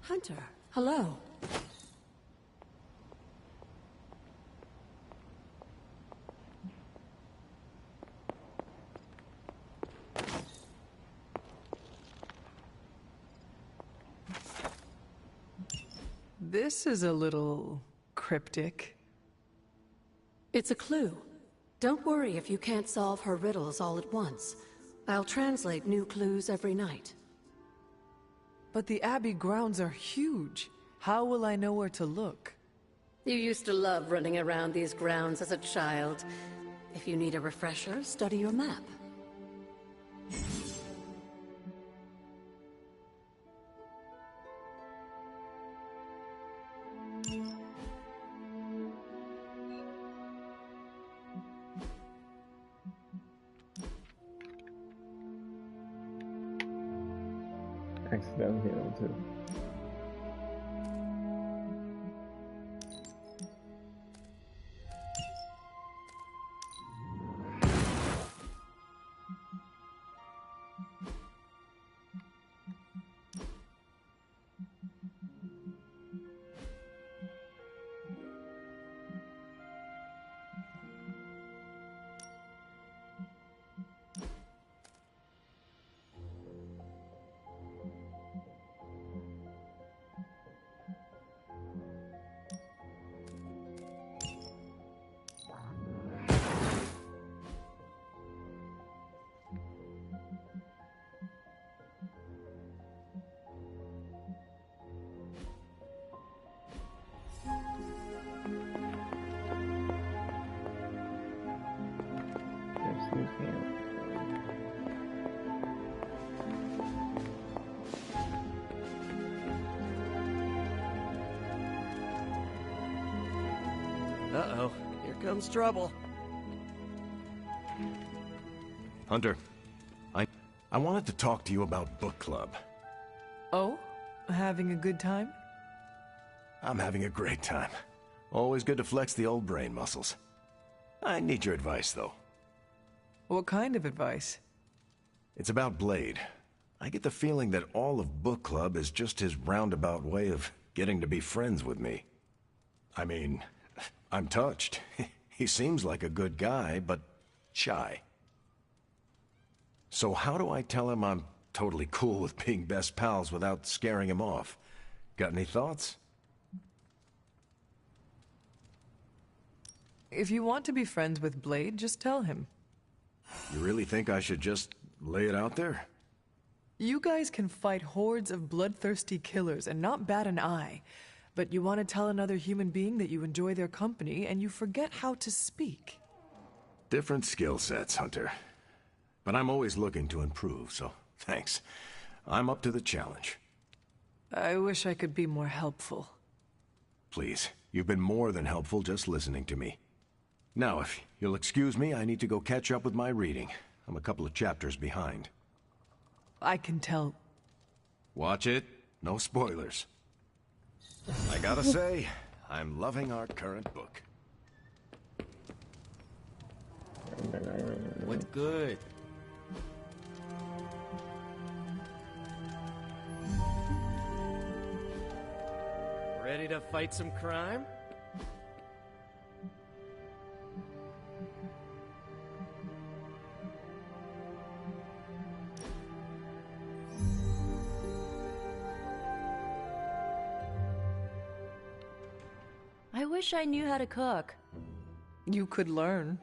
Hunter, hello. This is a little cryptic. It's a clue. Don't worry if you can't solve her riddles all at once. I'll translate new clues every night. But the Abbey grounds are huge. How will I know where to look? You used to love running around these grounds as a child. If you need a refresher, study your map. Accidentally hit him too. Uh-oh, here comes trouble. Hunter, I wanted to talk to you about book club. Oh? Having a good time? I'm having a great time. Always good to flex the old brain muscles. I need your advice, though. What kind of advice? It's about Blade. I get the feeling that all of book club is just his roundabout way of getting to be friends with me. I mean, I'm touched. He seems like a good guy, but shy. So how do I tell him I'm totally cool with being best pals without scaring him off? Got any thoughts? If you want to be friends with Blade, just tell him. You really think I should just lay it out there? You guys can fight hordes of bloodthirsty killers and not bat an eye. But you want to tell another human being that you enjoy their company and you forget how to speak. Different skill sets, Hunter. But I'm always looking to improve, so thanks. I'm up to the challenge. I wish I could be more helpful. Please, you've been more than helpful just listening to me. Now, if you'll excuse me, I need to go catch up with my reading. I'm a couple of chapters behind. I can tell. Watch it. No spoilers. I gotta say, I'm loving our current book. What's good? Ready to fight some crime? I wish I knew how to cook. You could learn.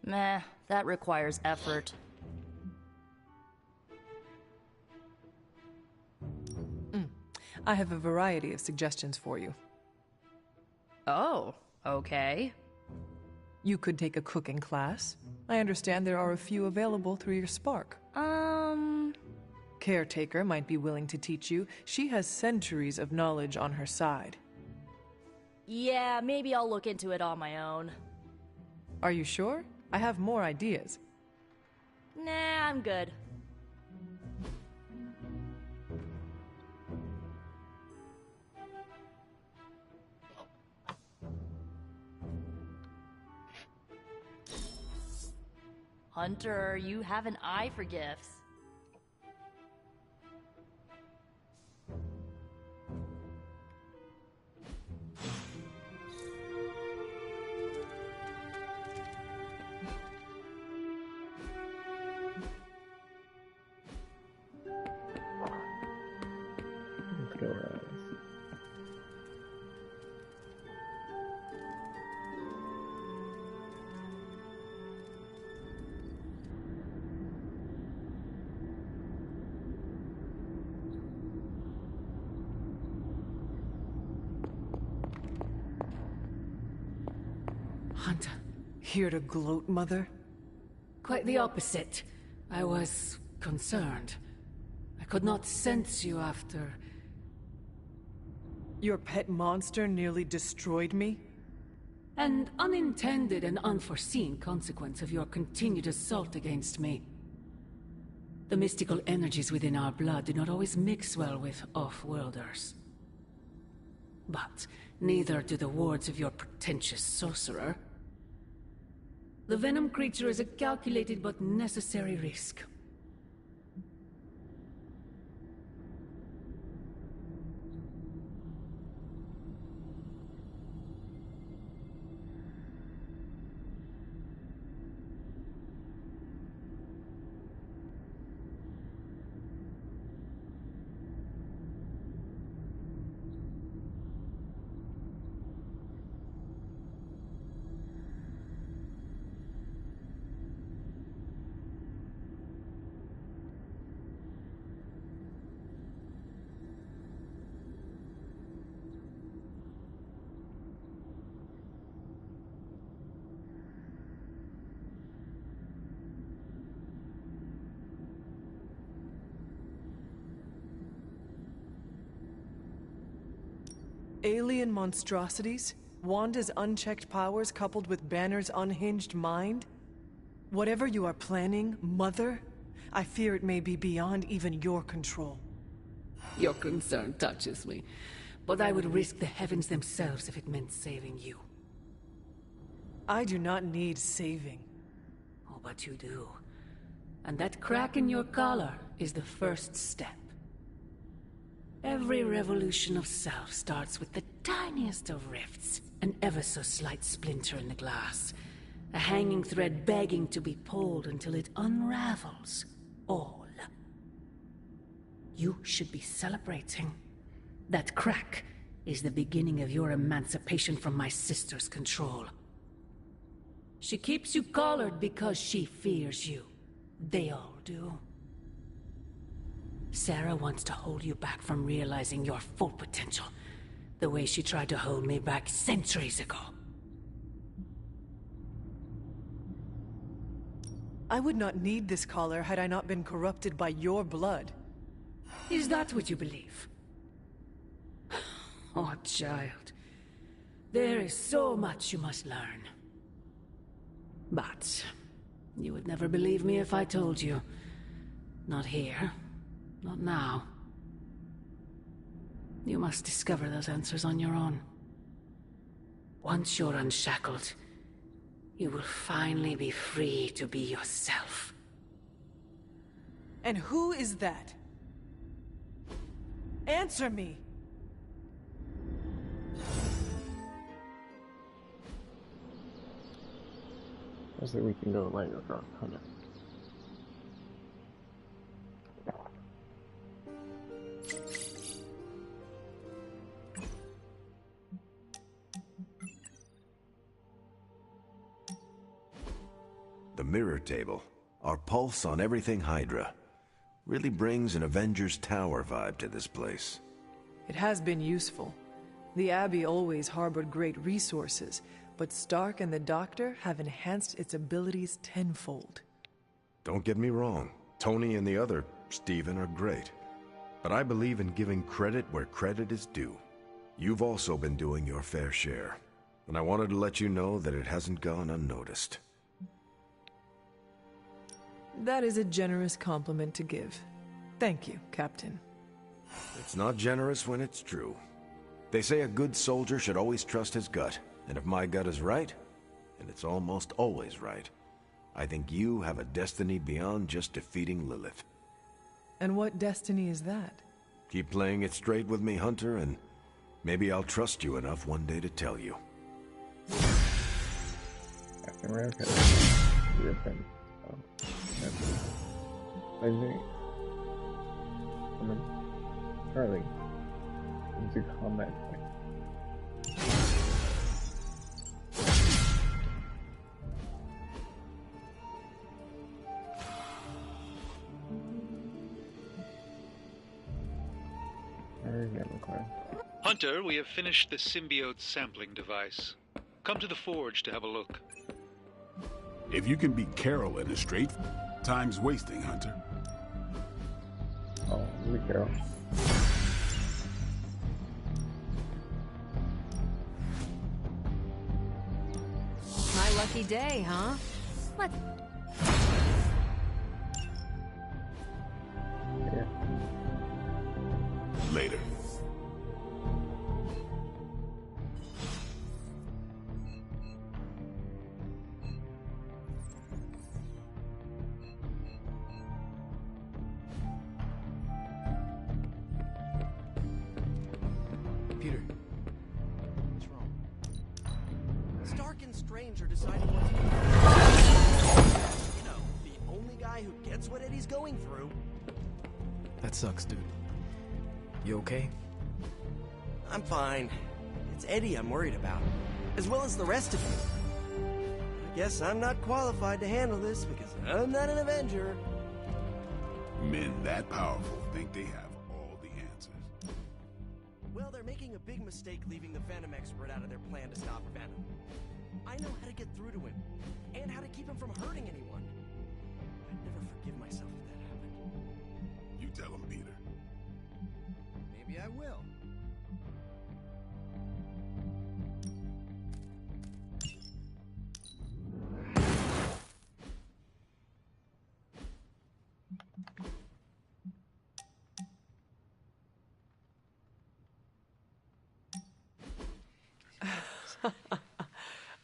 Meh, that requires effort. I have a variety of suggestions for you. Oh, Okay. You could take a cooking class. I understand there are a few available through your spark. Caretaker might be willing to teach you. She has centuries of knowledge on her side. Yeah, maybe I'll look into it on my own. Are you sure? I have more ideas. Nah, I'm good. Hunter, you have an eye for gifts. Let's go, Raz. Hunter. Here to gloat, Mother? Quite the opposite. I was concerned. I could not sense you after... Your pet monster nearly destroyed me? An unintended and unforeseen consequence of your continued assault against me. The mystical energies within our blood do not always mix well with off-worlders. But neither do the wards of your pretentious sorcerer. The venom creature is a calculated but necessary risk. Alien monstrosities? Wanda's unchecked powers coupled with Banner's unhinged mind? Whatever you are planning, Mother, I fear it may be beyond even your control. Your concern touches me, but I would risk the heavens themselves if it meant saving you. I do not need saving. Oh, but you do. And that crack in your collar is the first step. Every revolution of self starts with the tiniest of rifts, an ever so slight splinter in the glass, a hanging thread begging to be pulled until it unravels all. You should be celebrating. That crack is the beginning of your emancipation from my sister's control. She keeps you collared because she fears you. They all do. Sarah wants to hold you back from realizing your full potential, the way she tried to hold me back centuries ago. I would not need this collar had I not been corrupted by your blood. Is that what you believe? Oh, child. There is so much you must learn. But you would never believe me if I told you. Not here. Not now. You must discover those answers on your own. Once you're unshackled, you will finally be free to be yourself. And who is that? Answer me! I think we can go light or dark. Hunter. The mirror table, our pulse on everything Hydra, really brings an Avengers Tower vibe to this place. It has been useful. The Abbey always harbored great resources, but Stark and the Doctor have enhanced its abilities tenfold. Don't get me wrong. Tony and the other Stephen are great. But I believe in giving credit where credit is due. You've also been doing your fair share, and I wanted to let you know that it hasn't gone unnoticed. That is a generous compliment to give. Thank you, Captain. It's not generous when it's true. They say a good soldier should always trust his gut, and if my gut is right, and it's almost always right, I think you have a destiny beyond just defeating Lilith. And what destiny is that? Keep playing it straight with me, Hunter, and maybe I'll trust you enough one day to tell you. Captain America. Your friend. Oh, that's it. Charlie. Into combat. Hunter, we have finished the symbiote sampling device. Come to the forge to have a look. If you can beat Carol in a straight, time's wasting, Hunter. Oh, we Carol. My lucky day, huh? What? Yeah. Later. Peter. What's wrong? Stark and Strange are deciding what's You know, the only guy who gets what Eddie's going through. That sucks, dude. You okay? I'm fine. It's Eddie I'm worried about, as well as the rest of you. I guess I'm not qualified to handle this because I'm not an Avenger. Men that powerful think they have all the answers. Well, they're making a big mistake leaving the Venom expert out of their plan to stop Venom. I know how to get through to him, and how to keep him from hurting anyone. I'd never forgive myself if that happened. You tell him, Peter. Maybe I will.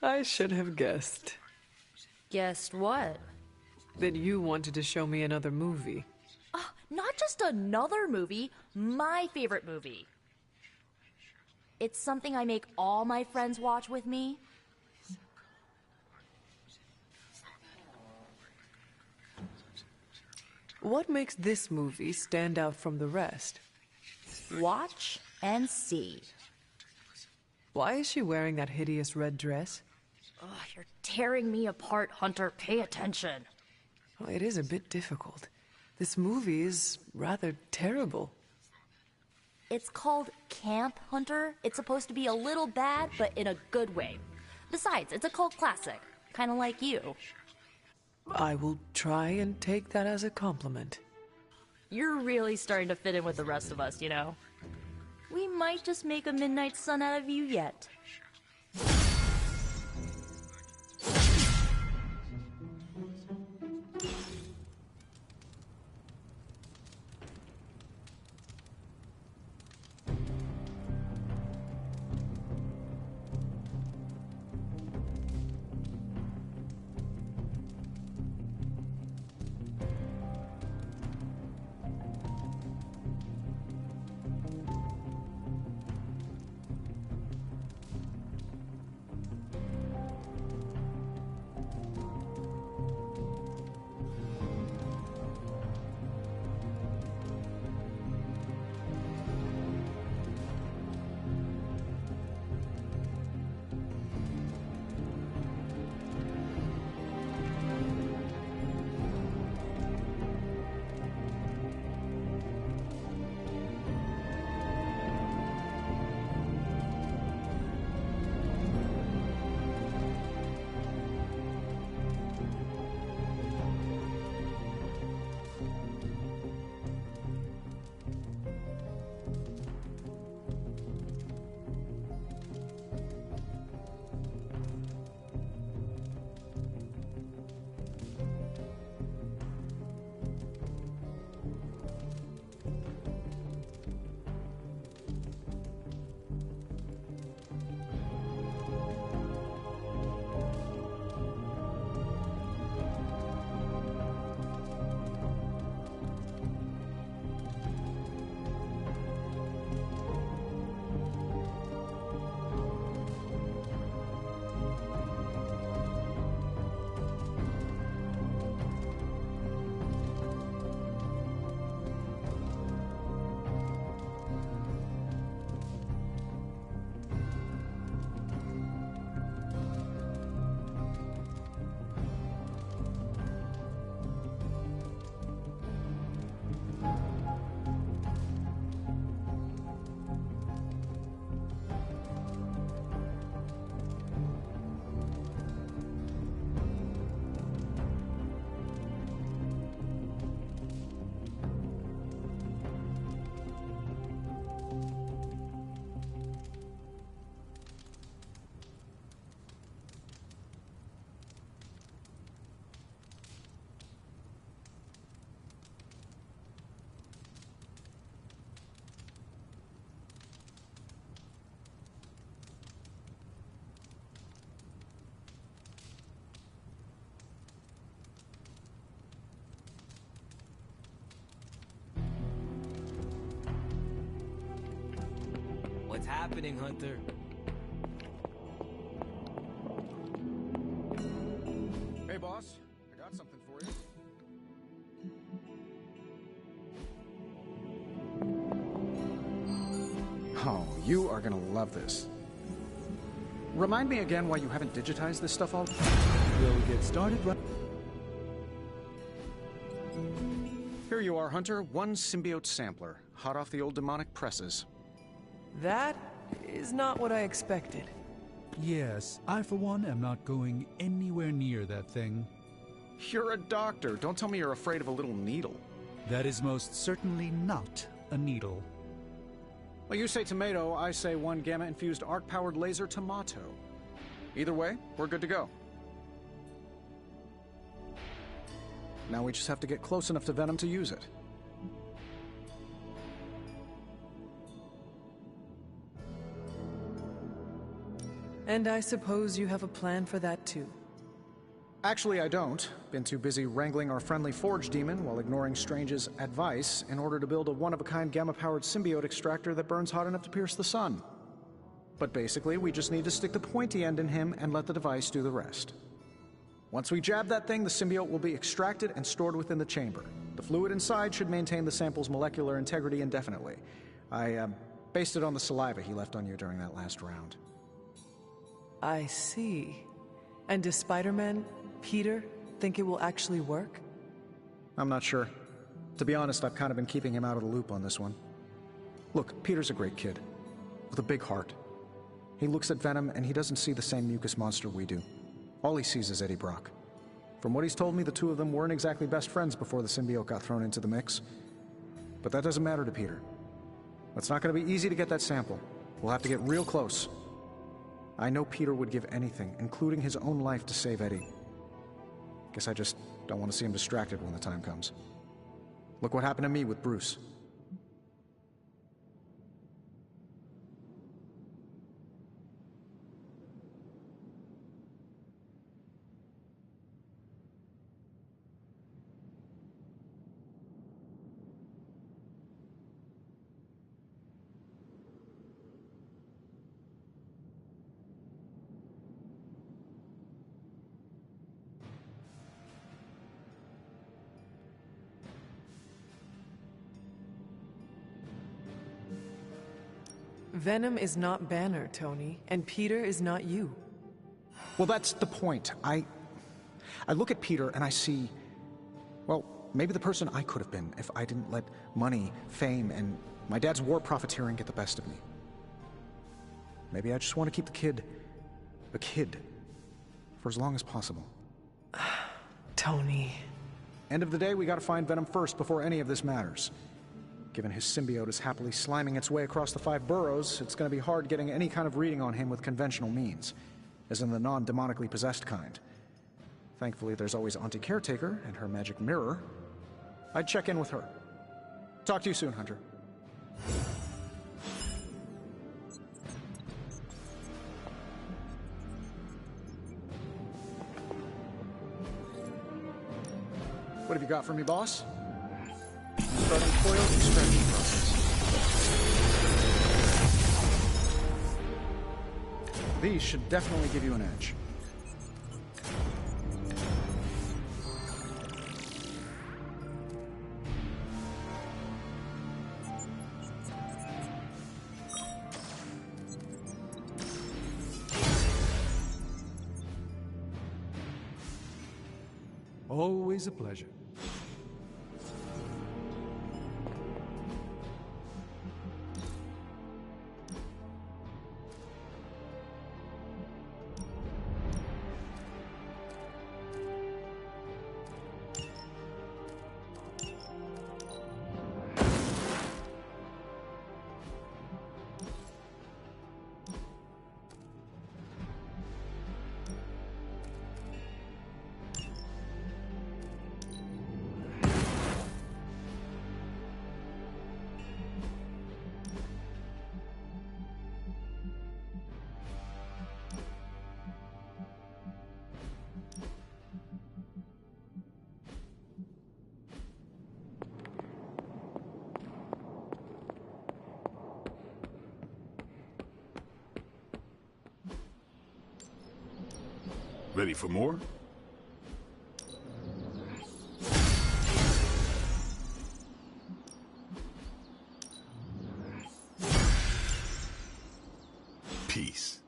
I should have guessed. Guessed what? That you wanted to show me another movie. Not just another movie, my favorite movie. It's something I make all my friends watch with me. What makes this movie stand out from the rest? Watch and see. Why is she wearing that hideous red dress? Oh, you're tearing me apart, Hunter. Pay attention. Well, it is a bit difficult. This movie is rather terrible. It's called Camp, Hunter. It's supposed to be a little bad, but in a good way. Besides, it's a cult classic. Kind of like you. I will try and take that as a compliment. You're really starting to fit in with the rest of us, you know. We might just make a Midnight Sun out of you yet. happening, Hunter? Hey, boss. I got something for you. Oh, you are gonna love this. Remind me again why you haven't digitized this stuff all... We'll get started right... Here you are, Hunter. One symbiote sampler, hot off the old demonic presses. That is not what I expected. Yes, I for one am not going anywhere near that thing. You're a doctor. Don't tell me you're afraid of a little needle. That is most certainly not a needle. Well, you say tomato, I say one gamma-infused arc-powered laser tomato. Either way, we're good to go. Now we just have to get close enough to Venom to use it. And I suppose you have a plan for that too. Actually, I don't. Been too busy wrangling our friendly Forge demon while ignoring Strange's advice in order to build a one-of-a-kind gamma-powered symbiote extractor that burns hot enough to pierce the sun. But basically, we just need to stick the pointy end in him and let the device do the rest. Once we jab that thing, the symbiote will be extracted and stored within the chamber. The fluid inside should maintain the sample's molecular integrity indefinitely. I based it on the saliva he left on you during that last round. I see. And does Spider-Man, Peter, think it will actually work? I'm not sure. To be honest, I've kind of been keeping him out of the loop on this one. Look, Peter's a great kid, with a big heart. He looks at Venom and he doesn't see the same mucus monster we do. All he sees is Eddie Brock. From what he's told me, the two of them weren't exactly best friends before the symbiote got thrown into the mix. But that doesn't matter to Peter. It's not going to be easy to get that sample. We'll have to get real close. I know Peter would give anything, including his own life, to save Eddie. Guess I just don't want to see him distracted when the time comes. Look what happened to me with Bruce. Venom is not Banner, Tony, and Peter is not you. Well, that's the point. I look at Peter and I see, well, maybe the person I could have been if I didn't let money, fame, and my dad's war profiteering get the best of me. Maybe I just want to keep the kid a kid for as long as possible. Tony. End of the day, we gotta find Venom first before any of this matters. Given his symbiote is happily sliming its way across the 5 boroughs, it's gonna be hard getting any kind of reading on him with conventional means, as in the non-demonically possessed kind. Thankfully, there's always Auntie Caretaker and her magic mirror. I'd check in with her. Talk to you soon, Hunter. What have you got for me, boss? Starting coil extraction process. These should definitely give you an edge. Always a pleasure. Ready for more? Peace.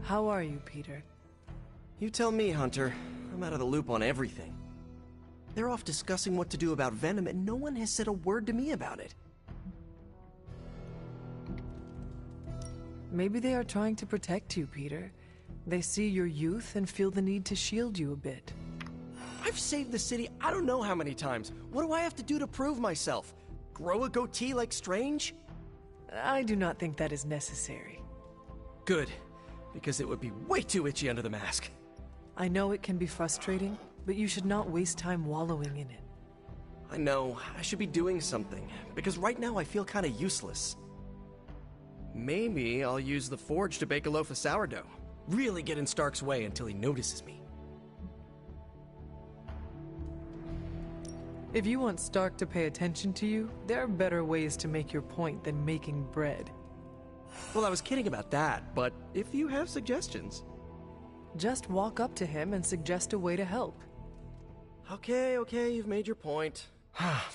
How are you, Peter? You tell me, Hunter. I'm out of the loop on everything. They're off discussing what to do about Venom, and no one has said a word to me about it. Maybe they are trying to protect you, Peter. They see your youth and feel the need to shield you a bit. I've saved the city I don't know how many times. What do I have to do to prove myself? Grow a goatee like Strange? I do not think that is necessary. Good, because it would be way too itchy under the mask. I know it can be frustrating, but you should not waste time wallowing in it. I know, I should be doing something, because right now I feel kinda useless. Maybe I'll use the forge to bake a loaf of sourdough. Really get in Stark's way until he notices me. If you want Stark to pay attention to you, there are better ways to make your point than making bread. Well, I was kidding about that, but if you have suggestions... Just walk up to him and suggest a way to help. Okay, you've made your point.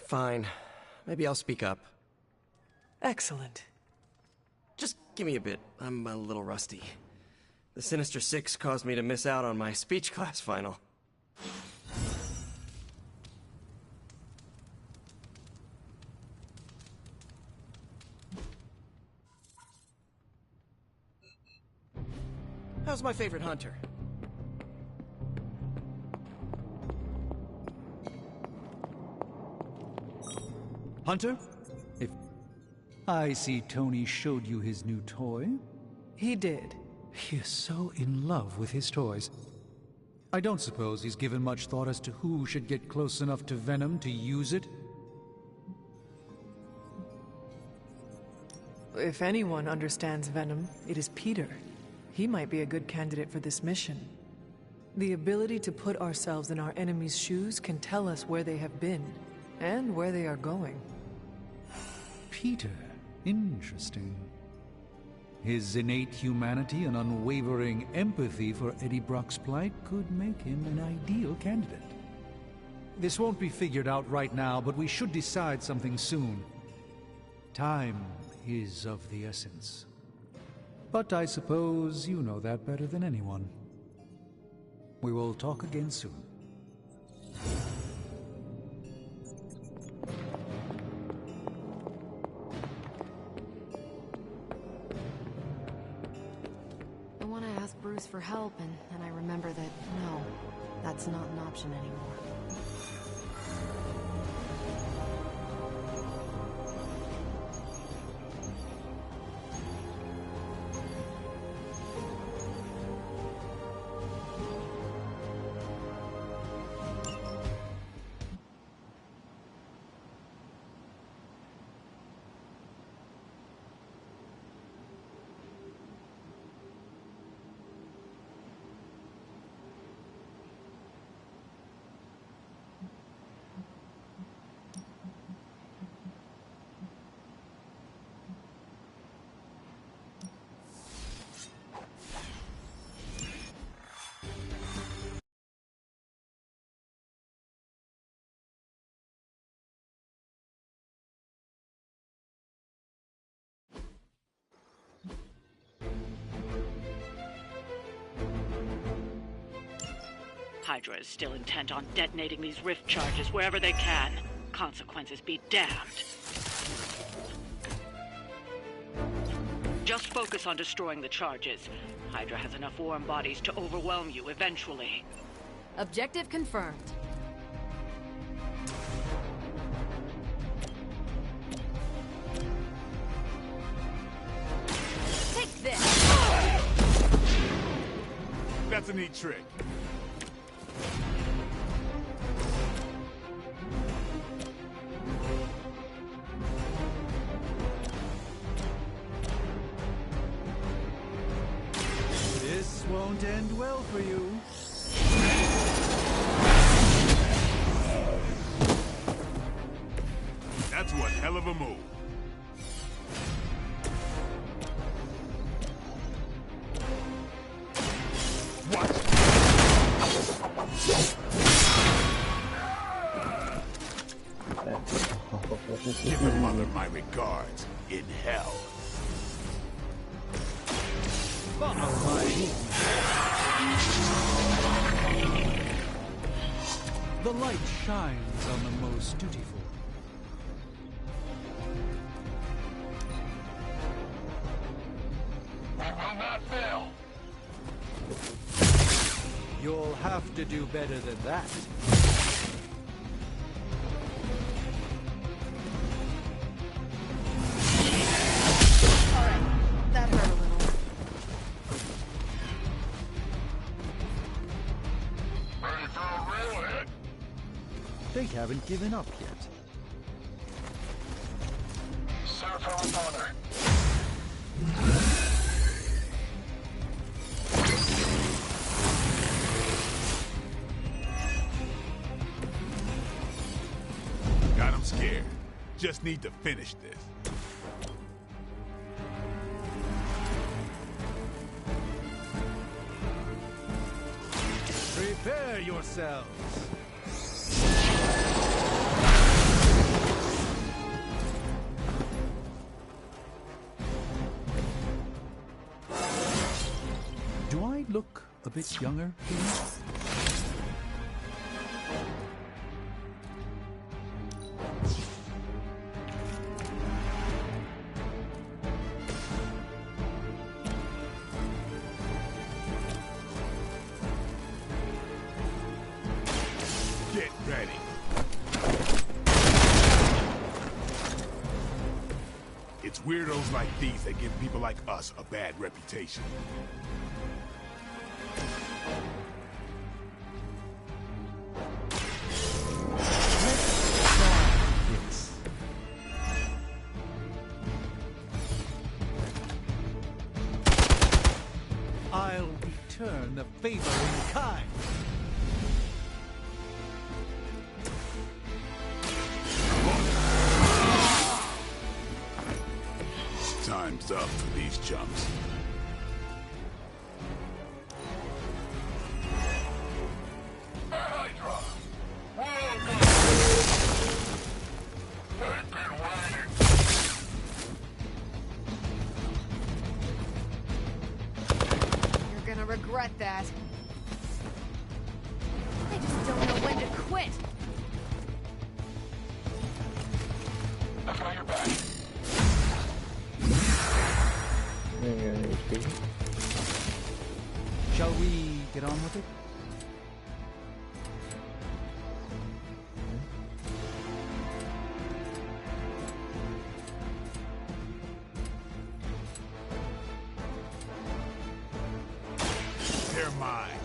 Fine. Maybe I'll speak up. Excellent. Just give me a bit. I'm a little rusty. The Sinister Six caused me to miss out on my speech class final. How's my favorite hunter? Hunter? If I see Tony showed you his new toy. He did. He is so in love with his toys. I don't suppose he's given much thought as to who should get close enough to Venom to use it. If anyone understands Venom, it is Peter. He might be a good candidate for this mission. The ability to put ourselves in our enemies' shoes can tell us where they have been, and where they are going. Peter. Interesting. His innate humanity and unwavering empathy for Eddie Brock's plight could make him an ideal candidate. This won't be figured out right now, but we should decide something soon. Time is of the essence. But I suppose you know that better than anyone. We will talk again soon. I want to ask Bruce for help, and then I remember that, no, that's not an option anymore. Hydra is still intent on detonating these rift charges wherever they can. Consequences be damned. Just focus on destroying the charges. Hydra has enough warm bodies to overwhelm you eventually. Objective confirmed. Take this! That's a neat trick. This won't end well for you. That's one hell of a move. Give the mother my regards in hell. The light shines on the most dutiful. We will not fail. You'll have to do better than that. That hurt a little. Ready for a real hit? They haven't given up yet. Serve her with honor. Got him scared. Just need to finish this. Prepare yourselves. Do I look a bit younger to you? Get ready. It's weirdos like these that give people like us a bad reputation. Yes. I'll return the favor in kind. Time's up for these chumps. Hydra! Welcome! They've been waiting. You're gonna regret that. I just don't know when to quit. I've got your back. Shall we get on with it? They're mine.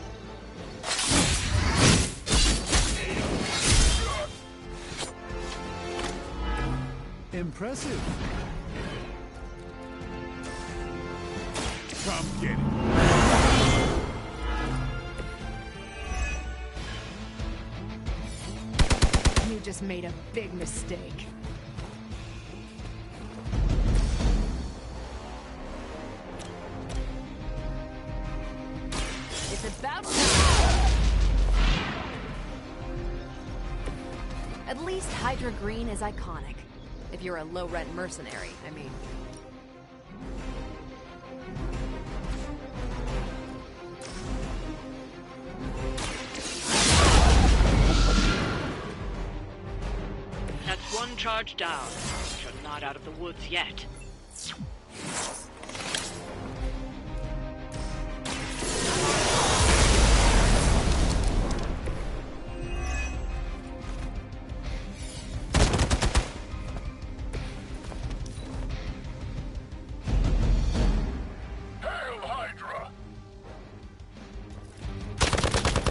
Impressive. Come get it. You just made a big mistake. It's about time. At least Hydra Green is iconic. If you're a low-rent mercenary, I mean. charge down. You're not out of the woods yet. Hail Hydra!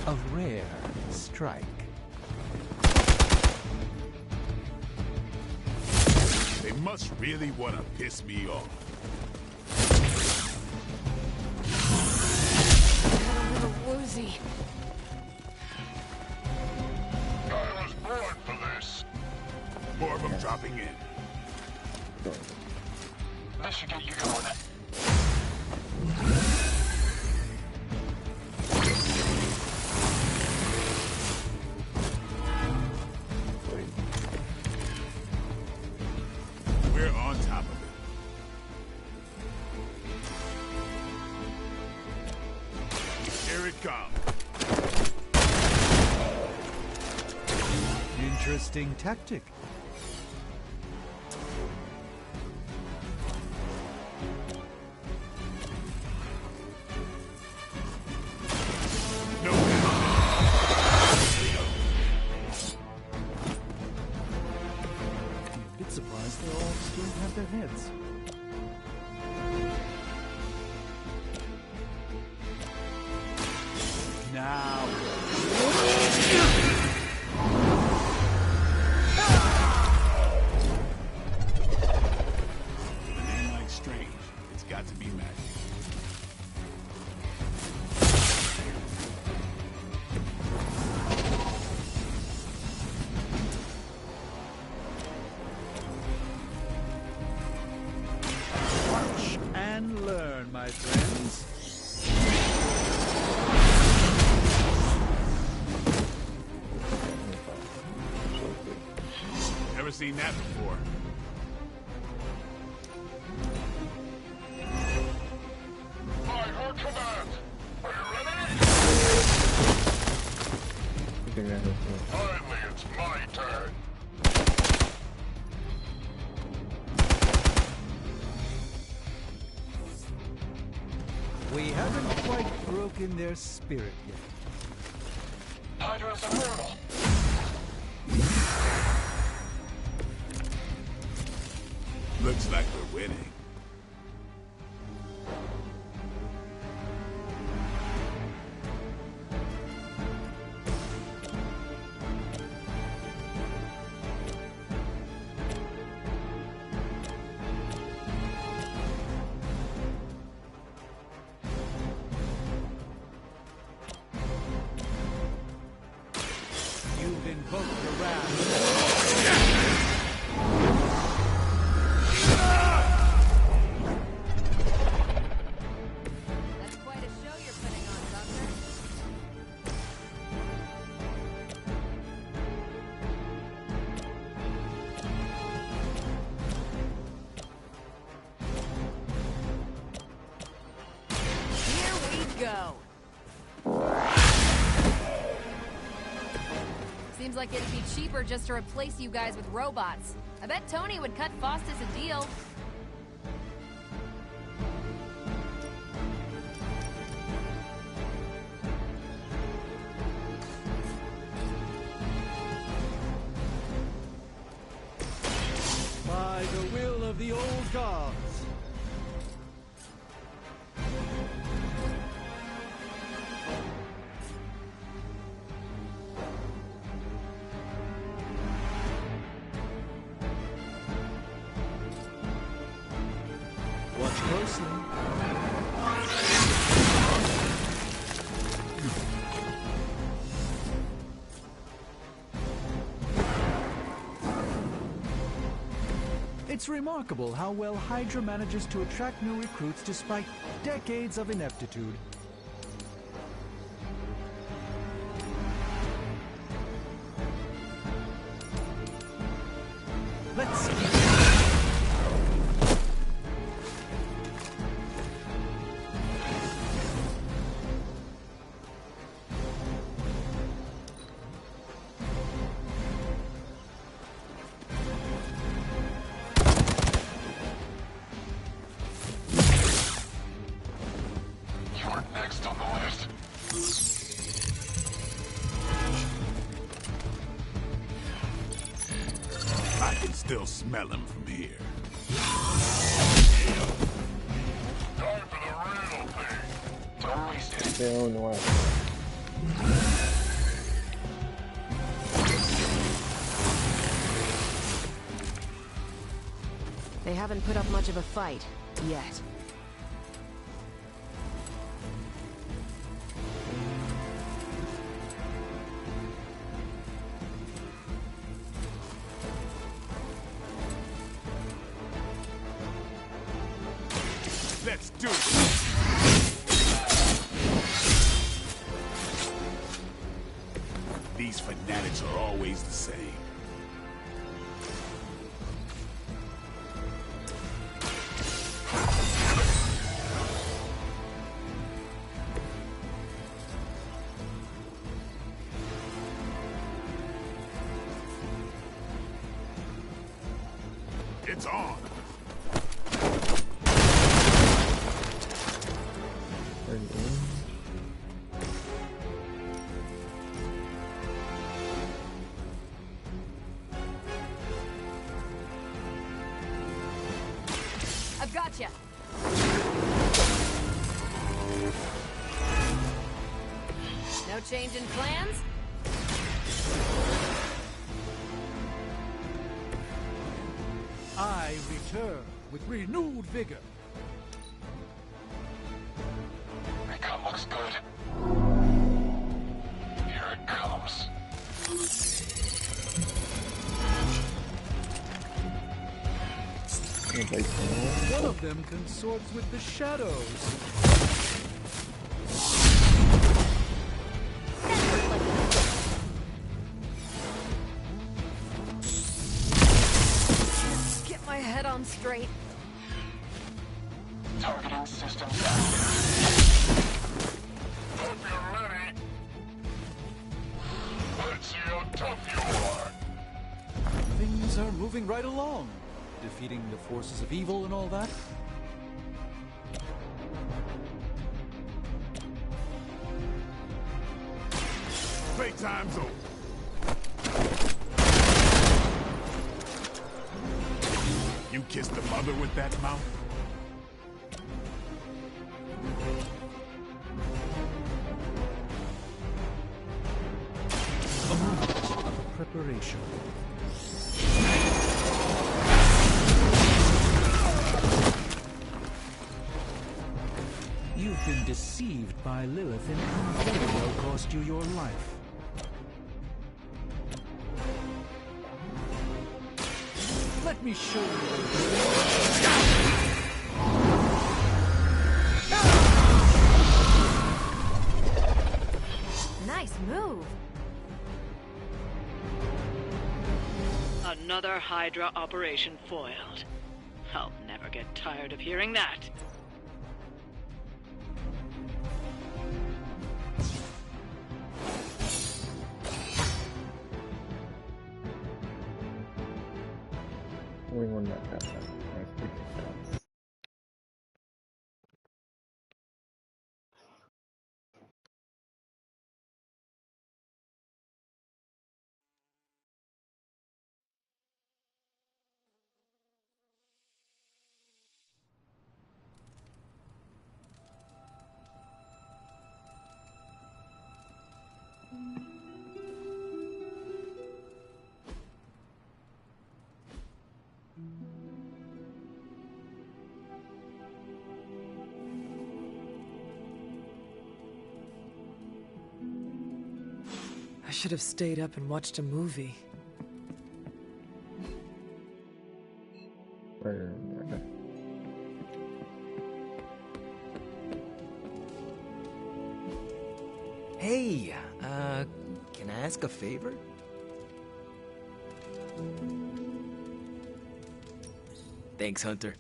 A rare strike. They must really want to piss me off. Got a little woozy. I was born for this. More of them dropping in. This should get you going. We're on top of it. Here it comes. Interesting tactic. A bit surprised they all still have their heads. Now. A name like Strange, it's got to be magic. Watch and learn, my friends. Never seen that before. By her command. Are you ready? I think that hits me. Finally, it's my turn. We haven't quite broken their spirit yet. Hydra's immortal. Looks like we're winning. You've invoked the wrath. That's quite a show you're putting on, Doctor. Here we go. Seems like it'd be cheaper just to replace you guys with robots. I bet Tony would cut Faustus a deal. By the will of the old gods. Watch closely. It's remarkable how well Hydra manages to attract new recruits despite decades of ineptitude. Let's keep I can still smell him from here. Time for the real thing. Don't waste it. Still no way. They haven't put up much of a fight, yet. Let's do it! These fanatics are always the same. It's on! I've got you. No change in plans? I return with renewed vigor. Recon looks good. Here it comes. One of them consorts with the shadows. Get my head on straight. Targeting systems active. Hope you're ready. Let's see how tough you are. Things are moving right along. Defeating the forces of evil and all that. Playtime's over. You kissed the mother with that mouth? Preparation. You've been deceived by Lilith and very well cost you your life. Let me show you. Nice move. Another Hydra operation foiled. I'll never get tired of hearing that. Only one that got that. Nice big shots. I should have stayed up and watched a movie. Hey, can I ask a favor? Thanks, Hunter.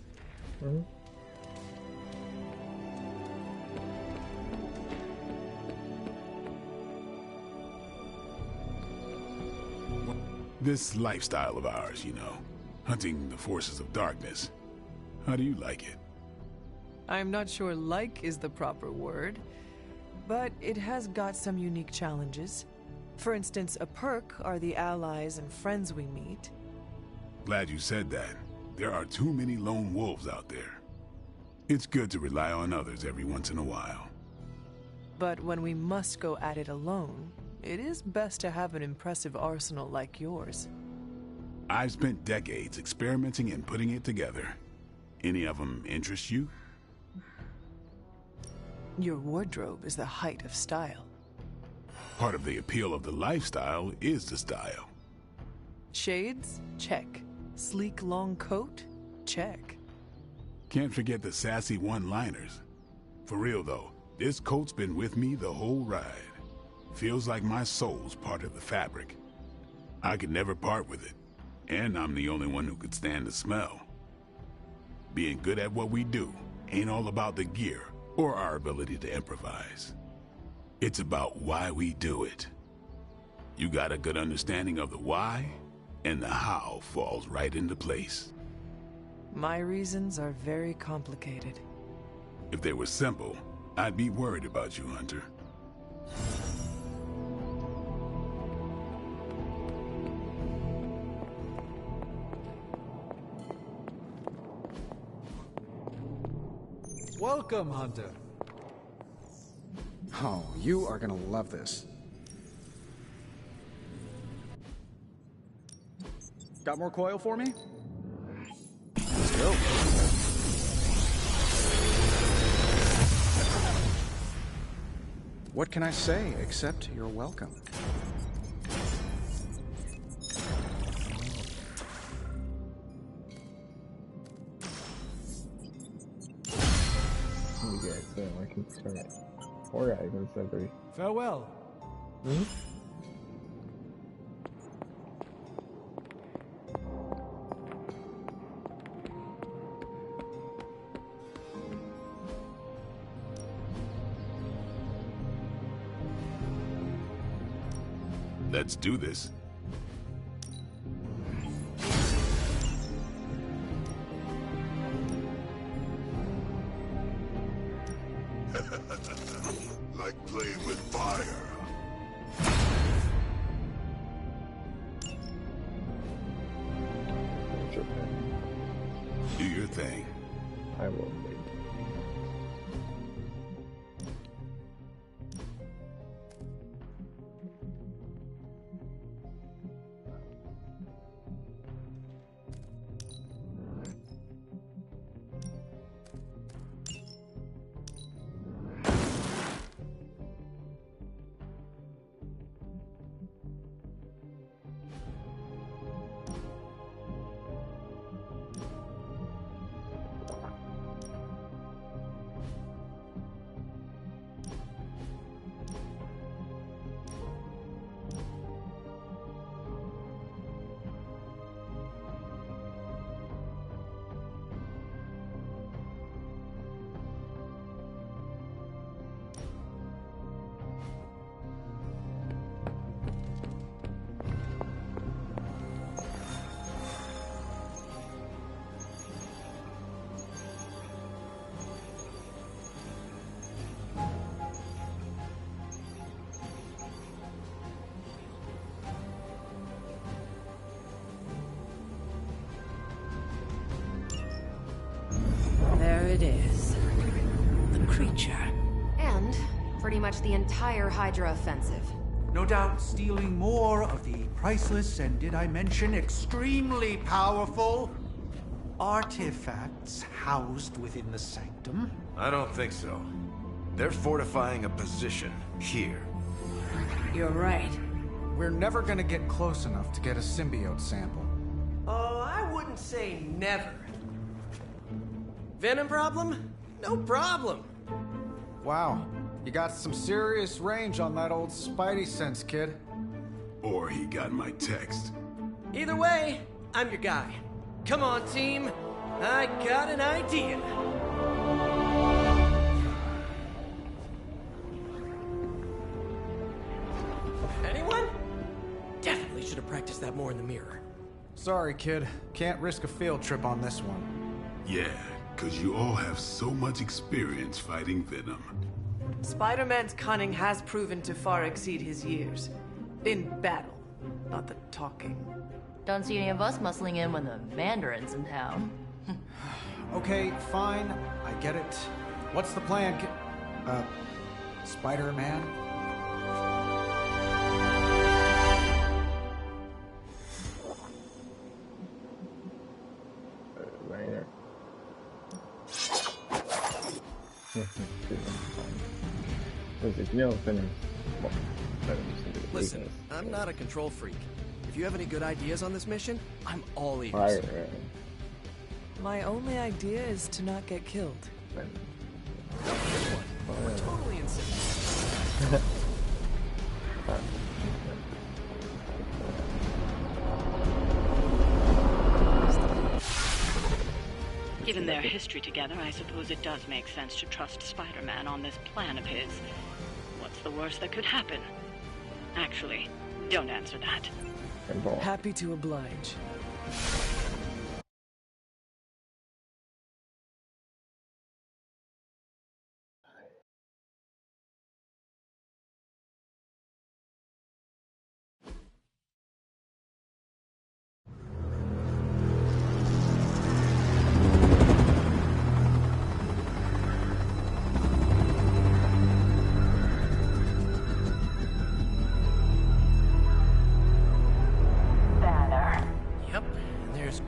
This lifestyle of ours, you know, hunting the forces of darkness. How do you like it? I'm not sure like is the proper word, but it has got some unique challenges. For instance, a perk are the allies and friends we meet. Glad you said that. There are too many lone wolves out there. It's good to rely on others every once in a while. But when we must go at it alone, it is best to have an impressive arsenal like yours. I've spent decades experimenting and putting it together. Any of them interest you? Your wardrobe is the height of style. Part of the appeal of the lifestyle is the style. Shades? Check. Sleek long coat? Check. Can't forget the sassy one-liners. For real though, this coat's been with me the whole ride. Feels like my soul's part of the fabric. I could never part with it, and I'm the only one who could stand the smell. Being good at what we do ain't all about the gear or our ability to improvise. It's about why we do it. You got a good understanding of the why, and the how falls right into place. My reasons are very complicated. If they were simple, I'd be worried about you, Hunter. Welcome, Hunter. Oh, you are gonna love this. Got more coil for me? Let's go. What can I say except you're welcome? You guys, so I can start 4 guys instead of 3. Farewell. Hmm? Let's do this. Like playing with fire. Do your thing. I will wait. There it is. The creature. And pretty much the entire Hydra offensive. No doubt stealing more of the priceless and, did I mention, extremely powerful artifacts housed within the sanctum? I don't think so. They're fortifying a position here. You're right. We're never gonna get close enough to get a symbiote sample. Oh, I wouldn't say never. Venom problem? No problem. Wow, you got some serious range on that old Spidey sense, kid. Or he got my text. Either way, I'm your guy. Come on, team. I got an idea. Anyone? Definitely should have practiced that more in the mirror. Sorry, kid. Can't risk a field trip on this one. Yeah, 'cause you all have so much experience fighting Venom. Spider-Man's cunning has proven to far exceed his years. In battle, not the talking. Don't see any of us muscling in when the Mandarin's in town. Okay, fine. I get it. What's the plan? Spider-Man? Listen, I'm not a control freak. If you have any good ideas on this mission, I'm all ears. Fire. My only idea is to not get killed. We're totally insane. Given their history together, I suppose it does make sense to trust Spider-Man on this plan of his. What's the worst that could happen? Actually, don't answer that. Happy to oblige.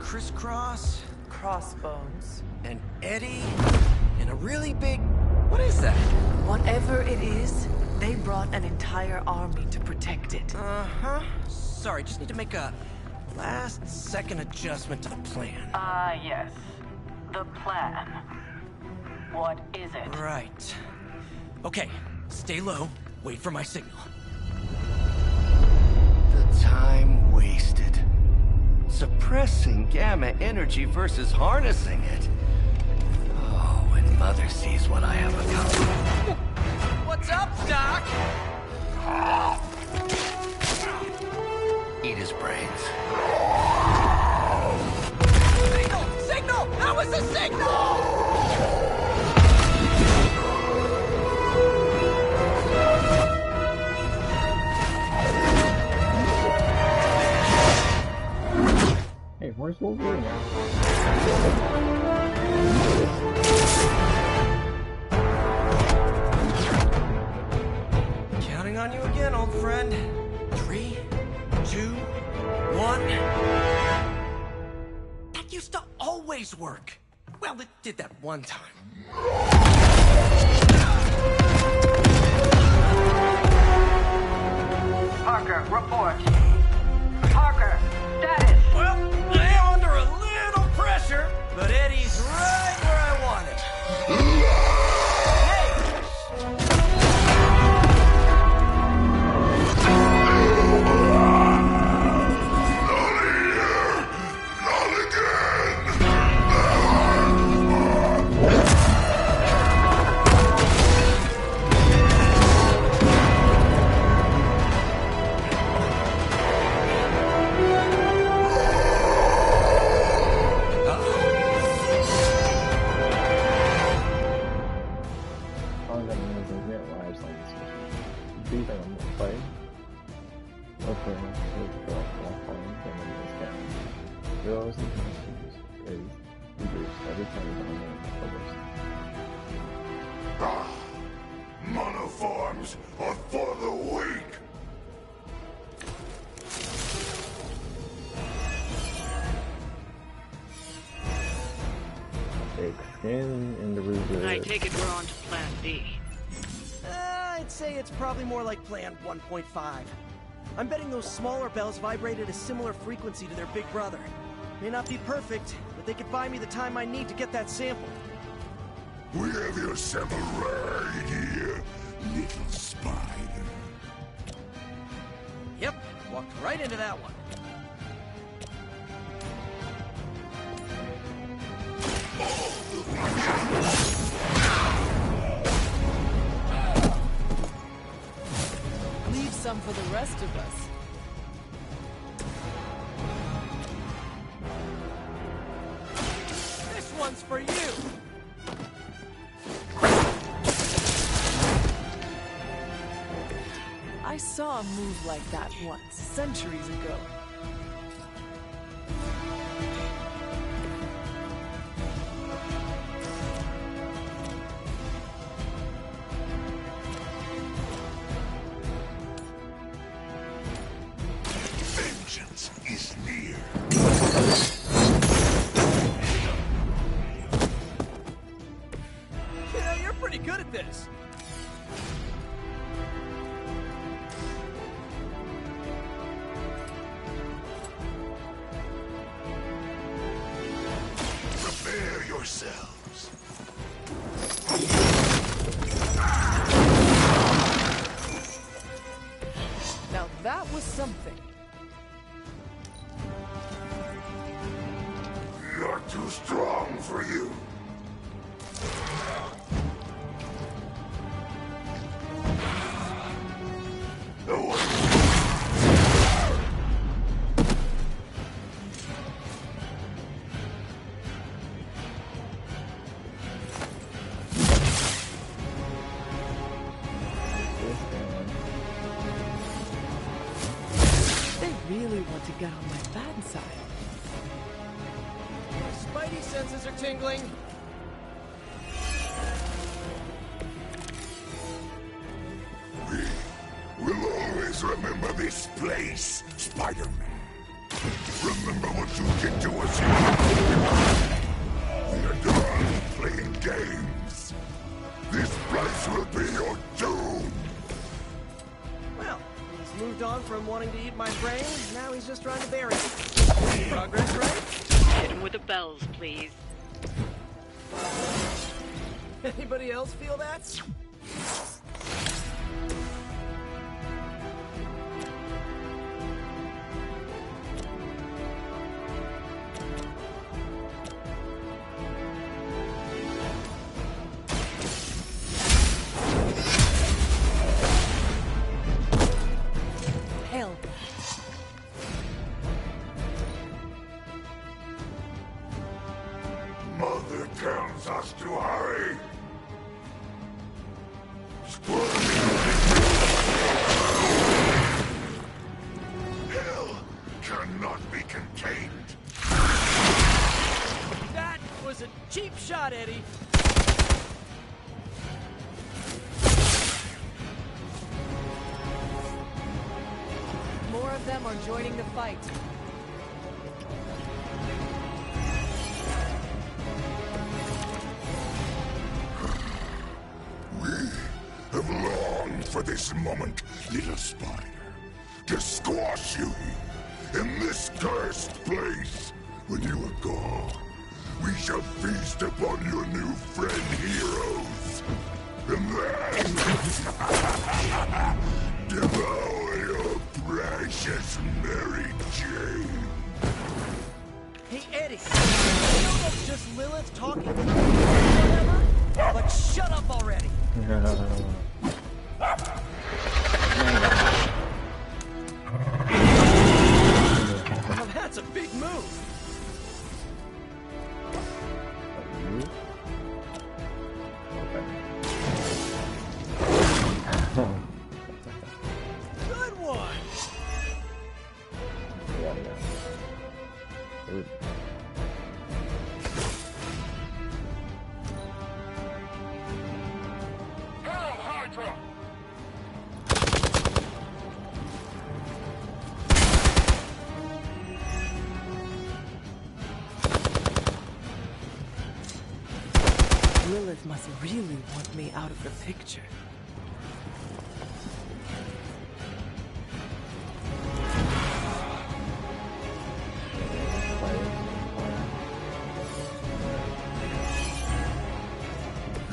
Crisscross, Crossbones, and Eddie, and a really big... What is that? Whatever it is, they brought an entire army to protect it. Uh-huh. Sorry, just need to make a last-second adjustment to the plan. Yes. The plan. What is it? Right. Okay, stay low, wait for my signal. The time wasted. Suppressing gamma energy versus harnessing it. Oh, when Mother sees what I have accomplished. What's up, Doc? Eat his brains. Signal! Signal! That was a signal! Hey, where's Wolverine now? Counting on you again, old friend. 3, 2, 1. That used to always work. Well, it did that one time. Parker, report. Parker, status. Well, I am under a little pressure, but Eddie's right where I want him. Monoforms are for the weak! Thick skin in the roof. I take it we're on to Plan B. I'd say it's probably more like Plan 1.5. I'm betting those smaller bells vibrate at a similar frequency to their big brother. May not be perfect, but they could buy me the time I need to get that sample. We have your sample right here, little spider. Yep, walked right into that one. Leave some for the rest of us. This one's for you! I saw a move like that once, centuries ago. Too strong for you. They really want to get on my bad side. Spidey senses are tingling. We'll always remember this place, Spider-Man. Remember what you did to us. We are done playing games. This place will be your doom. Well, he's moved on from wanting to eat my brain. Now he's just trying to bury it. Progress, right? Hit him with the bells, please. Anybody else feel that? Hell. Mother tells us to hurry. Hell cannot be contained. That was a cheap shot, Eddie. More of them are joining the fight. We have longed for this moment, little spider, to squash you in this cursed place. When you are gone, we shall feast upon your new friend heroes, and then devour your precious Mary Jane. Hey, Eddie. I know that's just Lilith talking to you or whatever, but shut up already. Now that's a big move. Good one. Lilith must really want me out of the picture.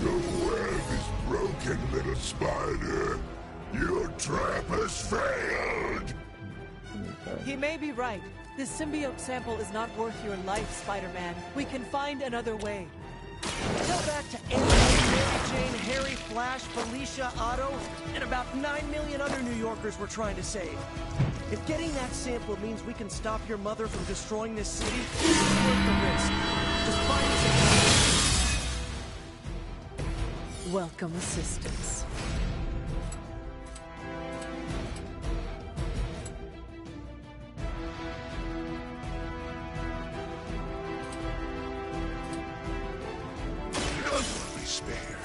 Your web is broken, little spider. Your trap has failed. He may be right. This symbiote sample is not worth your life, Spider-Man. We can find another way. Tell that to Anna, Mary Jane, Harry, Flash, Felicia, Otto, and about 9 million other New Yorkers we're trying to save. If getting that sample means we can stop your mother from destroying this city, it's worth the risk. Just find us a... Welcome assistance. None will be spared.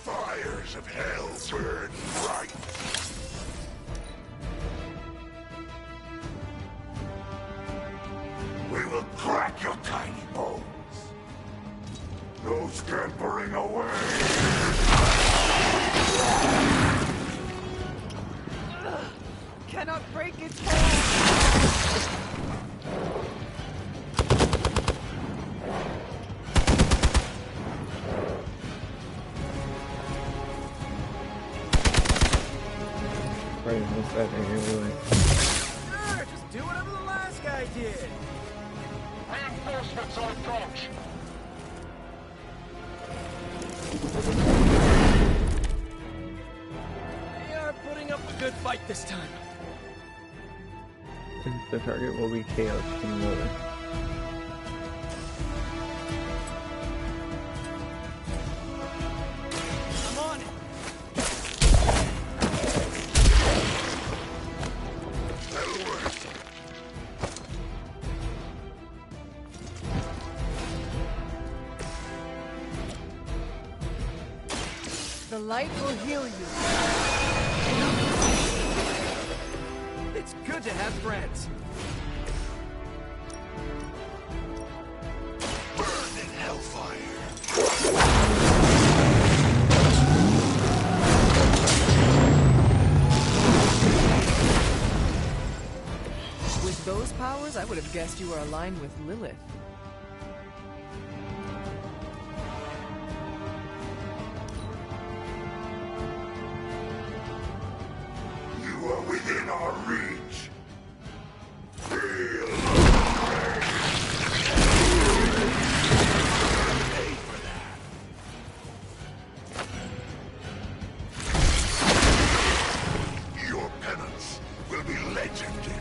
Fires of hell burn bright. We will crack your tiny bones. No scampering away. Cannot break its hold. Right, what's that anyway? Sure, just do whatever the last guy did. Reinforcements on approach. They are putting up a good fight this time. The target will be Chaos King Miller. I'm on it. The light will heal you. It's good to have friends. Burn in hellfire. With those powers, I would have guessed you were aligned with Lilith. You are within our reach. Feel pay for that. Your penance will be legendary.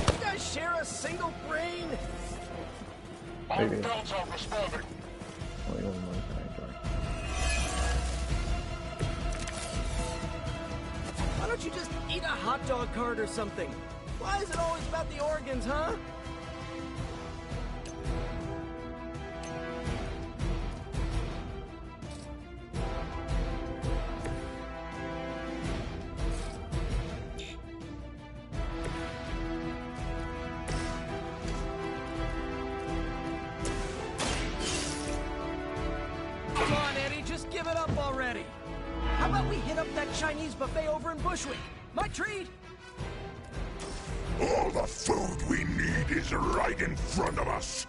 You guys share a single brain? All belts are responding. Why don't you just eat a hot dog cart or something? Why is it always about the organs, huh? Come on, Eddie, just give it up already. How about we hit up that Chinese buffet over in Bushwick? My treat! All the food we need is right in front of us.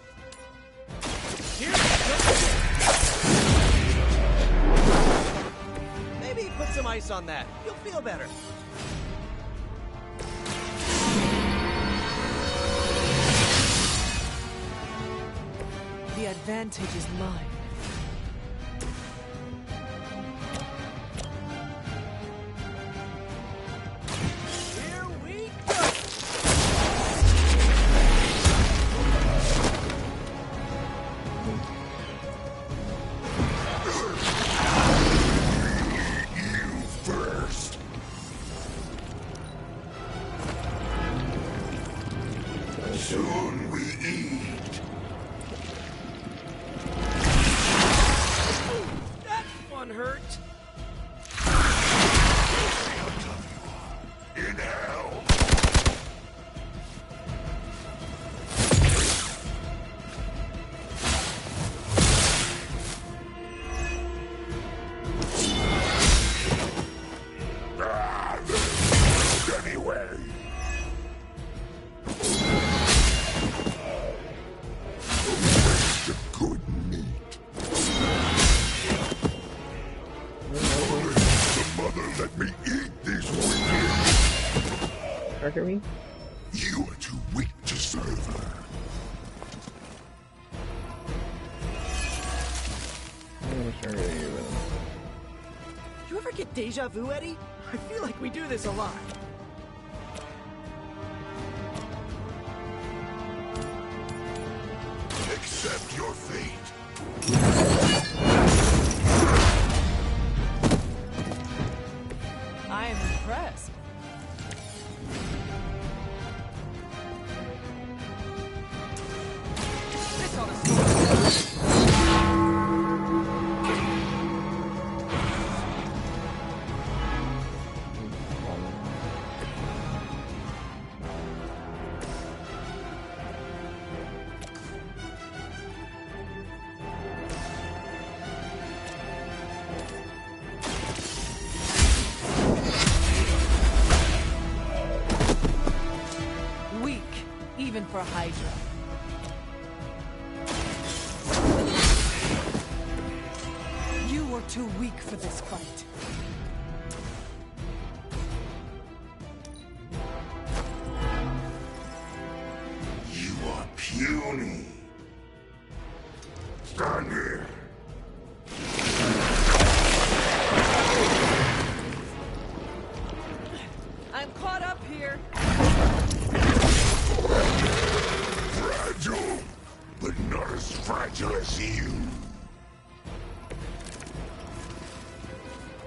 Maybe put some ice on that. You'll feel better. The advantage is mine. Here we go! You first. Soon we eat. That one hurt. In hell. Anyway. Waste of good meat. The mother let me eat these wicked. Mercury? You are too weak to serve her. I'm sure you will. You ever get deja vu, Eddie? I feel like we do this a lot. Accept your fate. I am impressed. This ought to stop. for Hydra. You were too weak for this fight. You are puny. Stand here. I'm caught up here. Fragile, but not as fragile as you.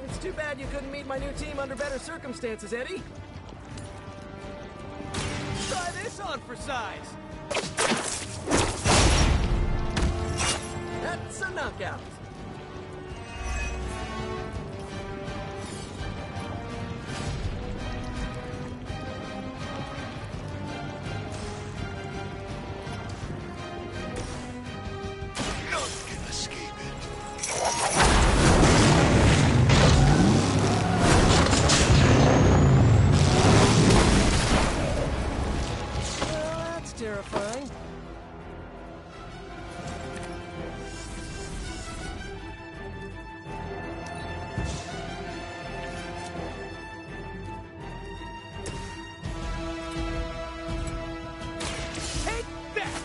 It's too bad you couldn't meet my new team under better circumstances, Eddie. Try this on for size. That's a knockout. Terrifying. Take that!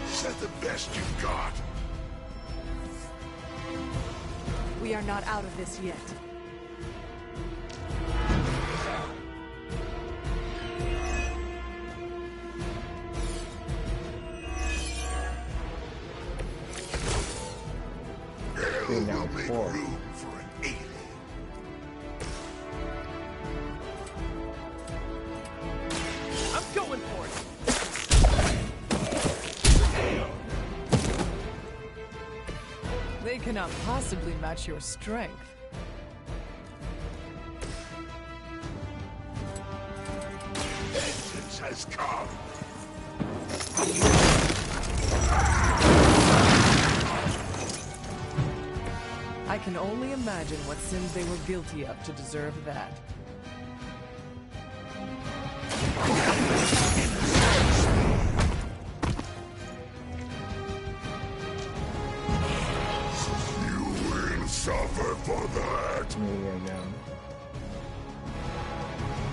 Is that the best you've got? We are not out of this yet. Hell will make room for an alien. I'm going for it. They cannot possibly match your strength. Vengeance has come. I can only imagine what sins they were guilty of to deserve that. You will suffer for that.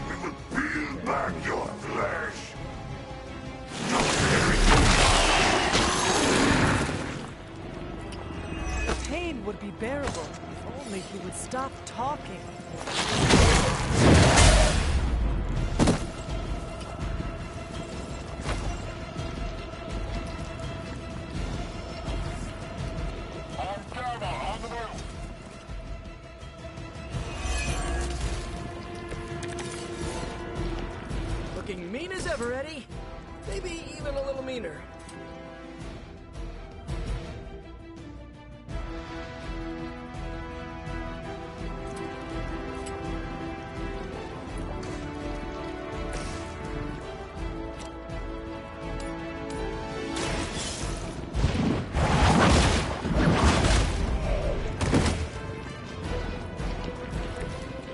We will peel back your flesh. The pain would be bearable if only he would stop talking. Looking mean as ever, Eddie. Maybe even a little meaner.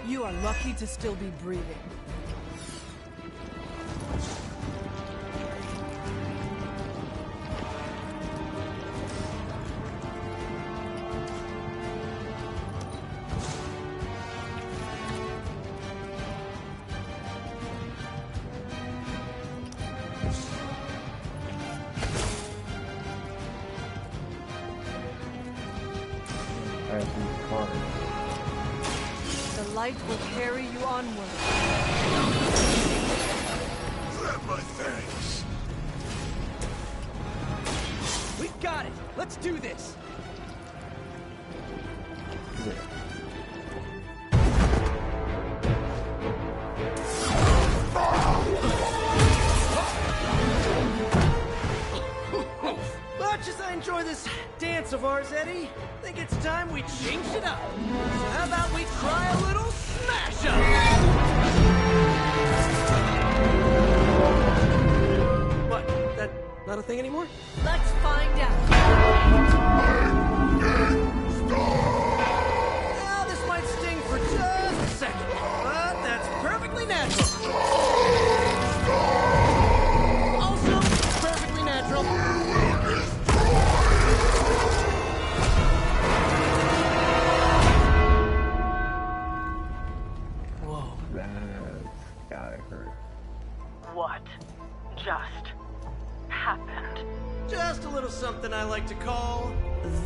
You are lucky to still be breathing. The light will carry you onward. Grab my thanks. We got it. Let's do this. Much as I enjoy this dance of ours, Eddie, I think it's time we changed it up. So how about we try a little smash up? What? That not a thing anymore? Let's find out. Now, this might sting for just a second, but that's perfectly natural.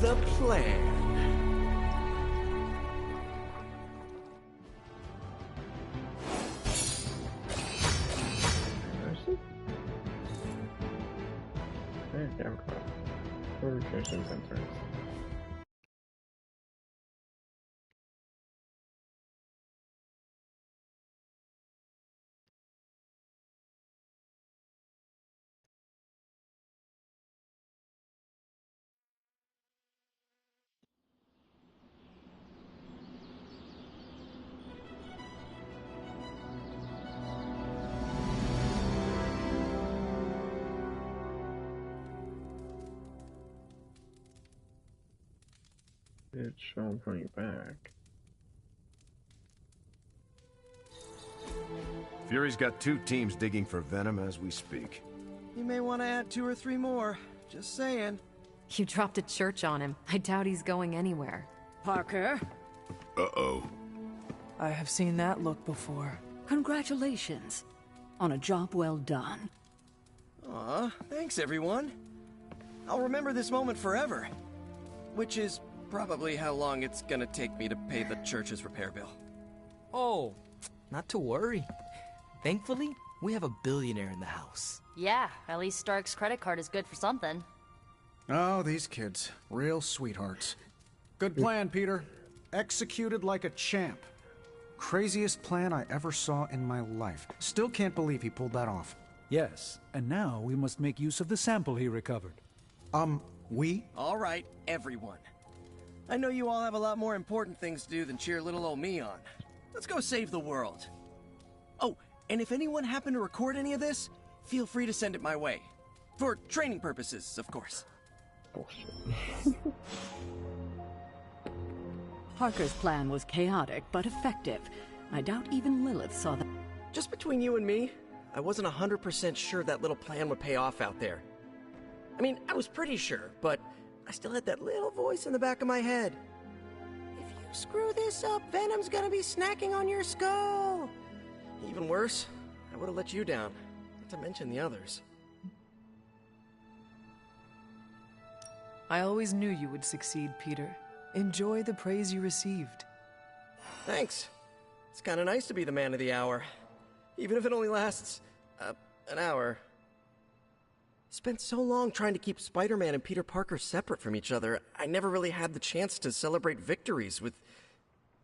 the plan. Purification sensors. It shall bring back. Fury's got 2 teams digging for Venom as we speak. You may want to add 2 or 3 more. Just saying. You dropped a church on him. I doubt he's going anywhere. Parker? Uh-oh. I have seen that look before. Congratulations on a job well done. Aw, thanks everyone. I'll remember this moment forever. Which is probably how long it's gonna take me to pay the church's repair bill. Oh, not to worry. Thankfully, we have a billionaire in the house. Yeah, at least Stark's credit card is good for something. Oh, these kids. Real sweethearts. Good plan, Peter. Executed like a champ. Craziest plan I ever saw in my life. Still can't believe he pulled that off. Yes, and now we must make use of the sample he recovered. We? All right, everyone. I know you all have a lot more important things to do than cheer little old me on. Let's go save the world. Oh, and if anyone happened to record any of this, feel free to send it my way. For training purposes, of course. Parker's plan was chaotic but effective. I doubt even Lilith saw that. Just between you and me, I wasn't 100% sure that little plan would pay off out there. I mean, I was pretty sure, but I still had that little voice in the back of my head. If you screw this up, Venom's gonna be snacking on your skull. Even worse, I would have let you down, not to mention the others. I always knew you would succeed, Peter. Enjoy the praise you received. Thanks. It's kind of nice to be the man of the hour. Even if it only lasts, an hour. Spent so long trying to keep Spider-Man and Peter Parker separate from each other, I never really had the chance to celebrate victories with,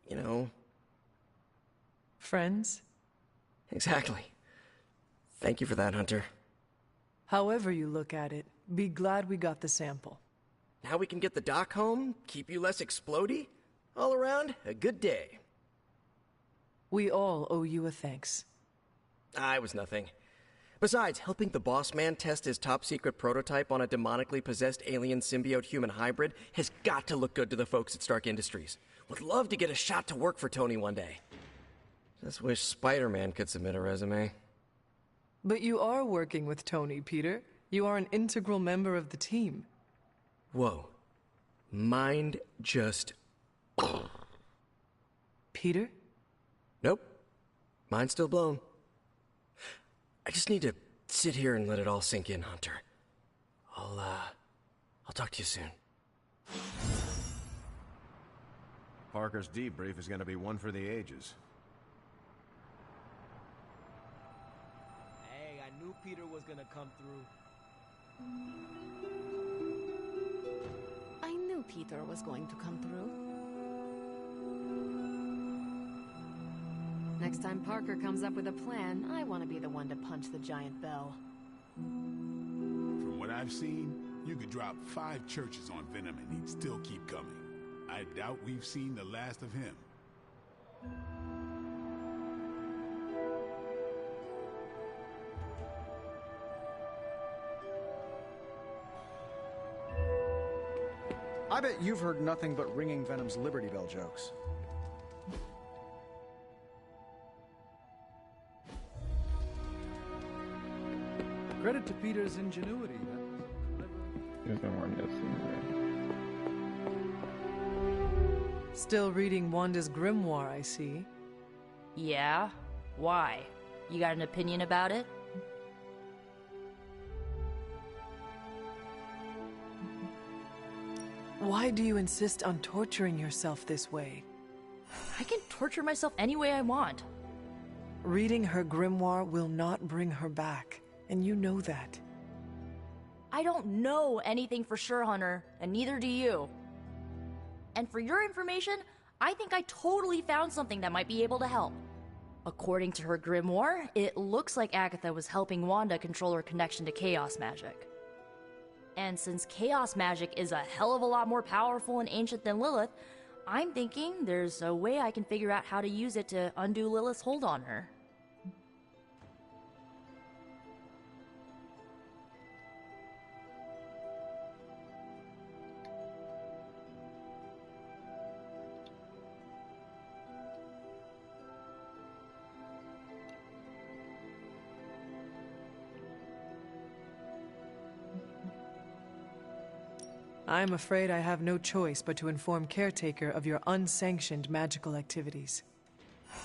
you know... Friends? Exactly. Thank you for that, Hunter. However you look at it, be glad we got the sample. Now we can get the doc home, keep you less explodey. All around, a good day. We all owe you a thanks. I was nothing. Besides, helping the boss man test his top-secret prototype on a demonically possessed alien symbiote-human hybrid has got to look good to the folks at Stark Industries. Would love to get a shot to work for Tony one day. Just wish Spider-Man could submit a resume. But you are working with Tony, Peter. You are an integral member of the team. Whoa. Mind just... Peter? Nope. Mind's still blown. I just need to sit here and let it all sink in, Hunter. I'll talk to you soon. Parker's debrief is gonna be one for the ages. Hey, I knew Peter was gonna come through. I knew Peter was going to come through. Next time Parker comes up with a plan, I want to be the one to punch the giant bell. From what I've seen, you could drop 5 churches on Venom and he'd still keep coming. I doubt we've seen the last of him. I bet you've heard nothing but ringing Venom's Liberty Bell jokes. Credit to Peter's ingenuity. There's no one to see. Still reading Wanda's grimoire, I see. Yeah? Why? You got an opinion about it? Why do you insist on torturing yourself this way? I can torture myself any way I want. Reading her grimoire will not bring her back, and you know that. I don't know anything for sure, Hunter, and neither do you. And for your information, I think I totally found something that might be able to help. According to her grimoire, it looks like Agatha was helping Wanda control her connection to chaos magic. And since chaos magic is a hell of a lot more powerful and ancient than Lilith, I'm thinking there's a way I can figure out how to use it to undo Lilith's hold on her. I'm afraid I have no choice but to inform Caretaker of your unsanctioned magical activities.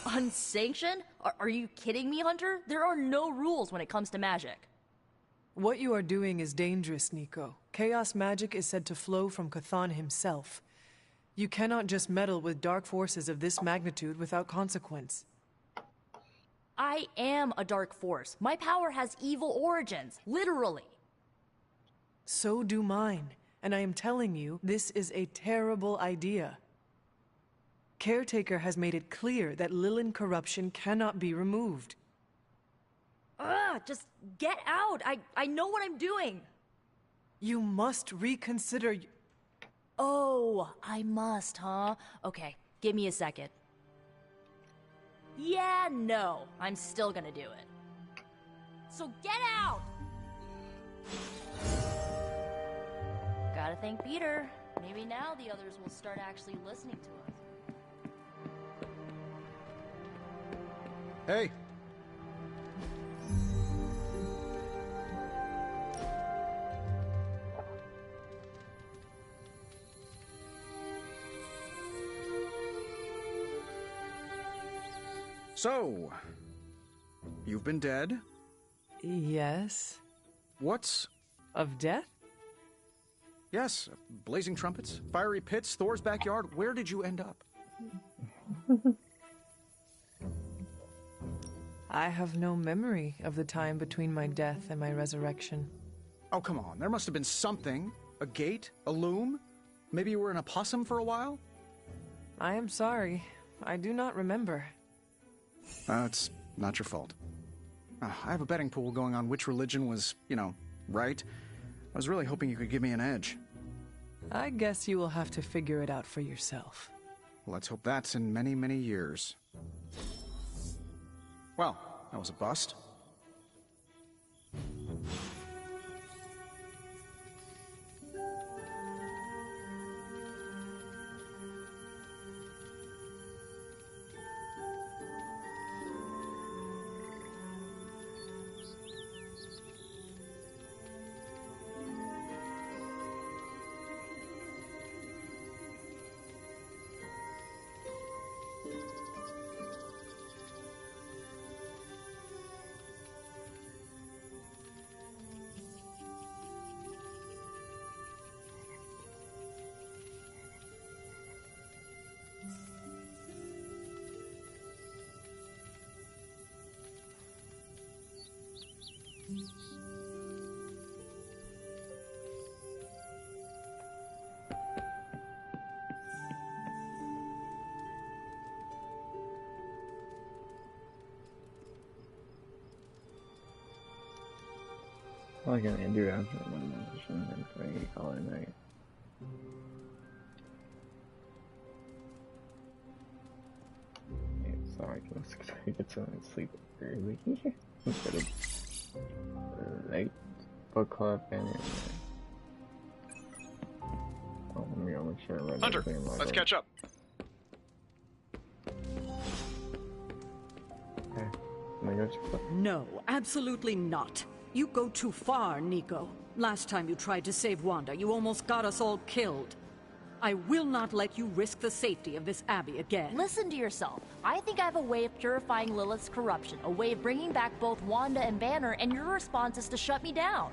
Unsanctioned? Are you kidding me, Hunter? There are no rules when it comes to magic. What you are doing is dangerous, Nico. Chaos magic is said to flow from Cthon himself. You cannot just meddle with dark forces of this magnitude without consequence. I am a dark force. My power has evil origins, literally. So do mine. And I am telling you, this is a terrible idea. Caretaker has made it clear that Lilin corruption cannot be removed. Just get out! I know what I'm doing! You must reconsider... Oh, I must, huh? Okay, give me a second. Yeah, no, I'm still gonna do it. So get out! Gotta thank Peter. Maybe now the others will start actually listening to us. Hey! So, you've been dead? Yes. What's... Of death? Yes, blazing trumpets, fiery pits, Thor's backyard. Where did you end up? I have no memory of the time between my death and my resurrection. Oh, come on. There must have been something. A gate? A loom? Maybe you were in a possum for a while? I am sorry. I do not remember. It's not your fault. I have a betting pool going on which religion was, right. I was really hoping you could give me an edge. I guess you will have to figure it out for yourself. Let's hope that's in many, many years. Well, that was a bust. What can I do after one mission and three call it a night? Yeah, so I can get some sleep early instead of late book club and oh, let me go make sure I read Hunter, everything. let's catch up. Okay, let me go check up. No, absolutely not. You go too far, Nico. Last time you tried to save Wanda, you almost got us all killed. I will not let you risk the safety of this abbey again. Listen to yourself. I think I have a way of purifying Lilith's corruption, a way of bringing back both Wanda and Banner, and your response is to shut me down.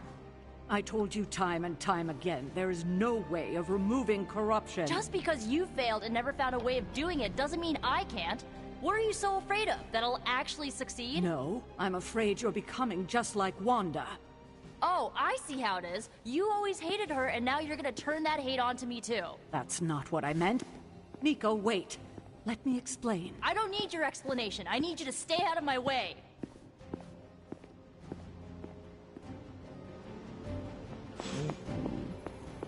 I told you time and time again, there is no way of removing corruption. Just because you failed and never found a way of doing it doesn't mean I can't. What are you so afraid of? That I'll actually succeed? No, I'm afraid you're becoming just like Wanda. Oh, I see how it is. You always hated her, and now you're gonna turn that hate onto me too. That's not what I meant. Nico, wait. Let me explain. I don't need your explanation. I need you to stay out of my way.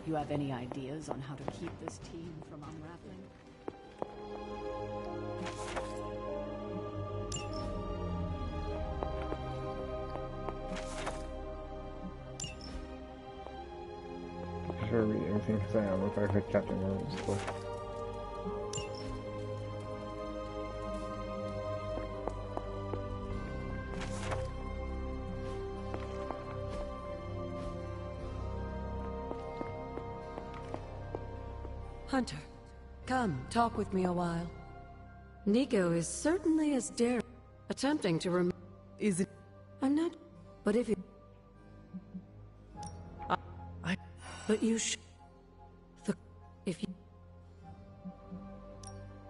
You have any ideas on how to keep this team from unraveling? I should read anything because I am if I heard Captain Marvel's book. Hunter, come, talk with me a while. Nico is certainly as daring, attempting to Is it? I'm not... But if you... But you If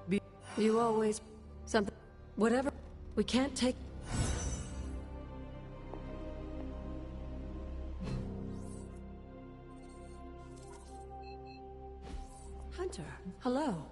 you... You always... Something... Whatever... We can't take... Hunter, hello.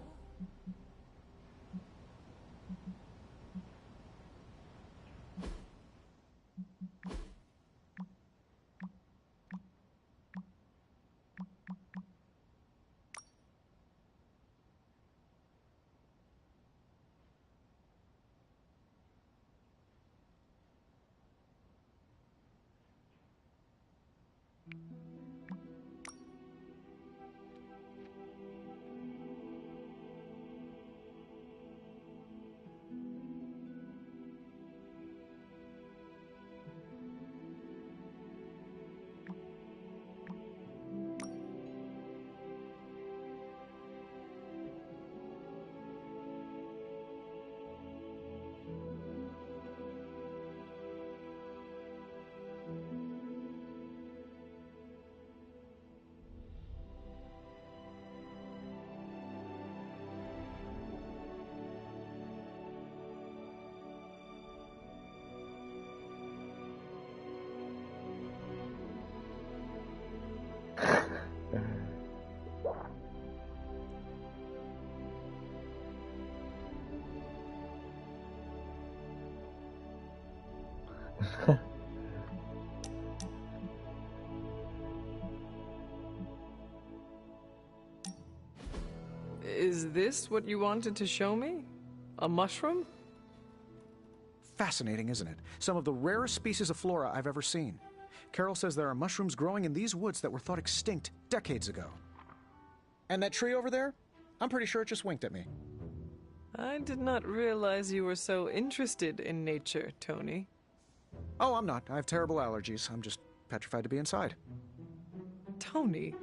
Is this what you wanted to show me? A mushroom? Fascinating, isn't it? Some of the rarest species of flora I've ever seen. Carol says there are mushrooms growing in these woods that were thought extinct decades ago. And that tree over there? I'm pretty sure it just winked at me. I did not realize you were so interested in nature, Tony. Oh, I'm not. I have terrible allergies. I'm just petrified to be inside. Tony.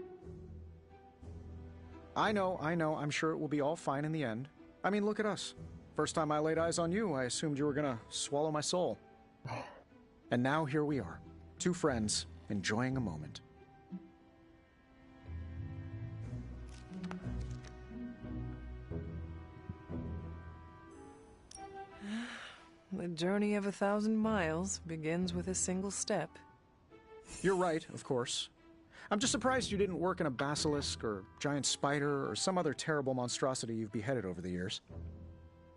I know. I'm sure it will be all fine in the end. I mean, look at us. First time I laid eyes on you, I assumed you were gonna swallow my soul. And now here we are. Two friends, enjoying a moment. The journey of 1,000 miles begins with a single step. You're right, of course. I'm just surprised you didn't work in a basilisk or giant spider or some other terrible monstrosity you've beheaded over the years.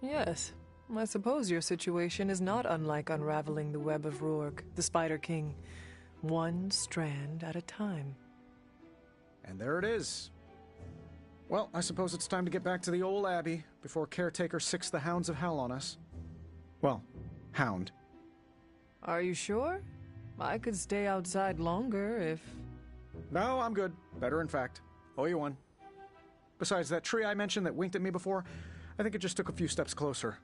Yes, I suppose your situation is not unlike unraveling the web of Rourke, the Spider King, one strand at a time. And there it is. Well, I suppose it's time to get back to the old Abbey before Caretaker sicks the hounds of hell on us. Well, hound. Are you sure? I could stay outside longer if... No, I'm good. Better, in fact. Owe you one. Besides, that tree I mentioned that winked at me before, I think it just took a few steps closer.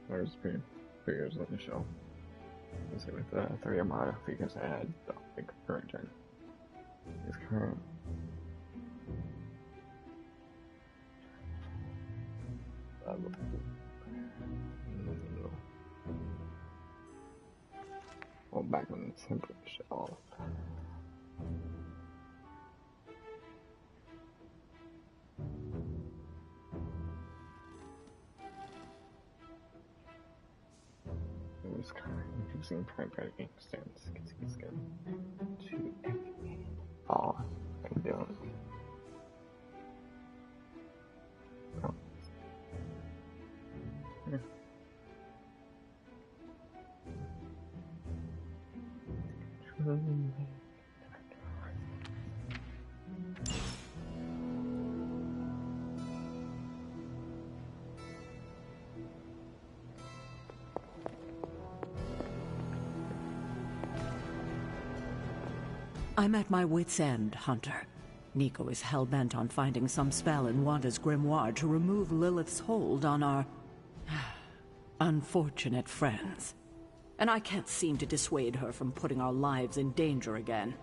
There's figures on the shelf. Let's see with the 3 Armada because I had the current gen. His current. Well, back when the temper shut off. It was kind of using pragmatic ink stance, skin to everything. Oh, I don't. Oh. Yeah. I'm at my wit's end, Hunter. Nico is hell-bent on finding some spell in Wanda's grimoire to remove Lilith's hold on our unfortunate friends. And I can't seem to dissuade her from putting our lives in danger again.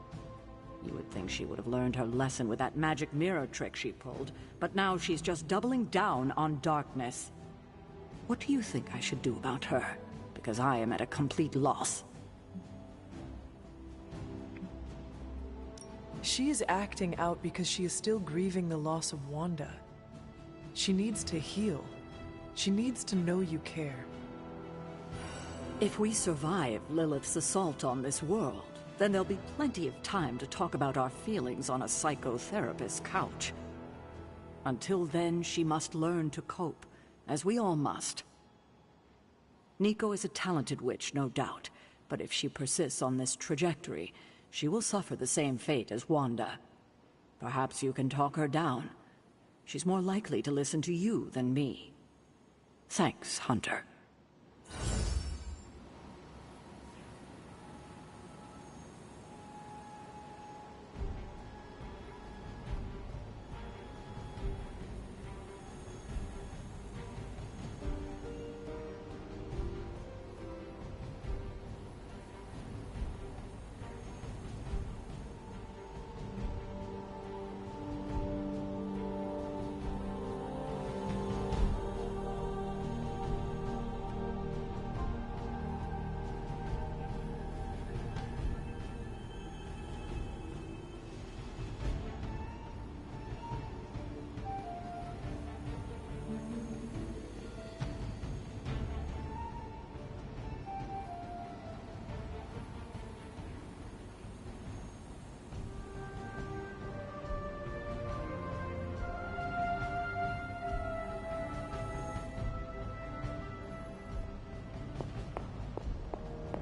You would think she would have learned her lesson with that magic mirror trick she pulled, but now she's just doubling down on darkness. What do you think I should do about her? Because I am at a complete loss. She is acting out because she is still grieving the loss of Wanda. She needs to heal. She needs to know you care. If we survive Lilith's assault on this world, then there'll be plenty of time to talk about our feelings on a psychotherapist's couch. Until then, she must learn to cope, as we all must. Nico is a talented witch, no doubt, but if she persists on this trajectory, she will suffer the same fate as Wanda. Perhaps you can talk her down. She's more likely to listen to you than me. Thanks, Hunter.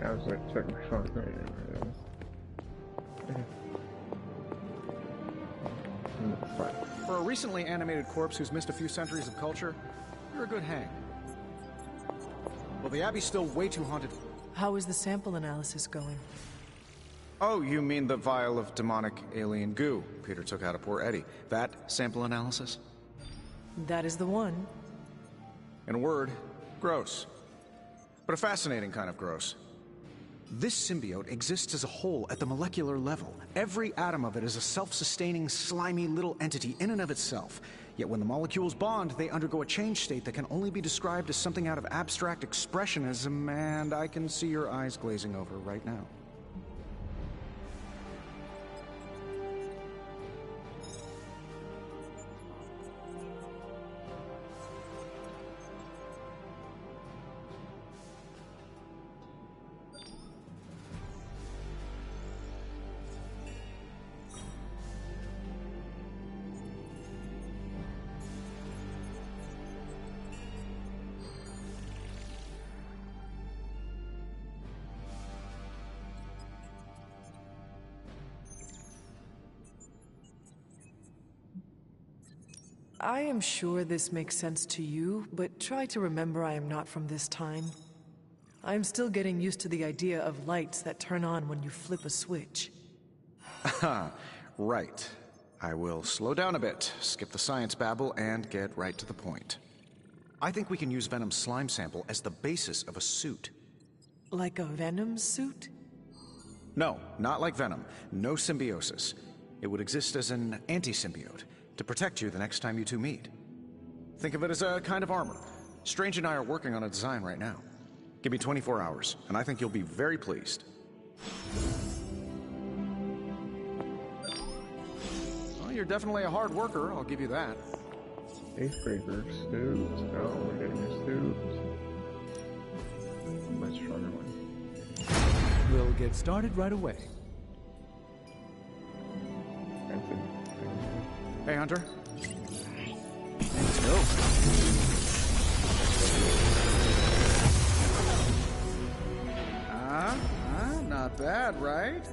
I was like checking my phone. That's fine. For a recently animated corpse who's missed a few centuries of culture, you're a good hang. Well, the Abbey's still way too haunted. How is the sample analysis going? Oh, you mean the vial of demonic alien goo Peter took out of poor Eddie. That sample analysis? That is the one. In a word, gross. But a fascinating kind of gross. This symbiote exists as a whole at the molecular level. Every atom of it is a self-sustaining, slimy little entity in and of itself. Yet when the molecules bond, they undergo a change state that can only be described as something out of abstract expressionism, and I can see your eyes glazing over right now. I am sure this makes sense to you, but try to remember I am not from this time. I am still getting used to the idea of lights that turn on when you flip a switch. Right. I will slow down a bit, skip the science babble, and get right to the point. I think we can use Venom's slime sample as the basis of a suit. Like a venom suit? No, not like Venom. No symbiosis. It would exist as an anti-symbiote, to protect you the next time you two meet. Think of it as a kind of armor. Strange and I are working on a design right now. Give me 24 hours, and I think you'll be very pleased. Well, you're definitely a hard worker, I'll give you that. Icebreaker, suits. Oh, we're getting a suit. Much stronger one. We'll get started right away. Hey, Hunter. Let's go. Not bad, right?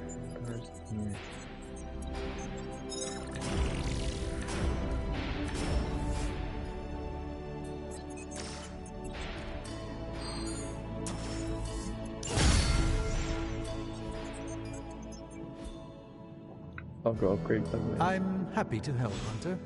I'll go upgrade them. I'm happy to help, Hunter.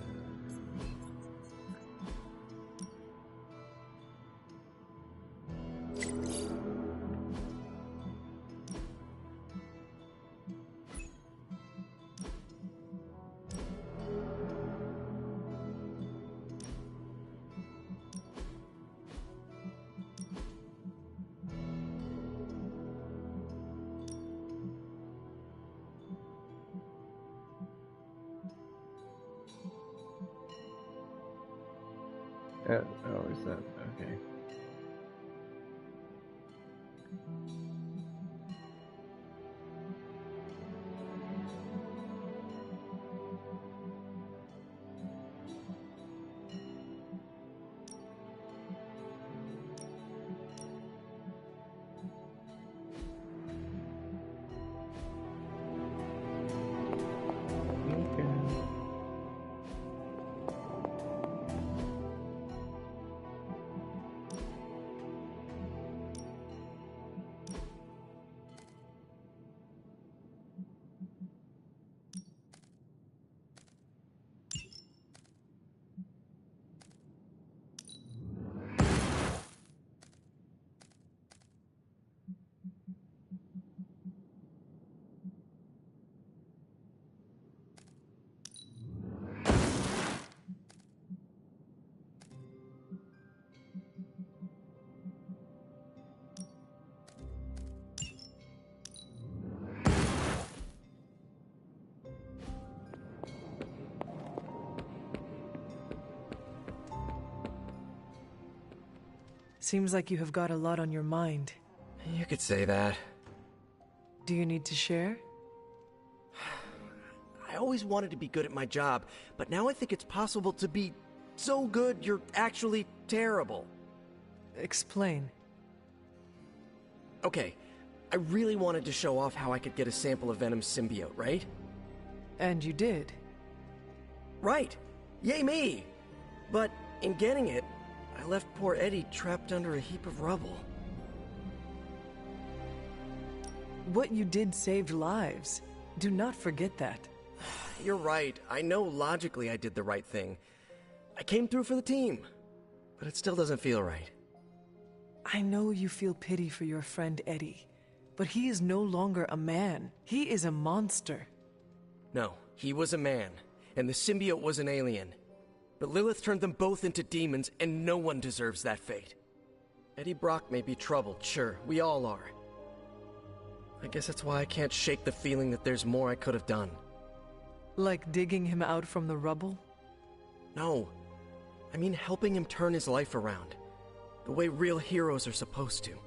Oh, is that okay? Seems like you have got a lot on your mind. You could say that. Do you need to share? I always wanted to be good at my job, but now I think it's possible to be so good you're actually terrible. Explain. Okay, I really wanted to show off how I could get a sample of Venom's symbiote, right? And you did. Right! Yay me! But in getting it, I left poor Eddie trapped under a heap of rubble. What you did saved lives. Do not forget that. You're right. I know logically I did the right thing. I came through for the team, but it still doesn't feel right. I know you feel pity for your friend Eddie, but he is no longer a man. He is a monster. No, he was a man, and the symbiote was an alien. But Lilith turned them both into demons, and no one deserves that fate. Eddie Brock may be troubled, sure, we all are. I guess that's why I can't shake the feeling that there's more I could have done. Like digging him out from the rubble? No. I mean helping him turn his life around. The way real heroes are supposed to.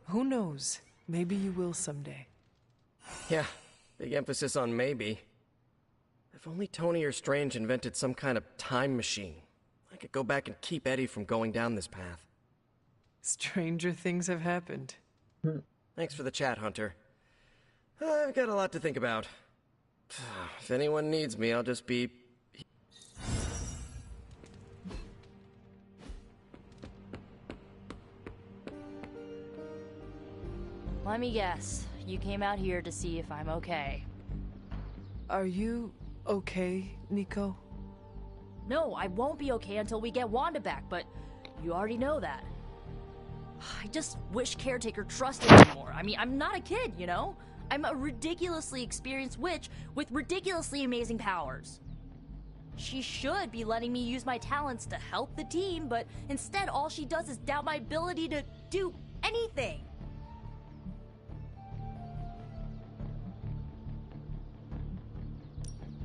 Who knows? Maybe you will someday. Yeah, big emphasis on maybe. If only Tony or Strange invented some kind of time machine, I could go back and keep Eddie from going down this path. Stranger things have happened. Thanks for the chat, Hunter. I've got a lot to think about. If anyone needs me, I'll just be... Let me guess. You came out here to see if I'm okay. Are you okay, Nico? No, I won't be okay until we get Wanda back, but you already know that. I just wish Caretaker trusted me more. I mean, I'm not a kid, you know? I'm a ridiculously experienced witch with ridiculously amazing powers. She should be letting me use my talents to help the team, but instead all she does is doubt my ability to do anything.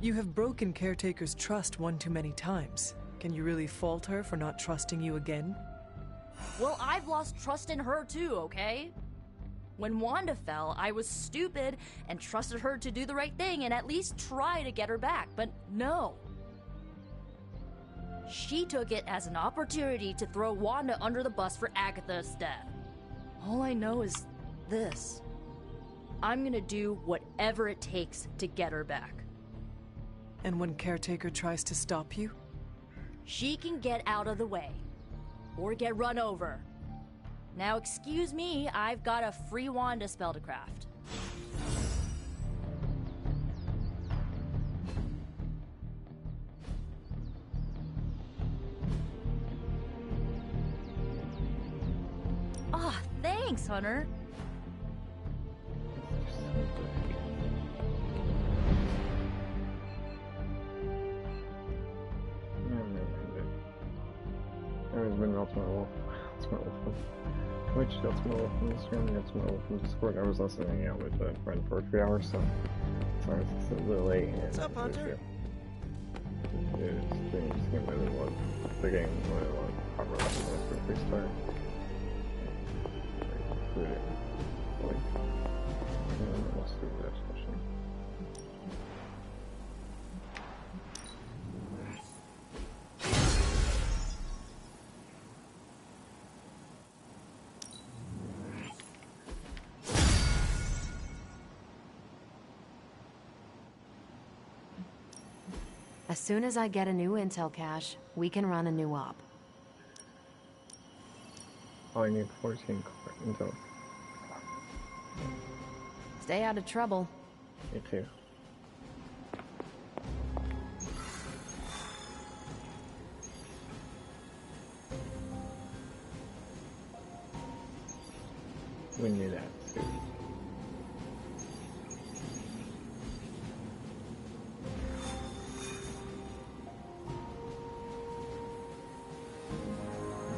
You have broken Caretaker's trust one too many times. Can you really fault her for not trusting you again? Well, I've lost trust in her too, okay? When Wanda fell, I was stupid and trusted her to do the right thing and at least try to get her back, but no. She took it as an opportunity to throw Wanda under the bus for Agatha's death. All I know is this. I'm gonna do whatever it takes to get her back. And when Caretaker tries to stop you? She can get out of the way. Or get run over. Now excuse me, I've got a free Wanda spell to craft. Ah, thanks, Hunter. There's been Ultimate Wolf. Ultimate Wolf from Twitch, Ultimate Wolf from the stream, Ultimate Wolf from Discord. I was also hanging out with a friend for 3 hours, so sorry it's a little late. What's up, Hunter? It's been just getting really low. The game really low. Probably for free start. Really, let's do that session. As soon as I get a new intel cache, we can run a new op. I need 14 intel. Stay out of trouble. Me too. We knew that too.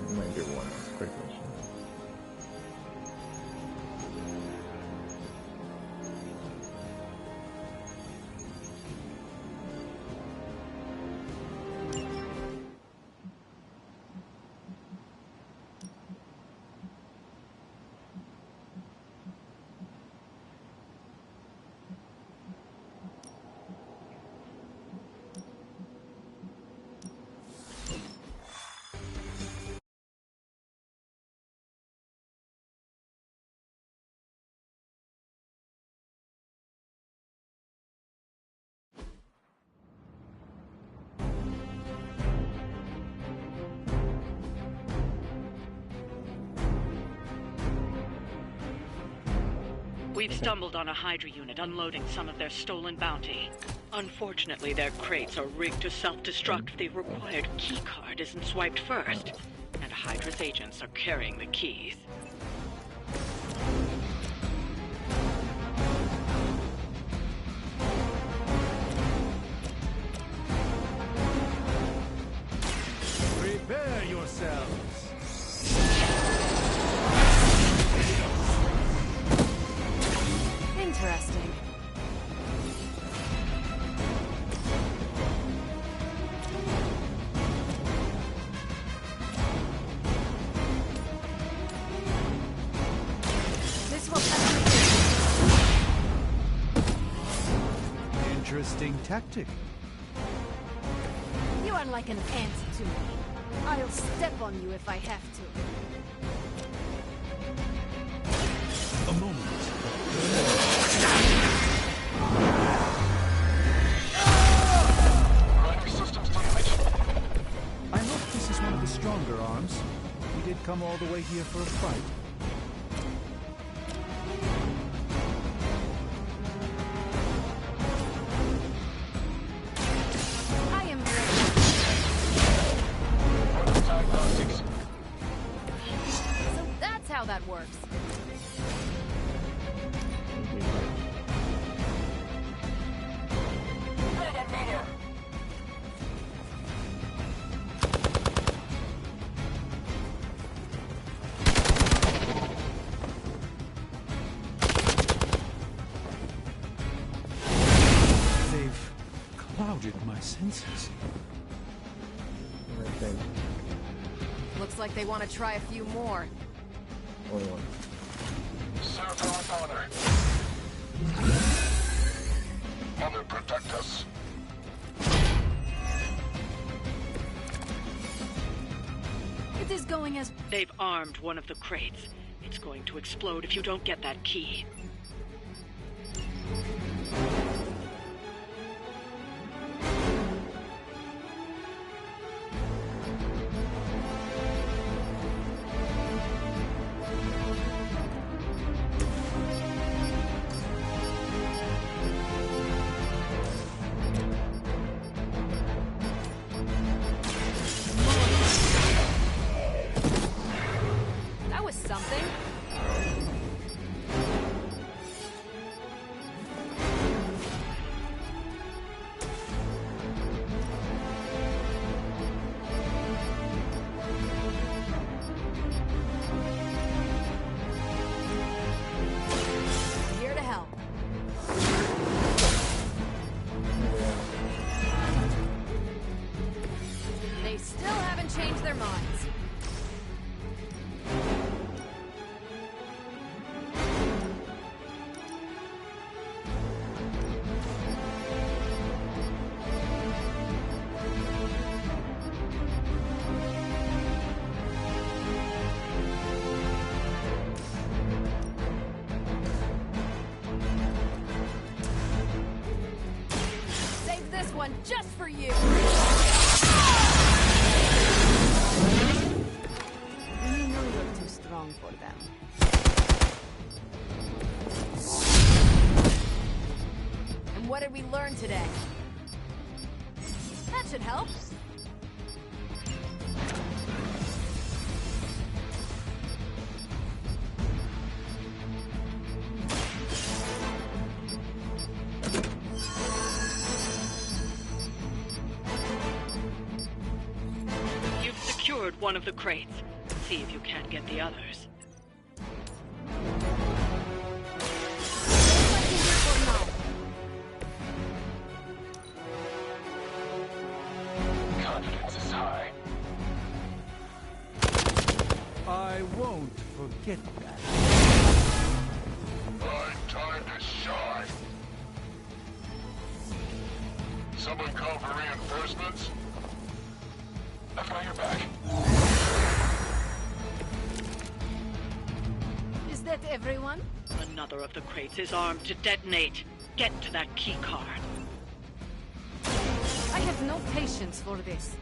Might do one last quick mission. We've stumbled on a Hydra unit unloading some of their stolen bounty. Unfortunately, their crates are rigged to self-destruct if the required keycard isn't swiped first. And Hydra's agents are carrying the keys. Prepare yourselves. Interesting. interesting tactic. You are like an ant to me. I'll step on you if I have to. A moment. I hope this is one of the stronger arms. We did come all the way here for a fight. I am ready. So that's how that works. They've clouded my senses. Looks like they want to try a few more. Only one. Serve our honor. Mother, protect us. It is going as... They've armed one of the crates. It's going to explode if you don't get that key. That was something. Here to help. They still haven't changed their minds. Save this one just for you. You know you're too strong for them. And what did we learn today? That should help. You've secured one of the crates. See if you can't get the others. Confidence is high. I won't forget that. Right time to shine. Someone call for reinforcements? I've got your back. Is that everyone? Another of the crates is armed to detonate. Get to that key card. I have no patience for this.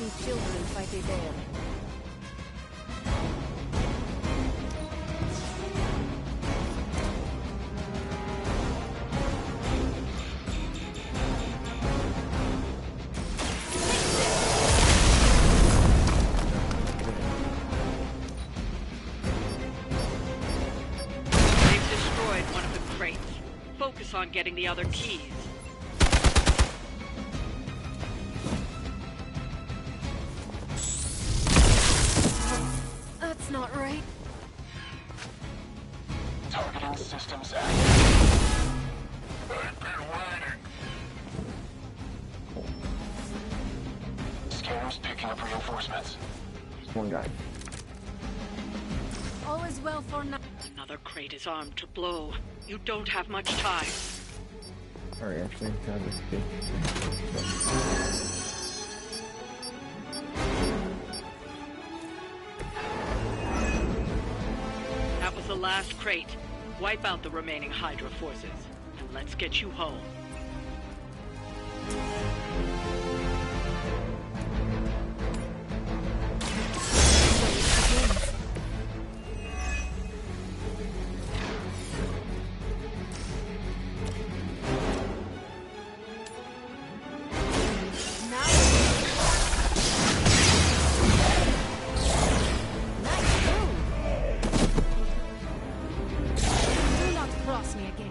watching children fight a bear. They've destroyed one of the crates. Focus on getting the other keys. That's not right. Targeting systems active. I've been waiting. Scanners picking up reinforcements. Just one guy. All is well for now. Another crate is armed to blow. You don't have much time. Alright, actually, have this key. That was the last crate. Wipe out the remaining Hydra forces, and let's get you home. Do not cross me again.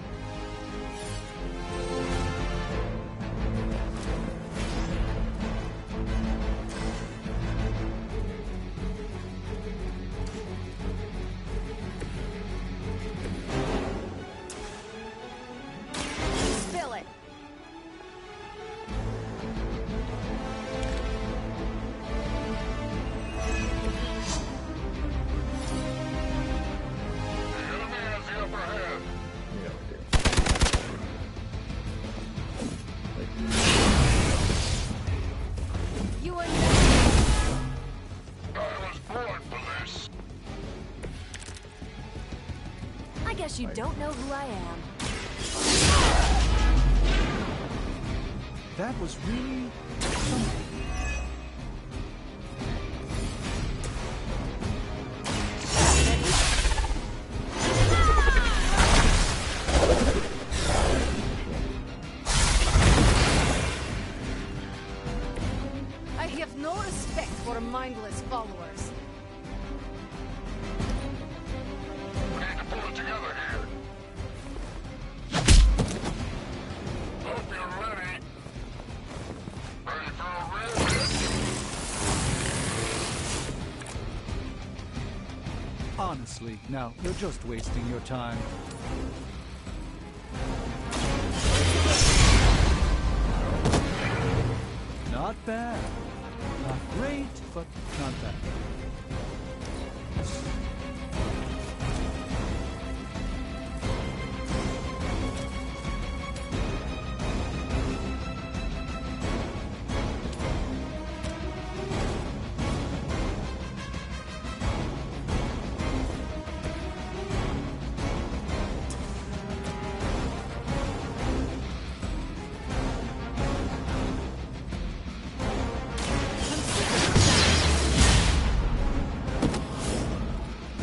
Spill it. You are never. I was born for this. I guess you don't know who I am. That was really something. I have no respect for mindless followers. We need to pull it together here. Hope you're ready. Ready for a real hit? Honestly, now, you're just wasting your time. Not bad. Not great, but not bad.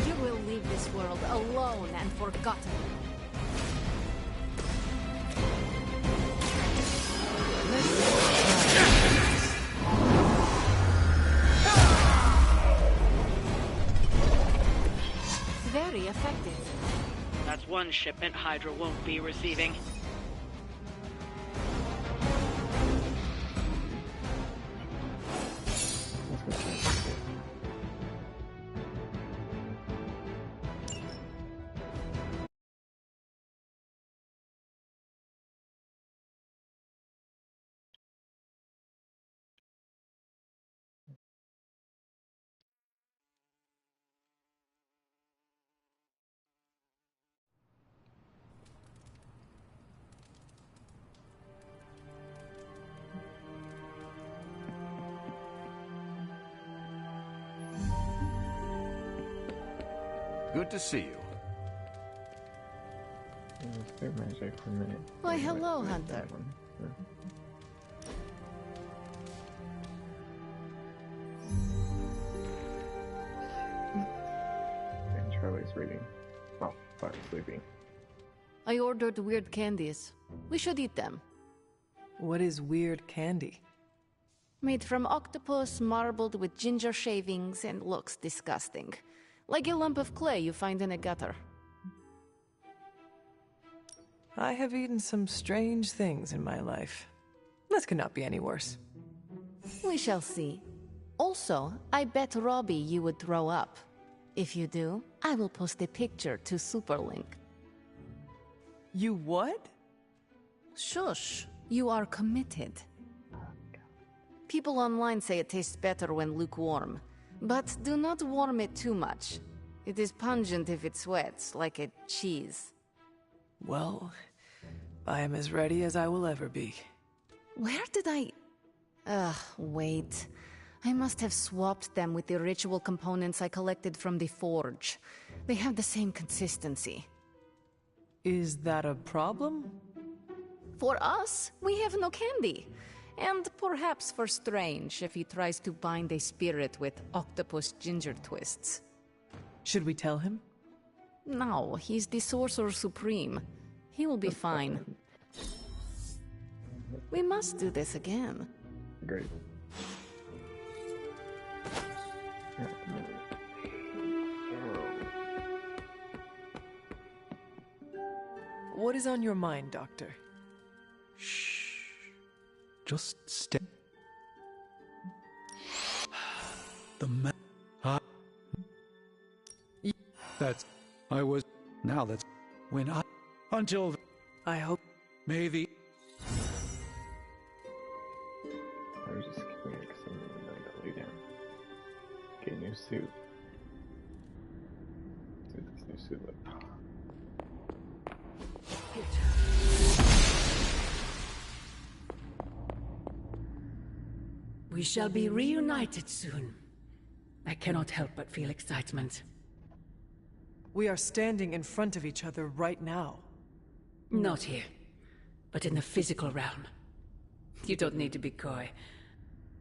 You will leave this world alone and forgotten. Very effective. That's one shipment Hydra won't be receiving. Good to see you. Let's take magic for a minute. Why, hello, Hunter. sleeping. I ordered weird candies. We should eat them. What is weird candy? Made from octopus, marbled with ginger shavings, and looks disgusting. Like a lump of clay you find in a gutter. I have eaten some strange things in my life. This could not be any worse. We shall see. Also, I bet Robbie you would throw up. If you do, I will post a picture to Superlink. You what? Shush. You are committed. People online say it tastes better when lukewarm. But do not warm it too much. It is pungent if it sweats, like a cheese. Well, I am as ready as I will ever be. Where did I... wait. I must have swapped them with the ritual components I collected from the forge. They have the same consistency. Is that a problem? For us, we have no candy. And perhaps for Strange if he tries to bind a spirit with octopus ginger twists. Should we tell him? No, he's the Sorcerer Supreme. He will be fine. We must do this again. Great. What is on your mind, Doctor? Shh. Just stay. The man. That's. I was. Now that's. When I. Until. I hope. Maybe. I was just kidding because I'm going to lay down. Get a new suit. See what this new suit looks like. We shall be reunited soon. I cannot help but feel excitement. We are standing in front of each other right now. Not here, but in the physical realm. You don't need to be coy.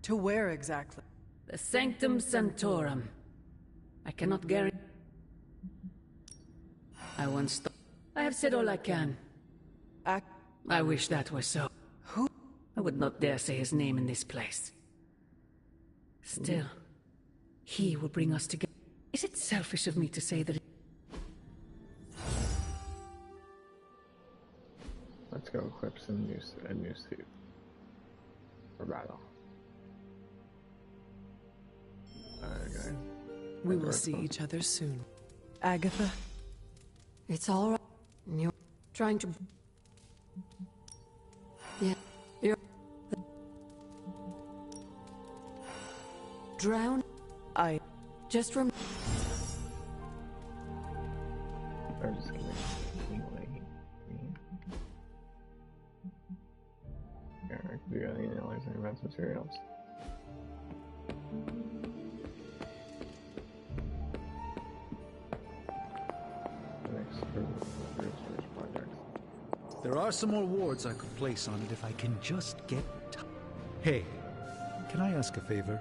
To where exactly? The Sanctum Sanctorum. I cannot guarantee... I once thought... I have said all I can. I wish that were so. Who? I would not dare say his name in this place. Still, he will bring us together. Is it selfish of me to say that... Let's go equip a new suit. For battle. Okay. We will see each other soon. Agatha? It's all right. You're trying to... Yeah, you're... Drown? I... Just rem... I'm just kidding. Yeah, I can do any analyzing advanced materials. There are some more wards I could place on it if I can just get... Hey, can I ask a favor?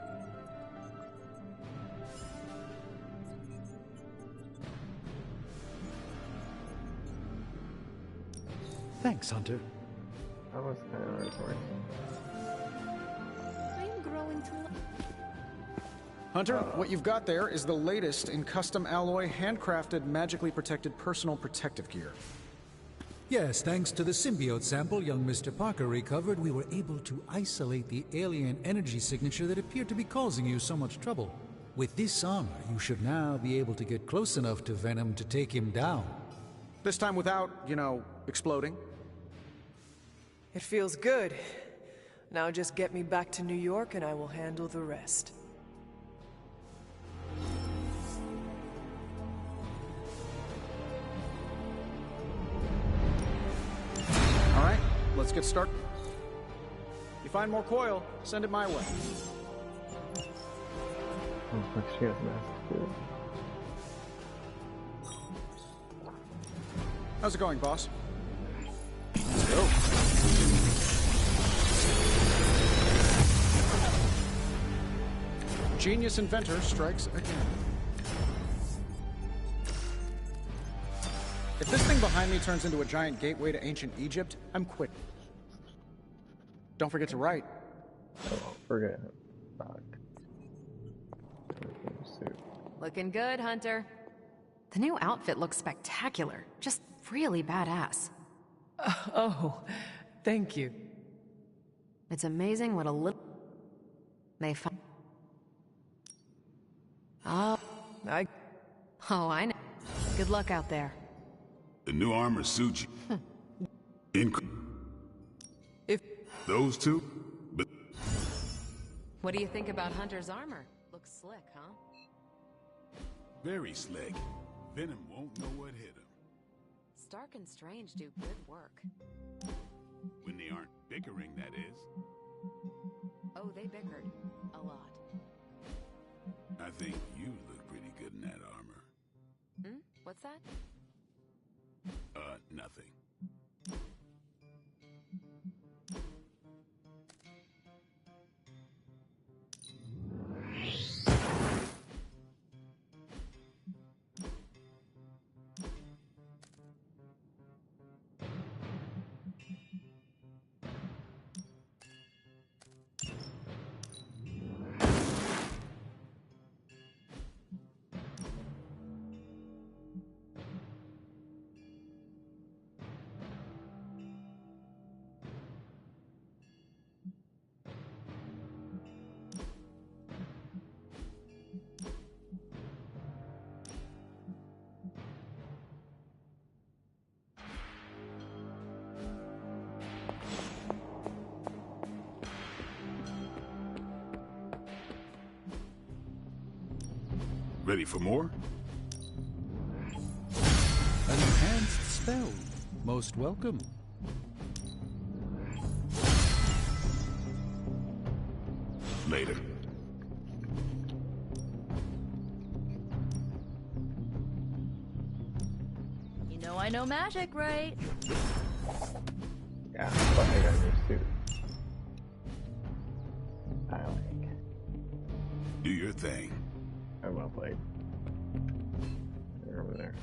Thanks, Hunter. That was kind of rhetorical. I'm growing to... Hunter, what you've got there is the latest in custom alloy, handcrafted, magically protected personal protective gear. Yes, thanks to the symbiote sample young Mr. Parker recovered, we were able to isolate the alien energy signature that appeared to be causing you so much trouble. With this armor, you should now be able to get close enough to Venom to take him down. This time without, you know, exploding. It feels good. Now just get me back to New York and I will handle the rest. Alright, let's get started. You find more coil, send it my way. Oh, fuck, she has massive food. How's it going, boss? Let's go. Genius inventor strikes again. If this thing behind me turns into a giant gateway to ancient Egypt, I'm quit. Don't forget to write. Oh, forget it. Fuck. Looking good, Hunter. The new outfit looks spectacular. Just really badass. Oh, thank you. It's amazing what a little... They found... Oh, I know. Good luck out there. The new armor suits you. If those two, but What do you think about Hunter's armor? Looks slick, huh? very slick. Venom won't know what hit him. Stark and Strange do good work. When they aren't bickering, that is. Oh, they bickered. A lot. I think you look pretty good in that armor. Hmm? What's that? Nothing. Ready for more? An enhanced spell. Most welcome. Later. You know I know magic, right? Yeah, but I got a new suit. I like. Do your thing. I well played. They're over there.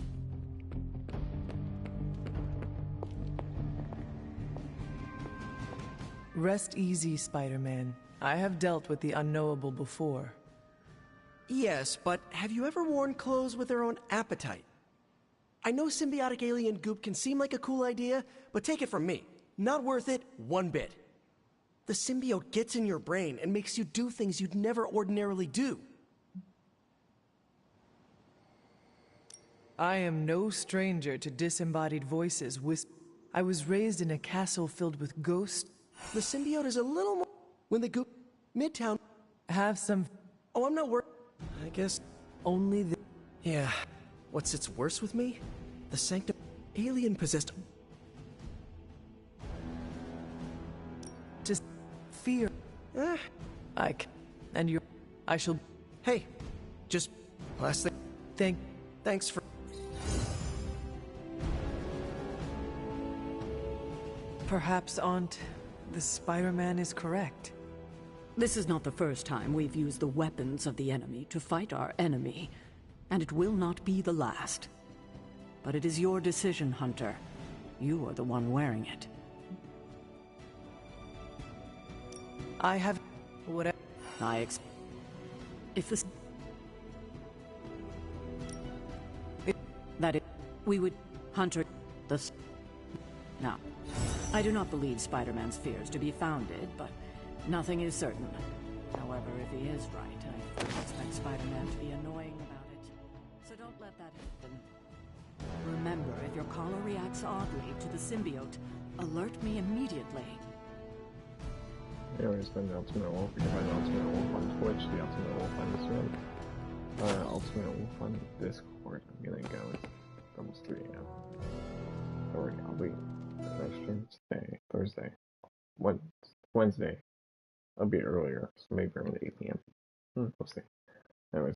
Rest easy, Spider-Man. I have dealt with the unknowable before. Yes, but have you ever worn clothes with their own appetite? I know symbiotic alien goop can seem like a cool idea, but take it from me. Not worth it one bit. The symbiote gets in your brain and makes you do things you'd never ordinarily do. I am no stranger to disembodied voices I was raised in a castle filled with ghosts. The symbiote is a little more... When the goop... Midtown... Have some... Oh, I'm not worried. I guess... Only the... Yeah. What sits worse with me? The sanctum... Alien-possessed... Just... fear. And you... I shall... Hey. Just... Last thing... Thanks for... Perhaps, Aunt, the Spider-Man is correct. This is not the first time we've used the weapons of the enemy to fight our enemy, and it will not be the last. But it is your decision, Hunter. You are the one wearing it. I have... whatever... If this... That it... We would... Hunter... The... Now... I do not believe Spider-Man's fears to be founded, but nothing is certain. However, if he is right, I expect Spider-Man to be annoying about it. So don't let that happen. Remember, if your collar reacts oddly to the symbiote, alert me immediately. Anyways, been the Ultimate Wolf. You can find the Ultimate Wolf on Twitch, the Ultimate Wolf on Instagram, Ultimate Wolf on Discord. I'm gonna go. It's almost 3 a.m. I'll be next stream today, Thursday. Wednesday. I'll be earlier, so maybe around 8 p.m. We'll see.